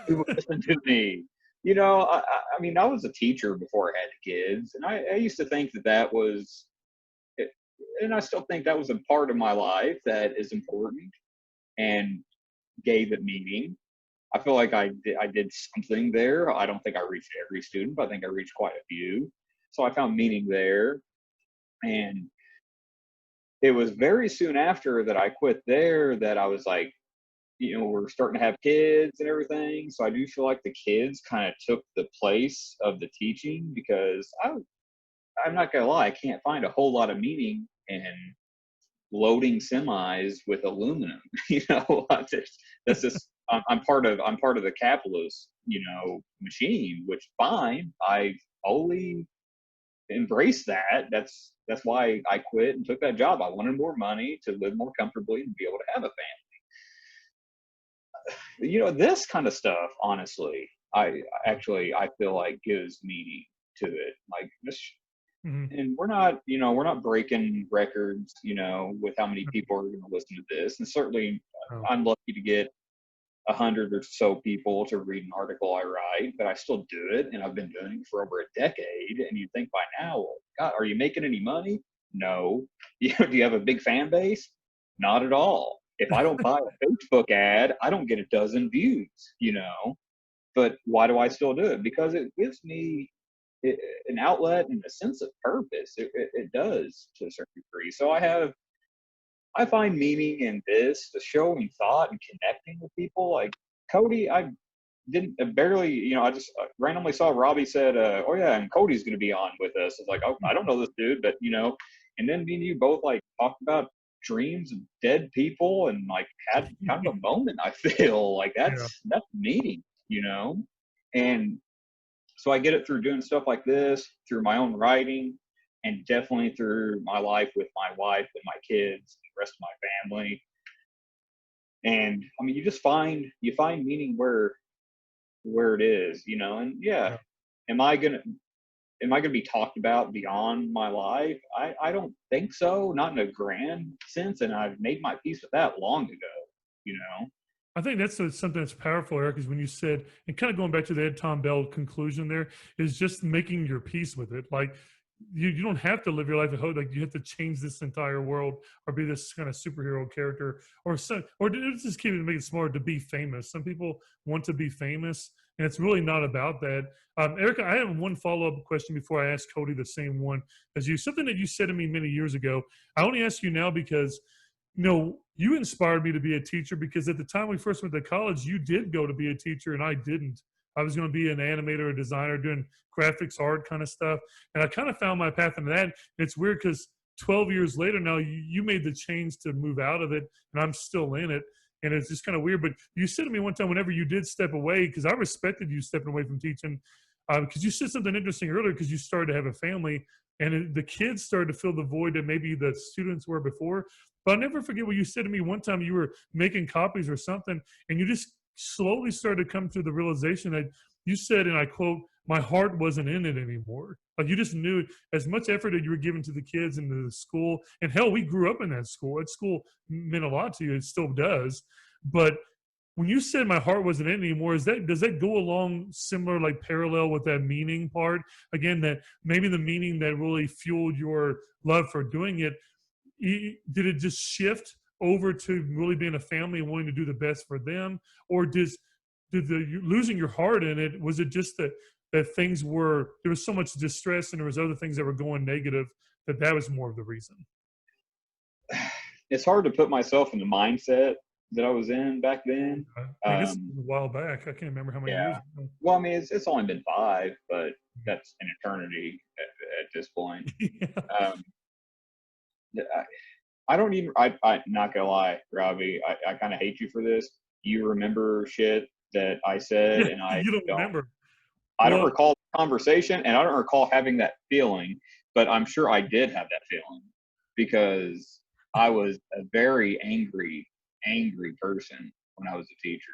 Who would listen to me? I mean, I was a teacher before I had kids, and I used to think that was, and I still think that was a part of my life that is important and gave it meaning. I feel like I did something there. I don't think I reached every student, but I think I reached quite a few. So I found meaning there. And it was very soon after that I quit there that I was like, we're starting to have kids and everything. So I do feel like the kids kind of took the place of the teaching, because I'm not going to lie, I can't find a whole lot of meaning in loading semis with aluminum. That's just I'm part of the capitalist machine, which fine. I wholly embrace that. That's why I quit and took that job. I wanted more money to live more comfortably and be able to have a family. This kind of stuff, honestly, I feel like gives meaning to it. Like this. Mm-hmm. And we're not breaking records, with how many people are going to listen to this. And certainly I'm lucky to get 100 or so people to read an article I write, but I still do it. And I've been doing it for over a decade. And you'd think by now, well, God, are you making any money? No. Do you have a big fan base? Not at all. If I don't buy a Facebook ad, I don't get a dozen views, but why do I still do it? Because it gives me an outlet and a sense of purpose. It does to a certain degree. So I find meaning in this, the showing thought and connecting with people. Like Cody, I barely, I just randomly saw Robbie said, oh yeah, and Cody's going to be on with us. It's like, oh, I don't know this dude, but and then me and you both like talked about dreams of dead people and like had kind of a moment. I feel like that's meaning, and so I get it through doing stuff like this, through my own writing, and definitely through my life with my wife and my kids, and the rest of my family. And I mean, you find meaning where it is, and am I gonna be talked about beyond my life? I don't think so, not in a grand sense. And I've made my peace with that long ago,
I think that's something that's powerful, Eric, is when you said, and kind of going back to the Ed Tom Bell conclusion there, is just making your peace with it. Like, you don't have to live your life at home. Like, you have to change this entire world or be this kind of superhero character or some, or just keep it, make it smaller, to be famous. Some people want to be famous, and it's really not about that. Erica, I have one follow-up question before I ask Cody the same one as you. Something that you said to me many years ago. I only ask you now because, you inspired me to be a teacher, because at the time we first went to college, you did go to be a teacher and I didn't. I was going to be an animator, a designer, doing graphics, art kind of stuff. And I kind of found my path into that. And it's weird because 12 years later now, you made the change to move out of it, and I'm still in it. And it's just kind of weird. But you said to me one time, whenever you did step away, because I respected you stepping away from teaching, because you said something interesting earlier, because you started to have a family, and the kids started to fill the void that maybe the students were before. But I'll never forget what you said to me one time. You were making copies or something, and you just slowly started to come to the realization that you said, and I quote, "My heart wasn't in it anymore." Like, you just knew as much effort that you were giving to the kids and to the school. And hell, we grew up in that school. That school meant a lot to you. It still does. But when you said my heart wasn't in it anymore, does that go along similar, like parallel with that meaning part? Again, that maybe the meaning that really fueled your love for doing it, did it just shift over to really being a family and wanting to do the best for them? Or did losing your heart in it, was it just that things were, there was so much distress and there was other things that were going negative, that was more of the reason?
It's hard to put myself in the mindset that I was in back then.
I guess it was a while back. I can't remember how many years ago.
Well, I mean, it's only been 5, but that's an eternity at this point.
Yeah.
I don't even, I not gonna lie, Robbie, I kind of hate you for this. You remember shit that I said, and I
You don't remember.
I don't recall the conversation, and I don't recall having that feeling, but I'm sure I did have that feeling, because I was a very angry person when I was a teacher.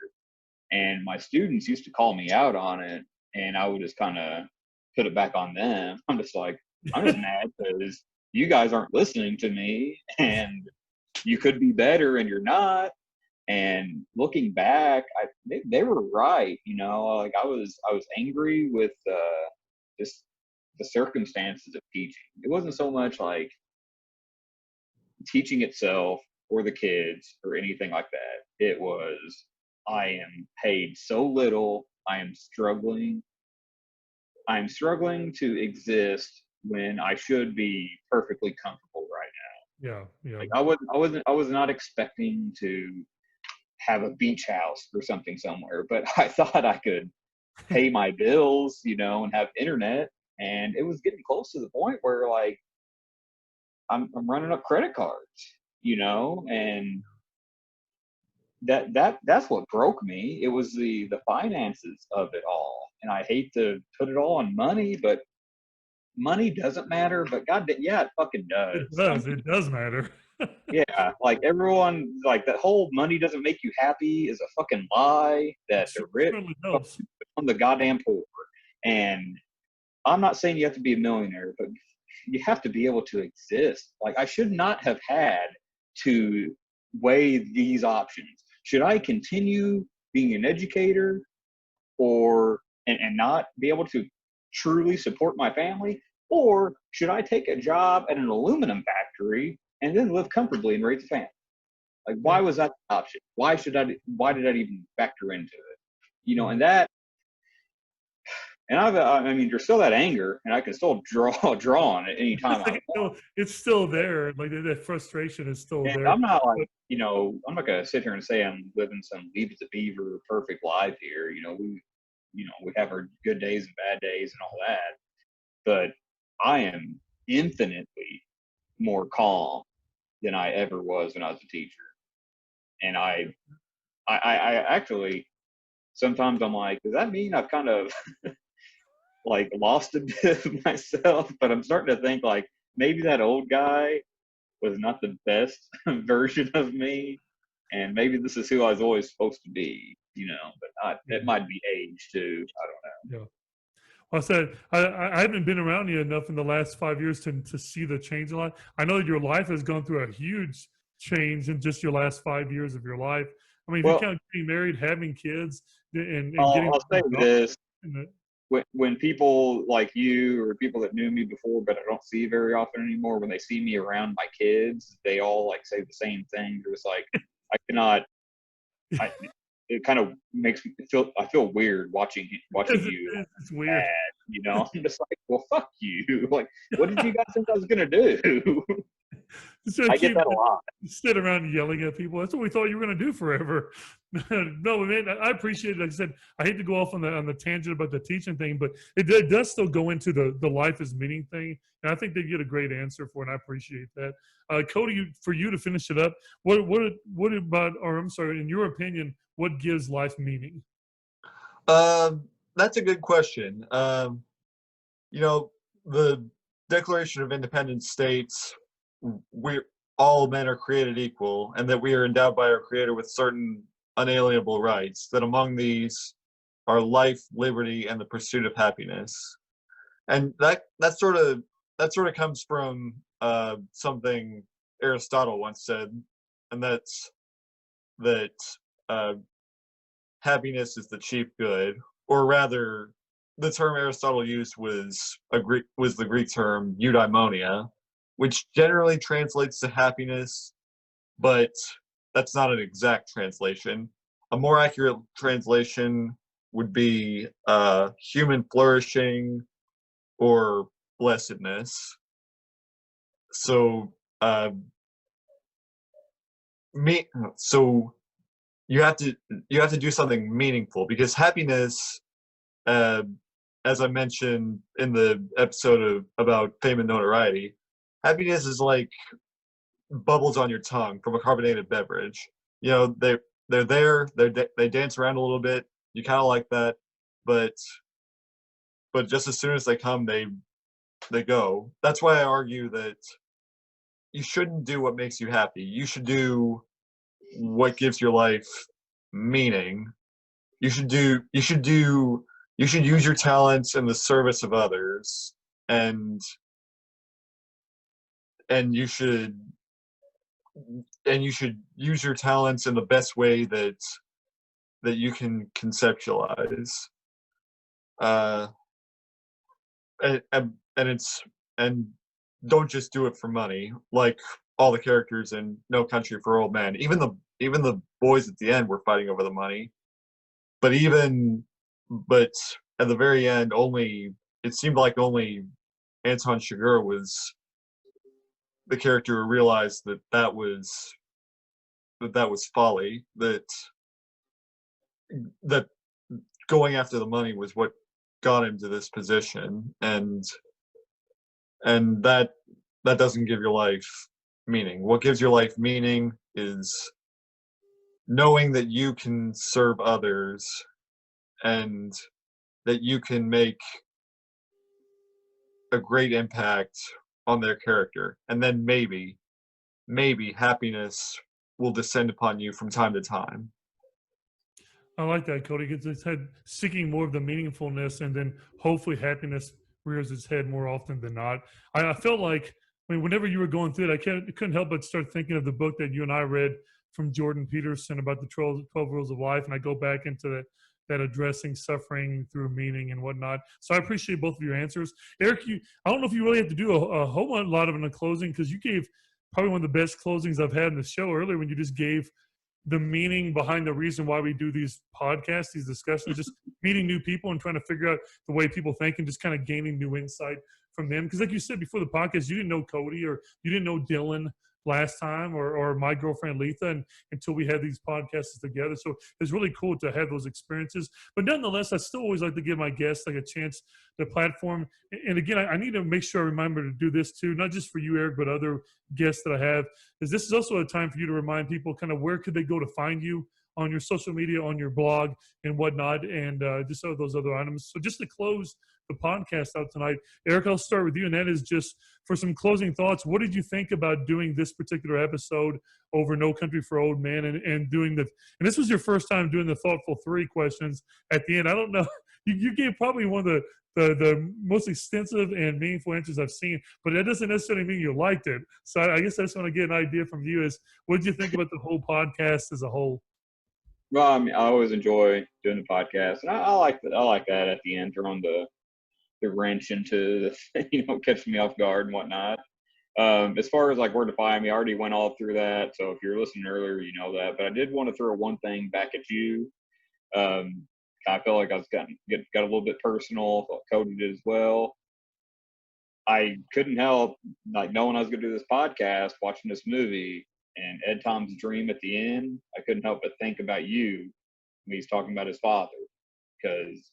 And my students used to call me out on it, and I would just kind of put it back on them. I'm just like, I'm just mad because you guys aren't listening to me, and you could be better and you're not. And looking back, they were right. Like, I was angry with just the circumstances of teaching. It wasn't so much like teaching itself or the kids or anything like that. It was, I am paid so little. I am struggling to exist when I should be perfectly comfortable right now.
Yeah.
Like, I was not expecting to have a beach house or something somewhere, but I thought I could pay my bills, and have internet. And it was getting close to the point where, like, I'm running up credit cards, and that's what broke me. It was the finances of it all. And I hate to put it all on money, but money doesn't matter. But God, yeah, it fucking does.
It does matter.
Yeah, like, everyone, like, that whole money doesn't make you happy is a fucking lie that the rich on the goddamn poor. And I'm not saying you have to be a millionaire, but you have to be able to exist. Like, I should not have had to weigh these options. Should I continue being an educator and not be able to truly support my family? Or should I take a job at an aluminum factory and then live comfortably and raise a family? Like, why was that the option? Why did that even factor into it? And that, and I mean, there's still that anger, and I can still draw on it anytime I want.
It's still there. Like, that frustration is still there.
I'm not like, I'm not gonna sit here and say I'm living some Leave It to Beaver perfect life here. We have our good days and bad days and all that, but I am infinitely more calm than I ever was when I was a teacher. And I actually, sometimes I'm like, does that mean I've kind of like lost a bit of myself? But I'm starting to think, like, maybe that old guy was not the best version of me, and maybe this is who I was always supposed to be, but it might be age too. I don't know.
Yeah. Well, I said, I haven't been around you enough in the last 5 years to see the change a lot. I know that your life has gone through a huge change in just your last 5 years of your life. I mean, if you
Well,
count getting married, having kids, and getting
I'll say this.
and
When people like you or people that knew me before, but I don't see very often anymore, when they see me around my kids, they all like say the same thing. It's like, I cannot, I, it kind of makes me feel, I feel weird watching you
it's weird.
dad, you know. I'm just like, well, fuck you. Like, what did you guys think I was gonna do?
So
I get
keep
that a lot.
sit around yelling at people. That's what we thought you were going to do forever. No, man, I appreciate it. Like I said, I hate to go off on the tangent about the teaching thing, but it does still go into the life is meaning thing, and I think they get a great answer for it. And I appreciate that. Cody, for you to finish it up, what about, or I'm sorry, in your opinion, what gives life meaning?
That's a good question. You know, the Declaration of Independence states we all men are created equal, and that we are endowed by our Creator with certain unalienable rights. That among these are life, liberty, and the pursuit of happiness. And that sort of comes from something Aristotle once said, and that's that uh, happiness is the chief good, or rather, the term Aristotle used was the Greek term eudaimonia, which generally translates to happiness, but that's not an exact translation. A more accurate translation would be human flourishing or blessedness. So, so you have to do something meaningful, because happiness, as I mentioned in the episode about fame and notoriety, happiness is like bubbles on your tongue from a carbonated beverage. You know, they're there, they dance around a little bit. You kind of like that, but just as soon as they come, they go. That's why I argue that you shouldn't do what makes you happy. You should do what gives your life meaning. You should use your talents in the service of others, and you should use your talents in the best way that you can conceptualize. And don't just do it for money, like all the characters in No Country for Old Men. Even the boys at the end were fighting over the money. But at the very end, it seemed like only Anton Chigurh was the character who realized that was folly, that going after the money was what got him to this position, and that doesn't give your life meaning. What gives your life meaning is knowing that you can serve others, and that you can make a great impact on their character, and then maybe happiness will descend upon you from time to time.
I like that, Cody. Gets its head seeking more of the meaningfulness, and then hopefully happiness rears its head more often than not. I felt like, I mean, whenever you were going through it, I couldn't help but start thinking of the book that you and I read from Jordan Peterson about the 12 Rules of Life, and I go back into that addressing suffering through meaning and whatnot. So I appreciate both of your answers. Eric, I don't know if you really have to do a whole lot of it in a closing, because you gave probably one of the best closings I've had in the show earlier, when you just gave the meaning behind the reason why we do these podcasts, these discussions, just meeting new people and trying to figure out the way people think, and just kind of gaining new insight from them. Because like you said before the podcast, you didn't know Cody, or you didn't know Dylan last time, or my girlfriend Letha, until we had these podcasts together. So it's really cool to have those experiences. But nonetheless, I still always like to give my guests like a chance to platform. And again, I need to make sure I remember to do this too, not just for you, Eric, but other guests that I have, is this is also a time for you to remind people kind of where could they go to find you on your social media, on your blog and whatnot, and just all those other items. So just to close the podcast out tonight, Eric, I'll start with you, and that is just for some closing thoughts. What did you think about doing this particular episode over No Country for Old Men, and doing and this was your first time doing the thoughtful 3 questions at the end. I don't know, you gave probably one of the most extensive and meaningful answers I've seen, but that doesn't necessarily mean you liked it. So I guess I just want to get an idea from you is, what did you think about the whole podcast as a whole?
Well, I mean, I always enjoy doing the podcast, and I like that. I like that at the end, throwing the wrench into the, catching me off guard and whatnot. As far as like where to find me, I already went all through that. So if you're listening earlier, you know that. But I did want to throw one thing back at you. Um, I felt like I was got a little bit personal. Felt Cody did as well. I couldn't help like knowing I was going to do this podcast, watching this movie, and Ed Tom's dream at the end. I couldn't help but think about you when he's talking about his father, because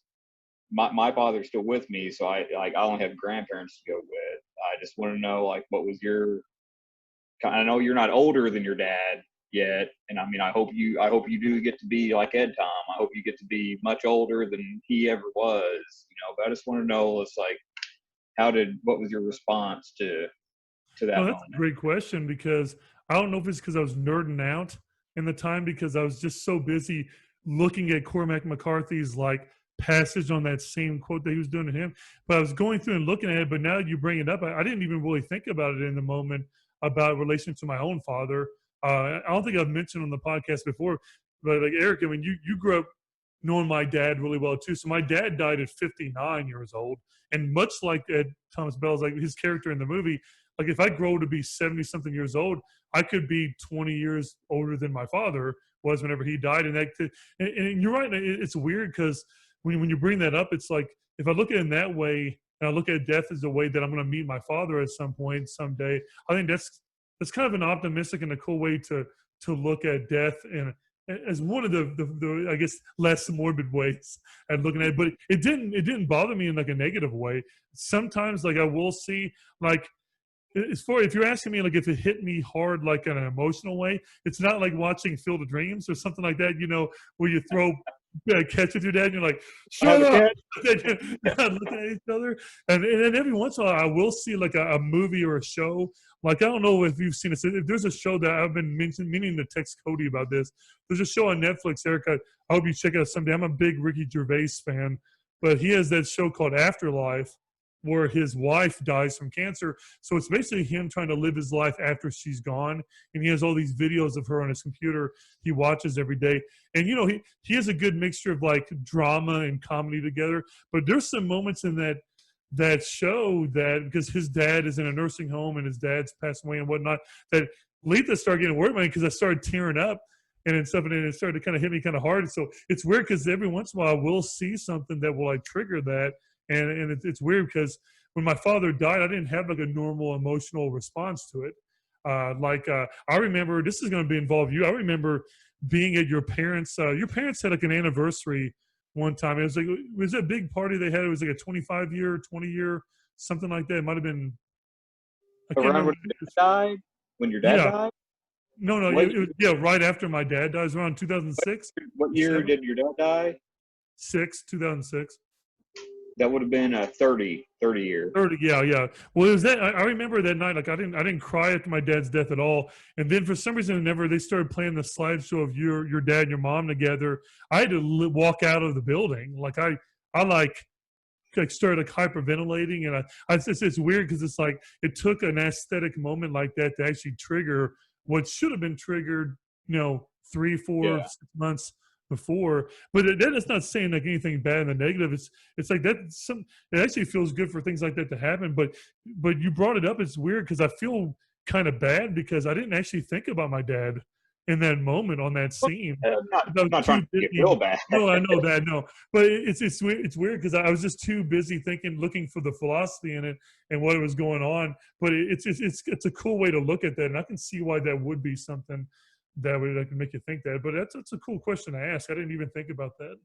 my father's still with me, so I only have grandparents to go with. I just want to know like what was your. I know you're not older than your dad yet, and I mean I hope you do get to be like Ed Tom. I hope you get to be much older than he ever was. But I just want to know, it's like, what was your response to that
No, that's
moment?
a great question, because I don't know if it's because I was nerding out in the time, because I was just so busy looking at Cormac McCarthy's like passage on that same quote that he was doing to him. But I was going through and looking at it. But now that you bring it up, I didn't even really think about it in the moment about relation to my own father. I don't think I've mentioned on the podcast before, but like Eric, I mean, you grew up knowing my dad really well too. So my dad died at 59 years old, and much like Ed Thomas Bell's, like his character in the movie, like if I grow to be 70 something years old, I could be 20 years older than my father was whenever he died. And and you're right. It's weird because when you bring that up, it's like, if I look at it in that way, and I look at death as a way that I'm going to meet my father at some point, someday, I think that's kind of an optimistic and a cool way to look at death, and as one of the I guess less morbid ways at looking at it. But it didn't bother me in like a negative way. Sometimes like I will see like, if you're asking me like if it hit me hard like in an emotional way, it's not like watching Field of Dreams or something like that, where you throw catch with your dad and you're like, shut up. Looking at each other. And then every once in a while I will see like a movie or a show. Like, I don't know if you've seen it. If there's a show that I've been meaning to text Cody about this. There's a show on Netflix, Eric. I hope you check it out someday. I'm a big Ricky Gervais fan, but he has that show called Afterlife, where his wife dies from cancer. So it's basically him trying to live his life after she's gone. And he has all these videos of her on his computer he watches every day. And, he has a good mixture of like drama and comedy together. But there's some moments in that show that, because his dad is in a nursing home and his dad's passed away and whatnot, that Letha started getting worried about me, because I started tearing up and stuff, and it started to kind of hit me kind of hard. So it's weird, because every once in a while I will see something that will like trigger that. And it's weird, because when my father died, I didn't have like a normal emotional response to it. I remember, this is going to involve you. I remember being at your parents' had like an anniversary one time. It was a big party they had. It was like a 25-year, 20-year, something like that. It might have been, I can't
Around
remember.
when your dad died? When your dad
Yeah.
died?
No,
What
it was, yeah, right after my dad died. It was around 2006.
what year did your dad die?
2006.
That would have been a 30 year.
30, yeah. Well, it was that I remember that night. Like, I didn't cry after my dad's death at all. And then for some reason, whenever they started playing the slideshow of your dad and your mom together, I had to walk out of the building. Like, I started like hyperventilating, and it's weird, because it's like it took an aesthetic moment like that to actually trigger what should have been triggered, 3, 4,
Yeah.
6 months before. But that is not saying like anything bad in the negative. It's like that. It actually feels good for things like that to happen. But you brought it up. It's weird, because I feel kind of bad, because I didn't actually think about my dad in that moment on that scene.
I'm not trying to get real bad.
No, I know that. No, but it's weird, because I was just too busy looking for the philosophy in it and what was going on. But it's a cool way to look at that, and I can see why that would be something that can make you think that. But that's a cool question to ask. I didn't even think about that.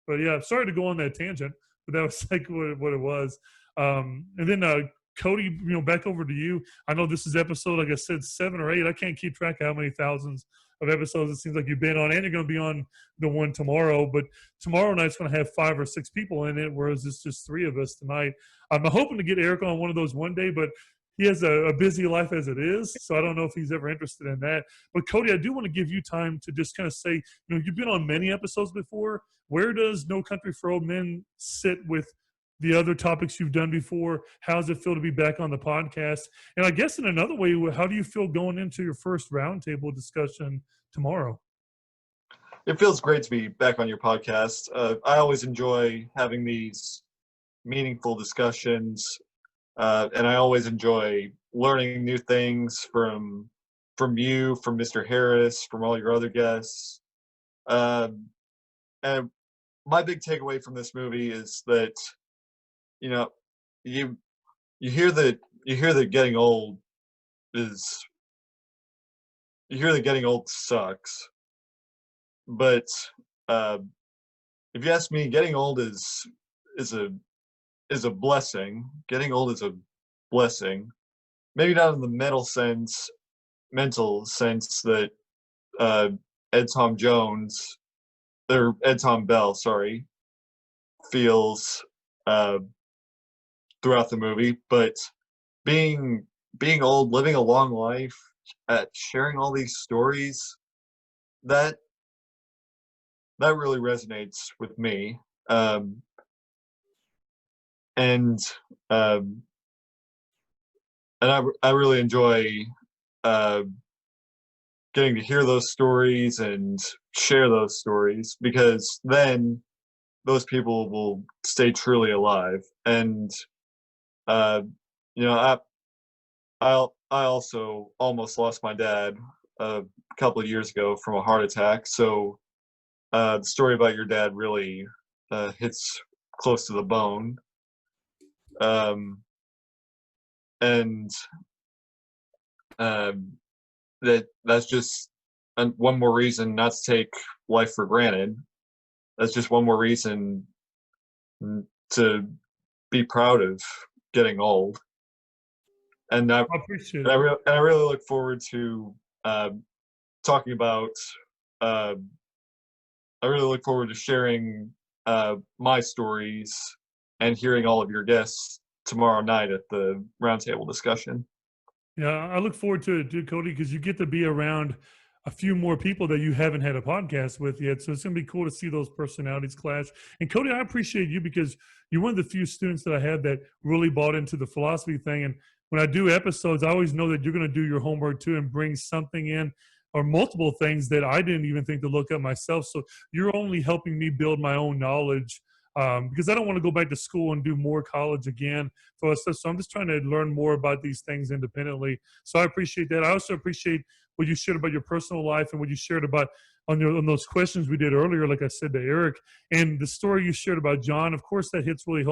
But yeah, sorry to go on that tangent, but that was like what it was. And then Cody, back over to you. I know this is episode, like I said, 7 or 8. I can't keep track of how many thousands of episodes it seems like you've been on, and you're going to be on the one tomorrow. But tomorrow night's going to have 5 or 6 people in it, whereas it's just 3 of us tonight. I'm hoping to get Eric on one of those one day, but he has a busy life as it is, so I don't know if he's ever interested in that. But Cody, I do want to give you time to just kind of say, you've been on many episodes before. Where does No Country for Old Men sit with the other topics you've done before? How does it feel to be back on the podcast? And I guess in another way, how do you feel going into your first roundtable discussion tomorrow?
it feels great to be back on your podcast. I always enjoy having these meaningful discussions, and I always enjoy learning new things from you, from Mr. Harris, from all your other guests. And my big takeaway from this movie is that, you know, you hear that getting old is you hear that getting old sucks, but if you ask me, getting old is a blessing. Getting old is a blessing. Maybe not in the mental sense that Ed Tom Bell, sorry, feels throughout the movie, but being old, living a long life, sharing all these stories, that really resonates with me. And I really enjoy getting to hear those stories and share those stories, because then those people will stay truly alive. And you know, I also almost lost my dad a couple of years ago from a heart attack. So the story about your dad really hits close to the bone. And that's just one more reason not to take life for granted. That's just one more reason to be proud of getting old. And I
appreciate it.
I really look forward to talking about. I really look forward to sharing my stories and hearing all of your guests tomorrow night at the roundtable discussion.
Yeah, I look forward to it too, Cody, because you get to be around a few more people that you haven't had a podcast with yet. So it's going to be cool to see those personalities clash. And Cody, I appreciate you because you're one of the few students that I have that really bought into the philosophy thing. And when I do episodes, I always know that you're going to do your homework too and bring something in or multiple things that I didn't even think to look up myself. So you're only helping me build my own knowledge, because I don't want to go back to school and do more college again. So I'm just trying to learn more about these things independently. So I appreciate that. I also appreciate what you shared about your personal life and what you shared about on those questions we did earlier, like I said to Eric, and the story you shared about John. Of course, that hits really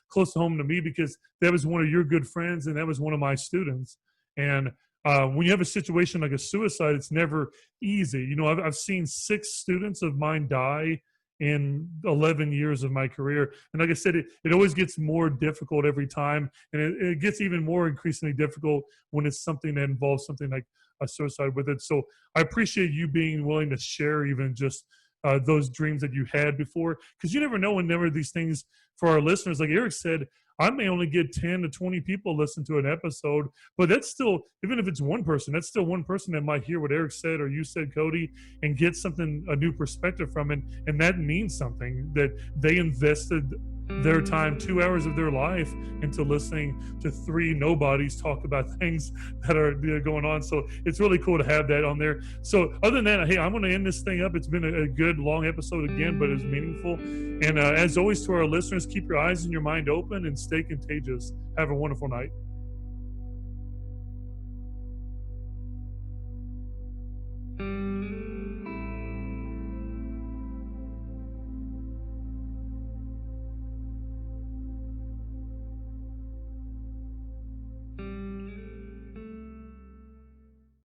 close to home to me because that was one of your good friends and that was one of my students. And when you have a situation like a suicide, it's never easy. You know, I've seen 6 students of mine die in 11 years of my career. And like I said, it always gets more difficult every time. And it gets even more increasingly difficult when it's something that involves something like a suicide with it. So I appreciate you being willing to share even just those dreams that you had before, because you never know whenever these things, for our listeners, like Eric said, I may only get 10 to 20 people listen to an episode, but that's still, even if it's one person, that's still one person that might hear what Eric said or you said, Cody, and get something, a new perspective from it. And that means something, that they invested their time, 2 hours of their life into listening to 3 nobodies talk about things that are going on. So it's really cool to have that on there. So other than that, hey, I'm going to end this thing up. It's been a good long episode again, but it's meaningful. And as always, to our listeners, keep your eyes and your mind open and stay contagious. Have a wonderful night.